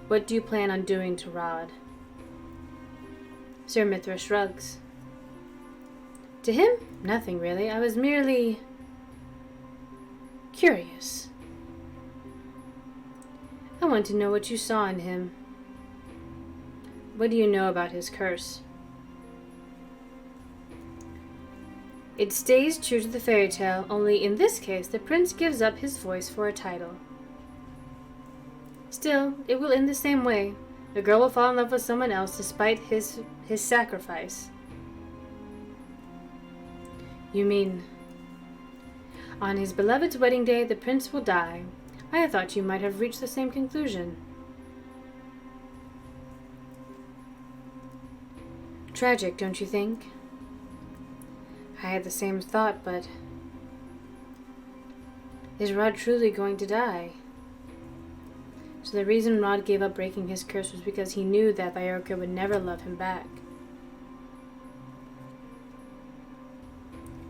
What do you plan on doing to Rod? Sir Mithras shrugs. To him, nothing really. I was merely curious. I want to know what you saw in him. What do you know about his curse? It stays true to the fairy tale, only in this case the prince gives up his voice for a title. Still, it will end the same way. The girl will fall in love with someone else despite his sacrifice. You mean, on his beloved's wedding day the prince will die? I thought you might have reached the same conclusion. Tragic, don't you think? I had the same thought, but is Rod truly going to die? So the reason Rod gave up breaking his curse was because he knew that Viorica would never love him back.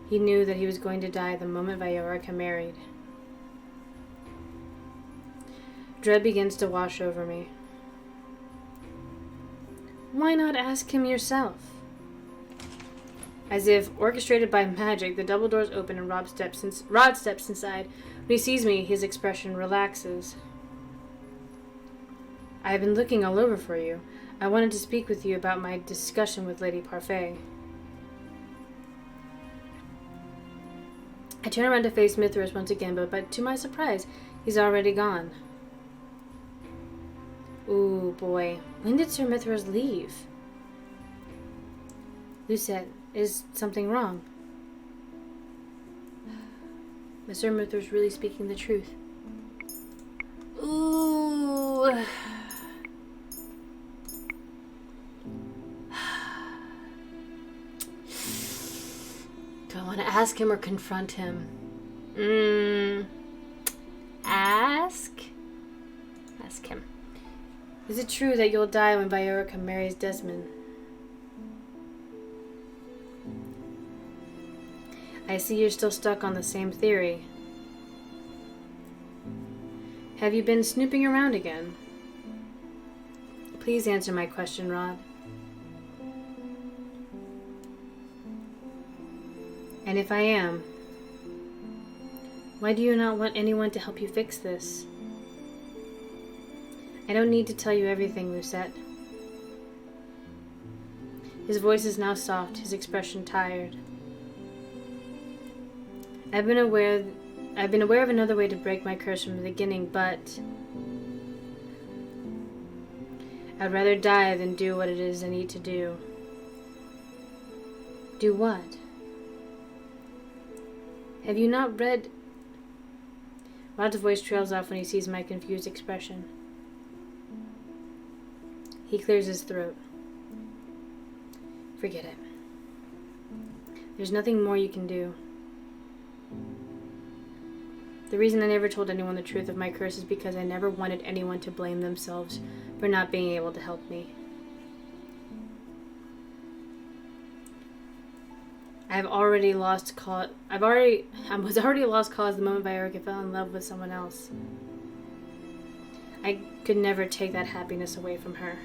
He knew that he was going to die the moment Viorica married. Dread begins to wash over me. Why not ask him yourself? As if orchestrated by magic, the double doors open and Rod steps inside. When he sees me, his expression relaxes. I have been looking all over for you. I wanted to speak with you about my discussion with Lady Parfait. I turn around to face Mithras once again, but to my surprise, he's already gone. Ooh, boy. When did Sir Mithras leave? Lucette, is something wrong? Is Sir Mithras really speaking the truth? Ooh. Do I want to ask him or confront him? Ask? Ask him. Is it true that you'll die when Viorica marries Desmond? I see you're still stuck on the same theory. Have you been snooping around again? Please answer my question, Rod. And if I am, why do you not want anyone to help you fix this? I don't need to tell you everything, Lucette. His voice is now soft, his expression tired. I've been aware of another way to break my curse from the beginning, but I'd rather die than do what it is I need to do. Do what? Have you not read... Rod's voice trails off when he sees my confused expression. He clears his throat. Forget it. There's nothing more you can do. The reason I never told anyone the truth of my curse is because I never wanted anyone to blame themselves for not being able to help me. I was already lost cause the moment Viorica fell in love with someone else. I could never take that happiness away from her.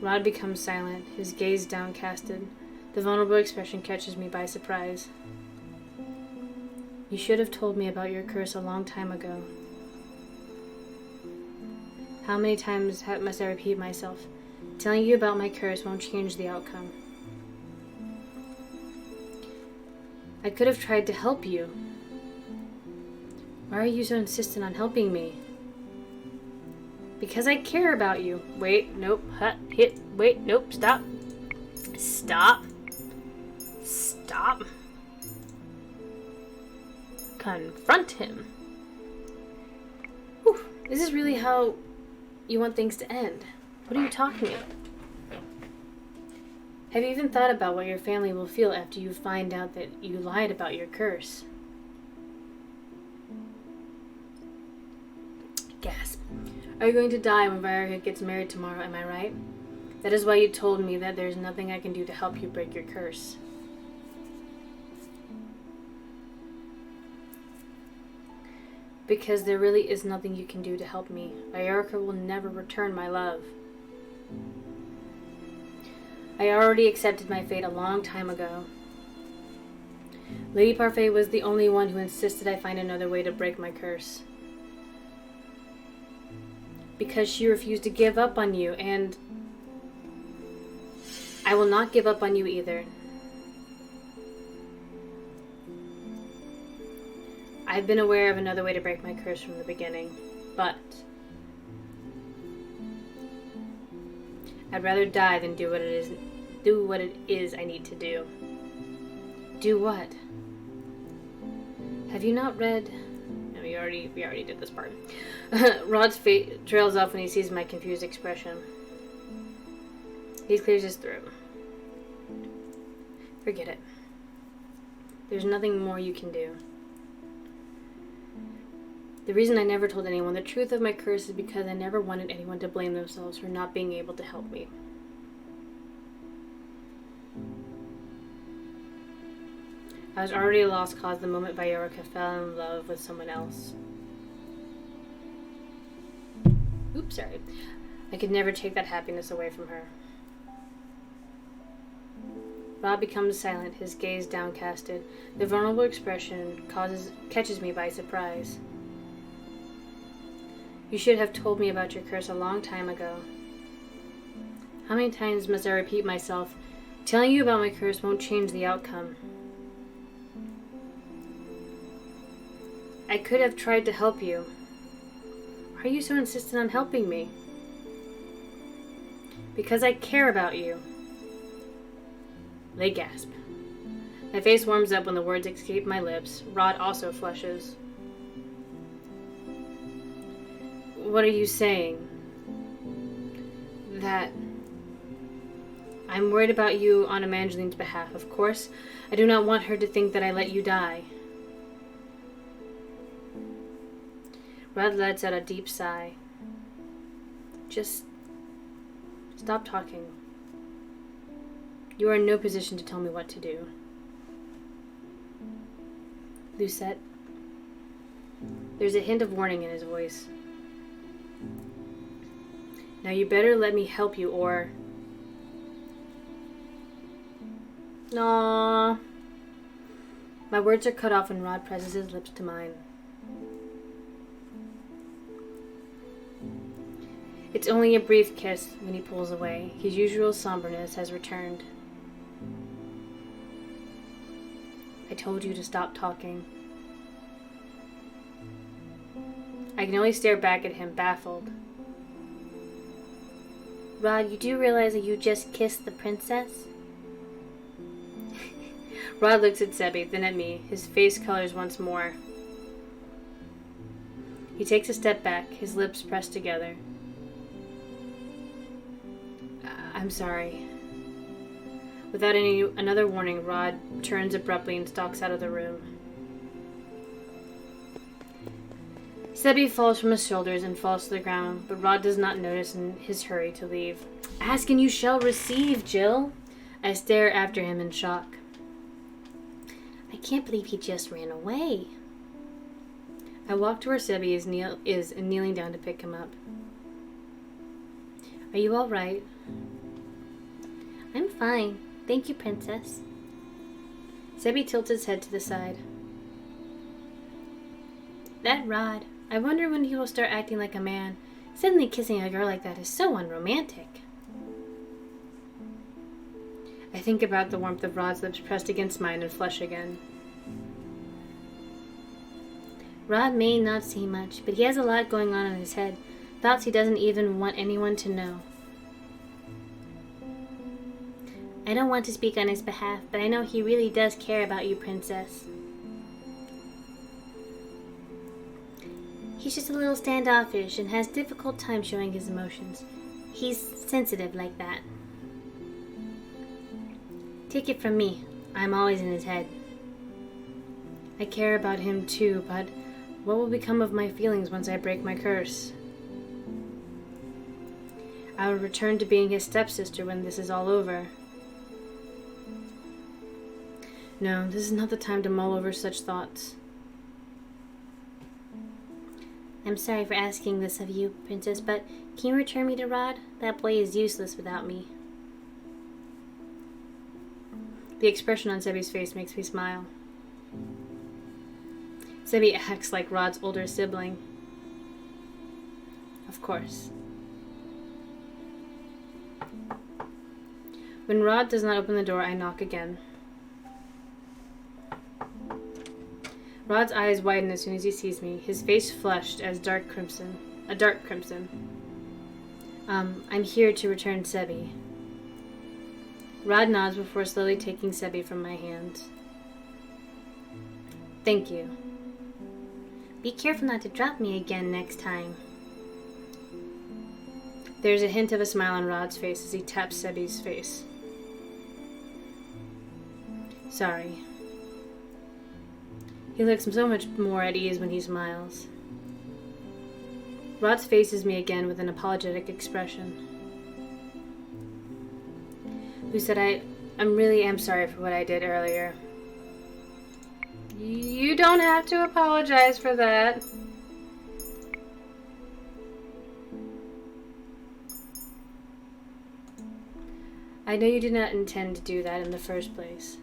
Rod becomes silent, his gaze downcasted. The vulnerable expression catches me by surprise. You should have told me about your curse a long time ago. How many times must I repeat myself? Telling you about my curse won't change the outcome. I could have tried to help you. Why are you so insistent on helping me? Because I care about you. Wait, nope, wait, nope, stop. Stop. Stop. Confront him. Whew. Is this really how you want things to end? What are you talking about? Have you even thought about what your family will feel after you find out that you lied about your curse? Gasp. Are you going to die when Viorica gets married tomorrow, am I right? That is why you told me that there's nothing I can do to help you break your curse. Because there really is nothing you can do to help me. Viorica will never return my love. I already accepted my fate a long time ago. Lady Parfait was the only one who insisted I find another way to break my curse. Because she refused to give up on you, and I will not give up on you either. I've been aware of another way to break my curse from the beginning, but I'd rather die than do what it is I need to do. Do what? Have you not read? No, we already did this part. Rod's face trails off when he sees my confused expression. He clears his throat. Forget it. There's nothing more you can do. The reason I never told anyone the truth of my curse is because I never wanted anyone to blame themselves for not being able to help me. I was already a lost cause the moment Viorica fell in love with someone else. Oops, sorry. I could never take that happiness away from her. Rob becomes silent, his gaze downcasted. The vulnerable expression catches me by surprise. You should have told me about your curse a long time ago. How many times must I repeat myself? Telling you about my curse won't change the outcome. I could have tried to help you. Why are you so insistent on helping me? Because I care about you. They gasp. My face warms up when the words escape my lips. Rod also flushes. What are you saying? That I'm worried about you on Evangeline's behalf. Of course, I do not want her to think that I let you die. Rod lets out a deep sigh. Just stop talking. You are in no position to tell me what to do. Lucette. There's a hint of warning in his voice. Now you better let me help you or... Aww. My words are cut off when Rod presses his lips to mine. It's only a brief kiss when he pulls away. His usual somberness has returned. I told you to stop talking. I can only stare back at him, baffled. Rod, you do realize that you just kissed the princess? Rod looks at Sebi, then at me. His face colors once more. He takes a step back, his lips pressed together. I'm sorry. Without another warning, Rod turns abruptly and stalks out of the room. Sebi falls from his shoulders and falls to the ground, but Rod does not notice in his hurry to leave. Ask and you shall receive, Jill. I stare after him in shock. I can't believe he just ran away. I walk to where Sebi is kneeling down to pick him up. Are you all right? I'm fine. Thank you, Princess. Sebi tilts his head to the side. That Rod. I wonder when he will start acting like a man. Suddenly kissing a girl like that is so unromantic. I think about the warmth of Rod's lips pressed against mine and flush again. Rod may not see much, but he has a lot going on in his head. Thoughts he doesn't even want anyone to know. I don't want to speak on his behalf, but I know he really does care about you, Princess. He's just a little standoffish and has difficult time showing his emotions. He's sensitive like that. Take it from me, I'm always in his head. I care about him too, but what will become of my feelings once I break my curse? I will return to being his stepsister when this is all over. No, this is not the time to mull over such thoughts. I'm sorry for asking this of you, Princess, but can you return me to Rod? That boy is useless without me. The expression on Sebi's face makes me smile. Sebi acts like Rod's older sibling. Of course. When Rod does not open the door, I knock again. Rod's eyes widen as soon as he sees me, his face flushed as a dark crimson. I'm here to return Sebi. Rod nods before slowly taking Sebi from my hands. Thank you. Be careful not to drop me again next time. There's a hint of a smile on Rod's face as he taps Sebi's face. Sorry. He looks so much more at ease when he smiles. Rod faces me again with an apologetic expression. Who said I really am sorry for what I did earlier. You don't have to apologize for that. I know you did not intend to do that in the first place.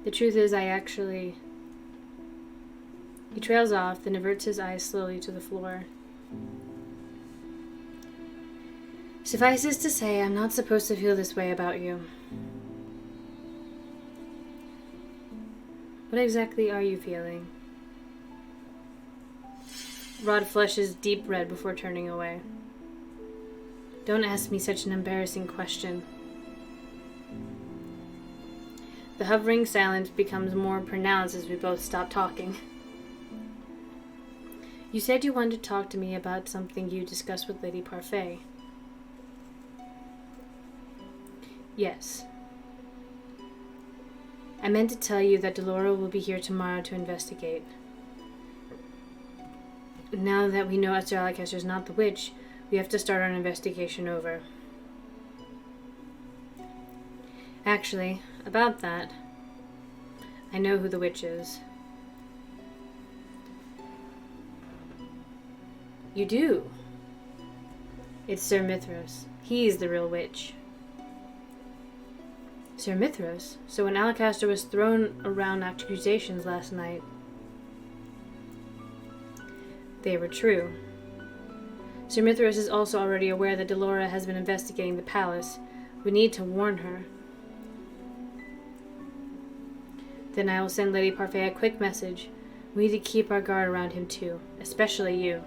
The truth is, He trails off, then averts his eyes slowly to the floor. Suffices to say, I'm not supposed to feel this way about you. What exactly are you feeling? Rod flushes deep red before turning away. Don't ask me such an embarrassing question. The hovering silence becomes more pronounced as we both stop talking. You said you wanted to talk to me about something you discussed with Lady Parfait. Yes. I meant to tell you that Delora will be here tomorrow to investigate. Now that we know Sir Alakaster is not the witch, we have to start our investigation over. Actually, about that, I know who the witch is. You do? It's Sir Mithras. He's the real witch. Sir Mithras? So when Alakaster was thrown around accusations last night, they were true. Sir Mithras is also already aware that Delora has been investigating the palace. We need to warn her. Then I will send Lady Parfait a quick message. We need to keep our guard around him too, especially you.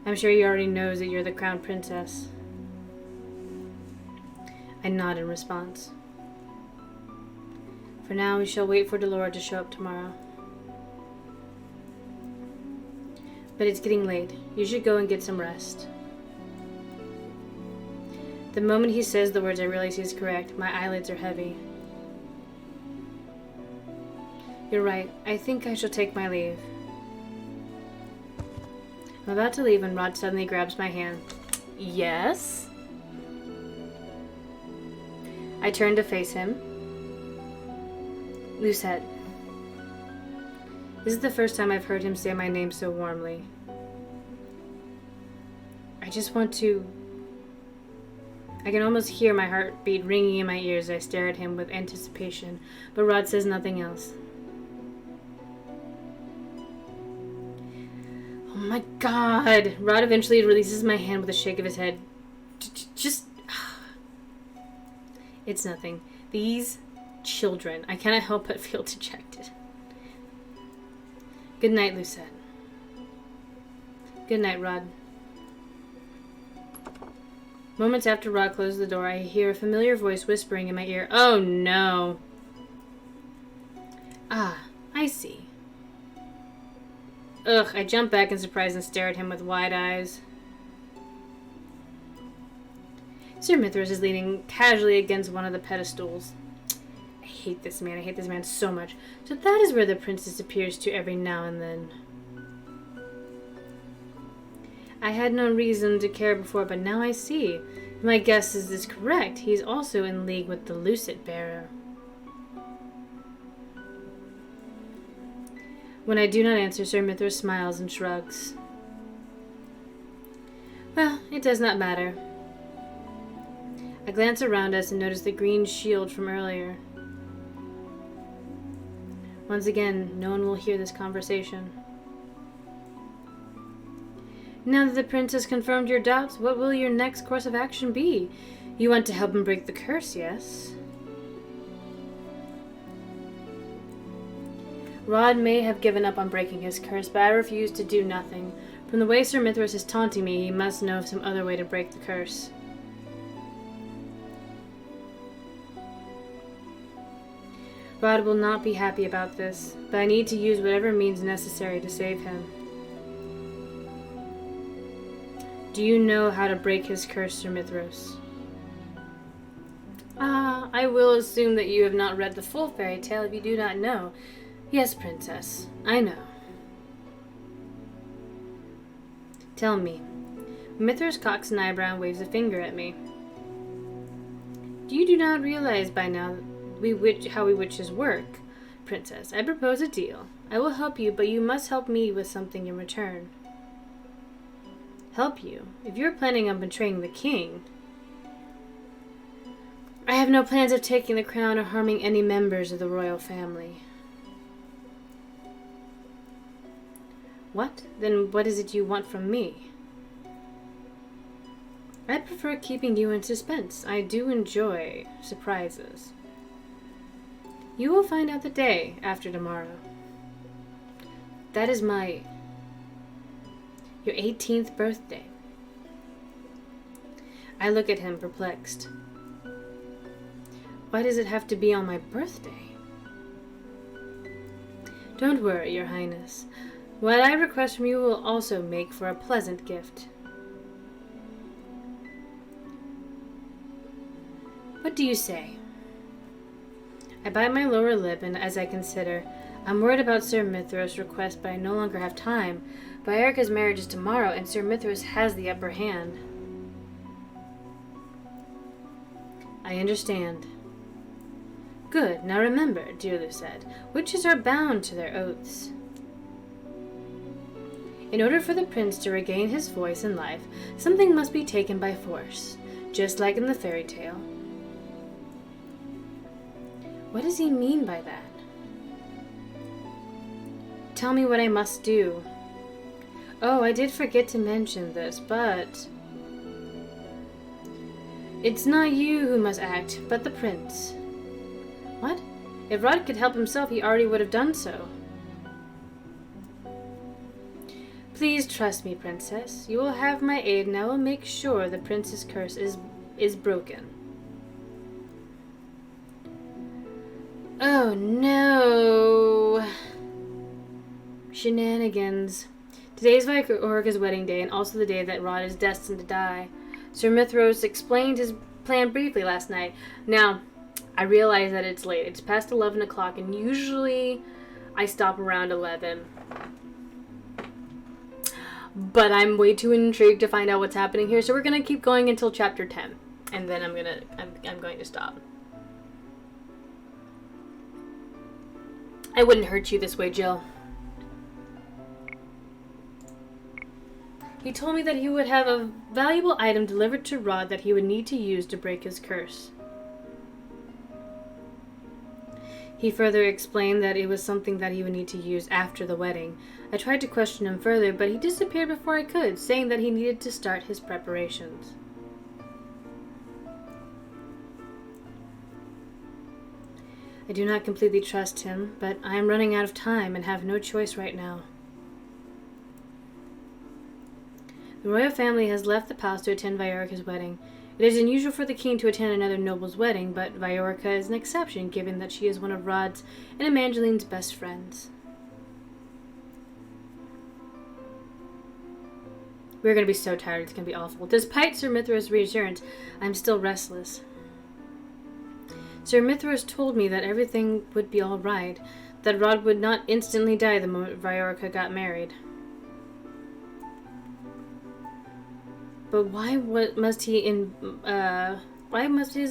I'm sure he already knows that you're the crown princess. I nod in response. For now, we shall wait for Delora to show up tomorrow. But it's getting late. You should go and get some rest. The moment he says the words, I realize he's correct. My eyelids are heavy. You're right. I think I shall take my leave. I'm about to leave when Rod suddenly grabs my hand. Yes? I turn to face him. Lucette. This is the first time I've heard him say my name so warmly. I just want to... I can almost hear my heartbeat ringing in my ears as I stare at him with anticipation, but Rod says nothing else. Oh my god! Rod eventually releases my hand with a shake of his head. Just... It's nothing. These children. I cannot help but feel dejected. Good night, Lucette. Good night, Rod. Moments after Rod closes the door, I hear a familiar voice whispering in my ear, "Oh no!" Ah, I see. Ugh, I jump back in surprise and stare at him with wide eyes. Sir Mithras is leaning casually against one of the pedestals. I hate this man. I hate this man so much. So that is where the princess appears to every now and then. I had no reason to care before, but now I see. My guess is correct. He's also in league with the Lucid Bearer. When I do not answer, Sir Mithras smiles and shrugs. Well, it does not matter. I glance around us and notice the green shield from earlier. Once again, no one will hear this conversation. Now that the prince has confirmed your doubts, what will your next course of action be? You want to help him break the curse, yes? Rod may have given up on breaking his curse, but I refuse to do nothing. From the way Sir Mithras is taunting me, he must know of some other way to break the curse. Rod will not be happy about this, but I need to use whatever means necessary to save him. Do you know how to break his curse, Sir Mithras? I will assume that you have not read the full fairy tale if you do not know. Yes, princess, I know. Tell me. Mithras cocks an eyebrow and waves a finger at me. You do not realize by now how we witches work, princess. I propose a deal. I will help you, but you must help me with something in return. Help you? If you're planning on betraying the king... I have no plans of taking the crown or harming any members of the royal family. What? Then what is it you want from me? I prefer keeping you in suspense. I do enjoy surprises. You will find out the day after tomorrow. That is your 18th birthday. I look at him perplexed. Why does it have to be on my birthday? Don't worry, Your Highness. What I request from you will also make for a pleasant gift. What do you say? I bite my lower lip, and as I consider, I'm worried about Sir Mithras' request, but I no longer have time. Vierica's marriage is tomorrow, and Sir Mithras has the upper hand. I understand. Good. Now remember, dear Lucette, witches are bound to their oaths. In order for the prince to regain his voice in life, something must be taken by force, just like in the fairy tale. What does he mean by that? Tell me what I must do. Oh, I did forget to mention this, but... It's not you who must act, but the prince. What? If Rod could help himself, he already would have done so. Please trust me, princess. You will have my aid, and I will make sure the prince's curse is broken. Oh no! Shenanigans. Today is Viorica's wedding day, and also the day that Rod is destined to die. Sir Mithros explained his plan briefly last night. Now, I realize that it's late. It's past 11 o'clock, and usually I stop around 11. But I'm way too intrigued to find out what's happening here, so we're gonna keep going until chapter 10, and then I'm going to stop. I wouldn't hurt you this way, Jill. He told me that he would have a valuable item delivered to Rod that he would need to use to break his curse. He further explained that it was something that he would need to use after the wedding. I tried to question him further, but he disappeared before I could, saying that he needed to start his preparations. I do not completely trust him, but I am running out of time and have no choice right now. The royal family has left the palace to attend Viorica's wedding. It is unusual for the king to attend another noble's wedding, but Viorica is an exception, given that she is one of Rod's and Evangeline's best friends. We're going to be so tired, it's going to be awful. Despite Sir Mithras' reassurance, I'm still restless. Sir Mithras told me that everything would be all right, that Rod would not instantly die the moment Viorica got married. But why must his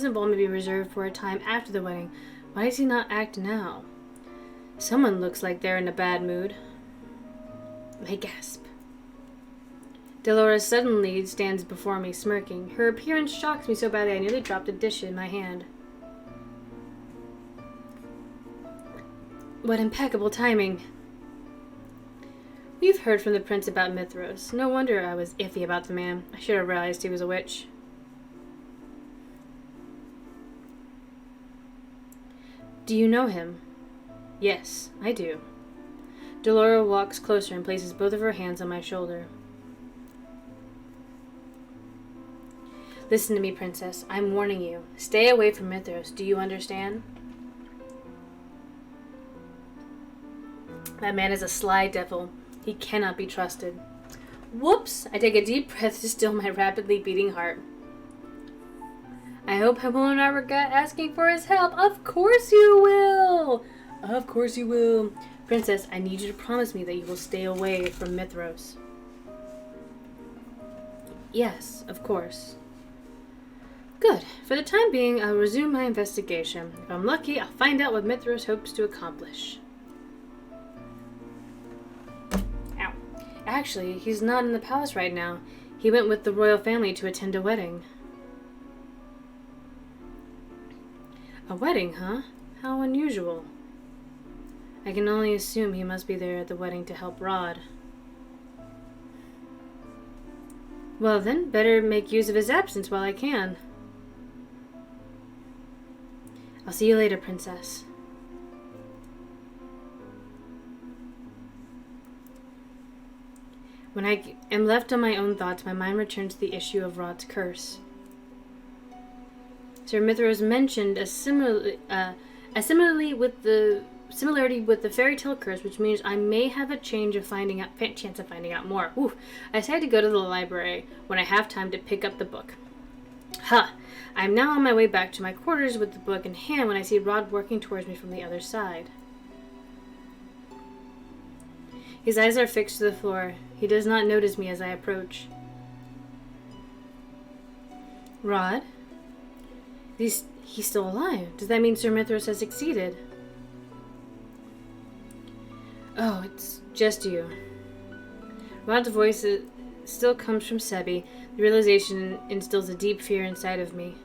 involvement be reserved for a time after the wedding? Why does he not act now? Someone looks like they're in a bad mood. I gasp. Dolores suddenly stands before me, smirking. Her appearance shocks me so badly I nearly dropped a dish in my hand. What impeccable timing. We've heard from the prince about Mithros. No wonder I was iffy about the man. I should have realized he was a witch. Do you know him? Yes, I do. Dolores walks closer and places both of her hands on my shoulder. Listen to me, princess. I'm warning you. Stay away from Mithros. Do you understand? That man is a sly devil. He cannot be trusted. Whoops! I take a deep breath to still my rapidly beating heart. I hope I will not regret asking for his help. Of course you will! Of course you will. Princess, I need you to promise me that you will stay away from Mithros. Yes, of course. Good. For the time being, I'll resume my investigation. If I'm lucky, I'll find out what Mithros hopes to accomplish. Ow. Actually, he's not in the palace right now. He went with the royal family to attend a wedding. A wedding, huh? How unusual. I can only assume he must be there at the wedding to help Rod. Well then, better make use of his absence while I can. I'll see you later, princess. When I am left on my own thoughts, my mind returns to the issue of Rod's curse. Sir Mithras mentioned a similarity with the fairy tale curse, which means I may have a chance of finding out more. Ooh, I decided to go to the library when I have time to pick up the book. Ha! I'm now on my way back to my quarters with the book in hand when I see Rod working towards me from the other side. His eyes are fixed to the floor. He does not notice me as I approach. Rod? He's still alive. Does that mean Sir Mithras has succeeded? Oh, it's just you. Rod's voice still comes from Sebi. The realization instills a deep fear inside of me.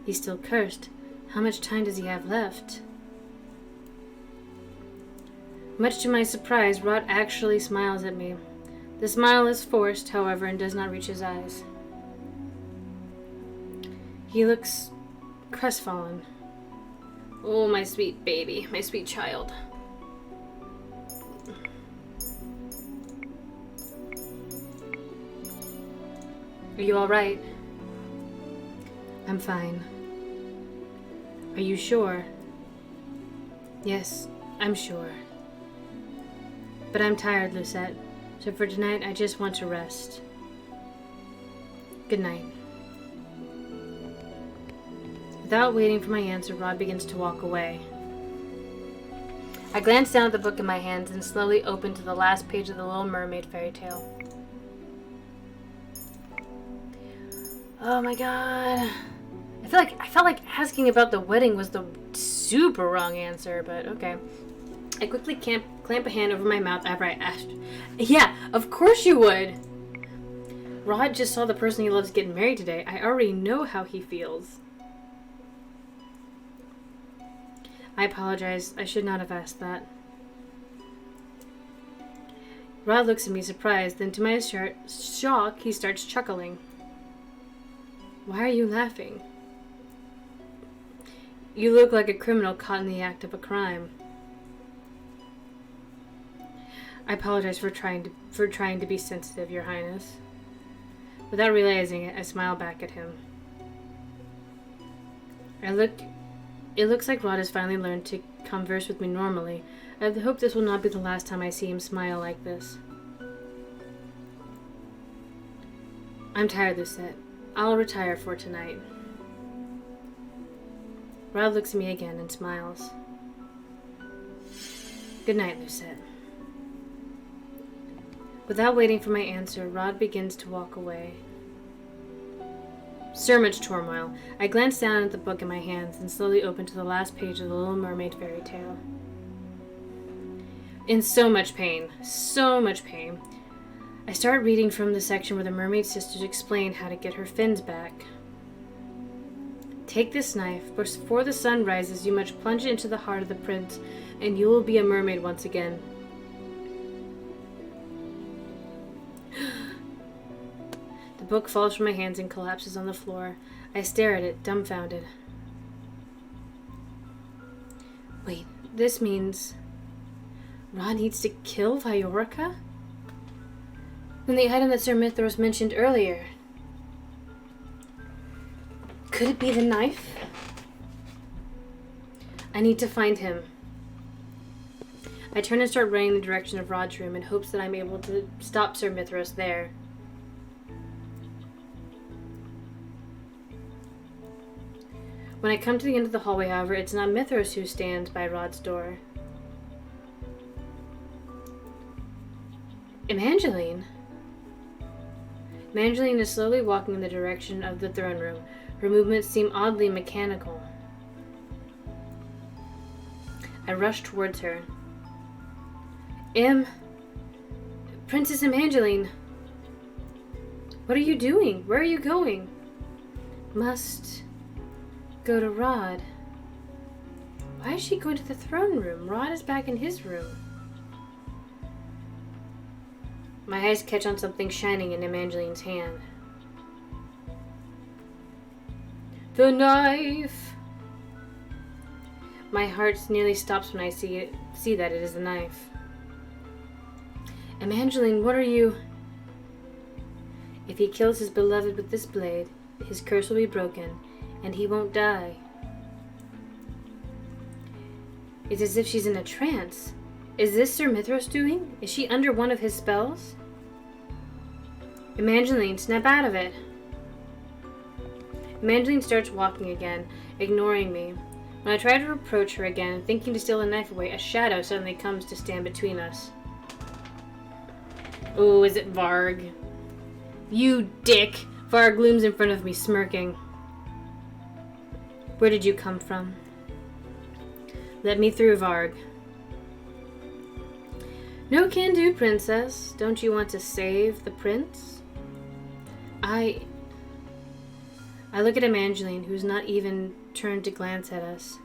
He's still cursed. How much time does he have left? Much to my surprise, Rod actually smiles at me. The smile is forced, however, and does not reach his eyes. He looks crestfallen. Oh, my sweet baby, my sweet child. Are you all right? I'm fine. Are you sure? Yes, I'm sure. But I'm tired, Lucette. So for tonight, I just want to rest. Good night. Without waiting for my answer, Rod begins to walk away. I glance down at the book in my hands and slowly open to the last page of the Little Mermaid fairy tale. Oh my god. I felt like asking about the wedding was the super wrong answer, but okay. I quickly clamp a hand over my mouth after I asked. Yeah, of course you would! Rod just saw the person he loves getting married today. I already know how he feels. I apologize. I should not have asked that. Rod looks at me surprised, then to my shock, he starts chuckling. Why are you laughing? You look like a criminal caught in the act of a crime. I apologize for trying to be sensitive, Your Highness. Without realizing it, I smile back at him. It looks like Rod has finally learned to converse with me normally. I hope this will not be the last time I see him smile like this. I'm tired, Lucette. I'll retire for tonight. Rod looks at me again and smiles. Good night, Lucette. Without waiting for my answer, Rod begins to walk away. So much turmoil. I glance down at the book in my hands and slowly open to the last page of the Little Mermaid fairy tale. In so much pain. I start reading from the section where the mermaid sisters explain how to get her fins back. Take this knife. Before the sun rises, you must plunge it into the heart of the prince, and you will be a mermaid once again. The book falls from my hands and collapses on the floor. I stare at it, dumbfounded. Wait, this means Rod needs to kill Viorica? Then the item that Sir Mithros mentioned earlier. Could it be the knife? I need to find him. I turn and start running in the direction of Rod's room in hopes that I'm able to stop Sir Mithros there. When I come to the end of the hallway, however, it's not Mithros who stands by Rod's door. Evangeline? Evangeline is slowly walking in the direction of the throne room. Her movements seem oddly mechanical. I rush towards her. Princess Evangeline! What are you doing? Where are you going? Must go to Rod. Why is she going to the throne room? Rod is back in his room. My eyes catch on something shining in Evangeline's hand. The knife! My heart nearly stops when I see that it is a knife. Evangeline, what are you? If he kills his beloved with this blade, his curse will be broken, and he won't die. It's as if she's in a trance. Is this Sir Mithros doing? Is she under one of his spells? Evangeline, snap out of it. Evangeline starts walking again, ignoring me. When I try to approach her again, thinking to steal the knife away, a shadow suddenly comes to stand between us. Oh, is it Varg? You dick! Varg looms in front of me, smirking. Where did you come from? Let me through, Varg. No can do, princess. Don't you want to save the prince? I look at Evangeline, who's not even turned to glance at us.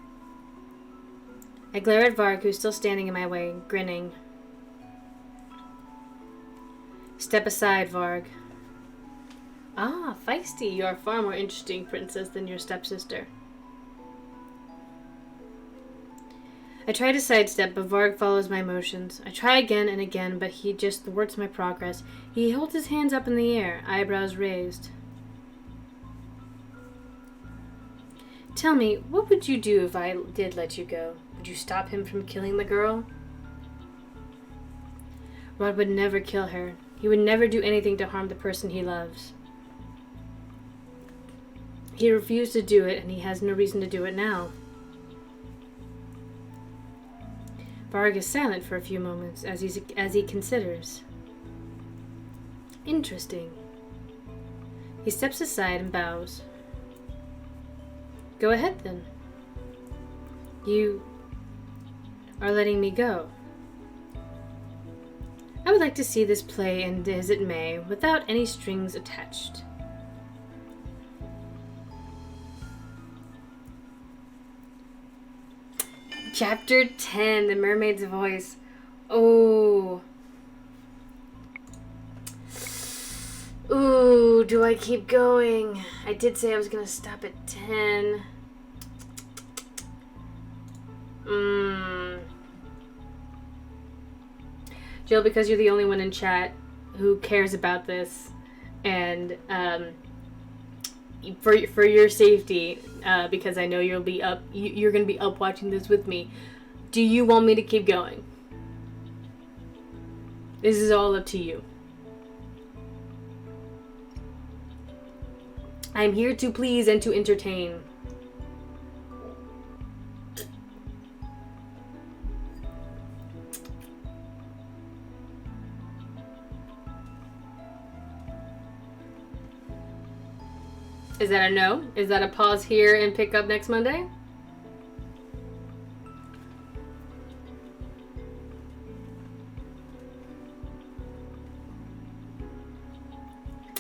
I glare at Varg, who's still standing in my way, grinning. Step aside, Varg. Ah, feisty. You are far more interesting, princess, than your stepsister. I try to sidestep, but Varg follows my motions. I try again and again, but he just thwarts my progress. He holds his hands up in the air, eyebrows raised. Tell me, what would you do if I did let you go? Would you stop him from killing the girl? Rod would never kill her. He would never do anything to harm the person he loves. He refused to do it, and he has no reason to do it now. Varg is silent for a few moments as he considers. Interesting. He steps aside and bows. Go ahead, then. You are letting me go. I would like to see this play end as it may, without any strings attached. Chapter 10, The Mermaid's Voice. Oh. Ooh, do I keep going? I did say I was going to stop at 10. Jill, because you're the only one in chat who cares about this, and for your safety, because I know you'll be up, you're going to be up watching this with me. Do you want me to keep going? This is all up to you. I'm here to please and to entertain. Is that a no? Is that a pause here and pick up next Monday?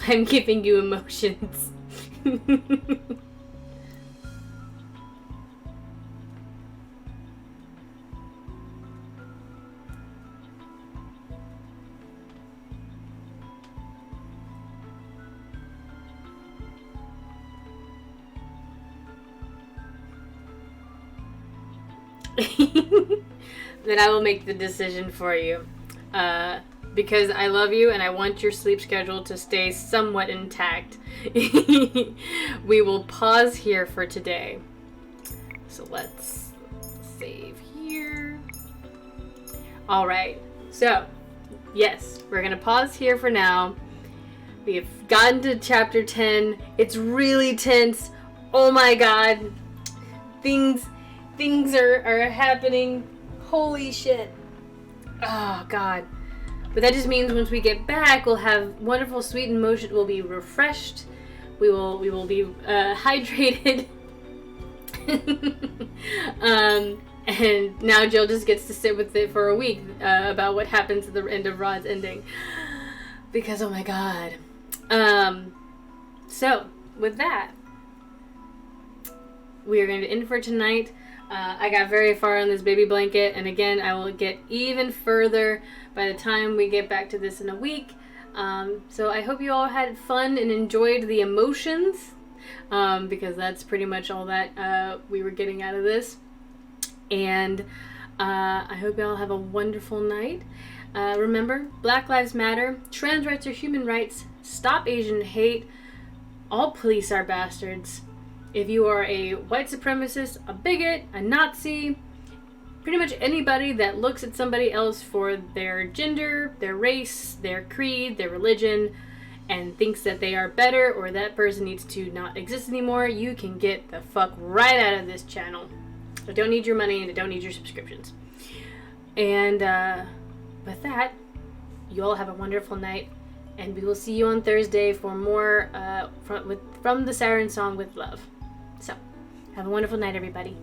I'm giving you emotions. Then I will make the decision for you. Because I love you and I want your sleep schedule to stay somewhat intact. We will pause here for today. So let's save here. Alright, so yes, we're going to pause here for now. We have gotten to chapter 10. It's really tense. Oh my god. Things are happening. Holy shit. Oh god. But that just means once we get back, we'll have wonderful sweet emotion. We'll be refreshed. We will be hydrated. And now Jill just gets to sit with it for a week about what happens at the end of Rod's ending. Because, oh my god. So, with that, we are going to end for tonight. I got very far on this baby blanket, and again, I will get even further by the time we get back to this in a week. So I hope you all had fun and enjoyed the emotions, because that's pretty much all that we were getting out of this. And I hope you all have a wonderful night. Remember, Black Lives Matter, trans rights are human rights, stop Asian hate, all police are bastards. If you are a white supremacist, a bigot, a Nazi, pretty much anybody that looks at somebody else for their gender, their race, their creed, their religion, and thinks that they are better or that person needs to not exist anymore, you can get the fuck right out of this channel. I don't need your money and I don't need your subscriptions. And with that, you all have a wonderful night, and we will see you on Thursday for more from the Siren Song with Love. So, have a wonderful night, everybody.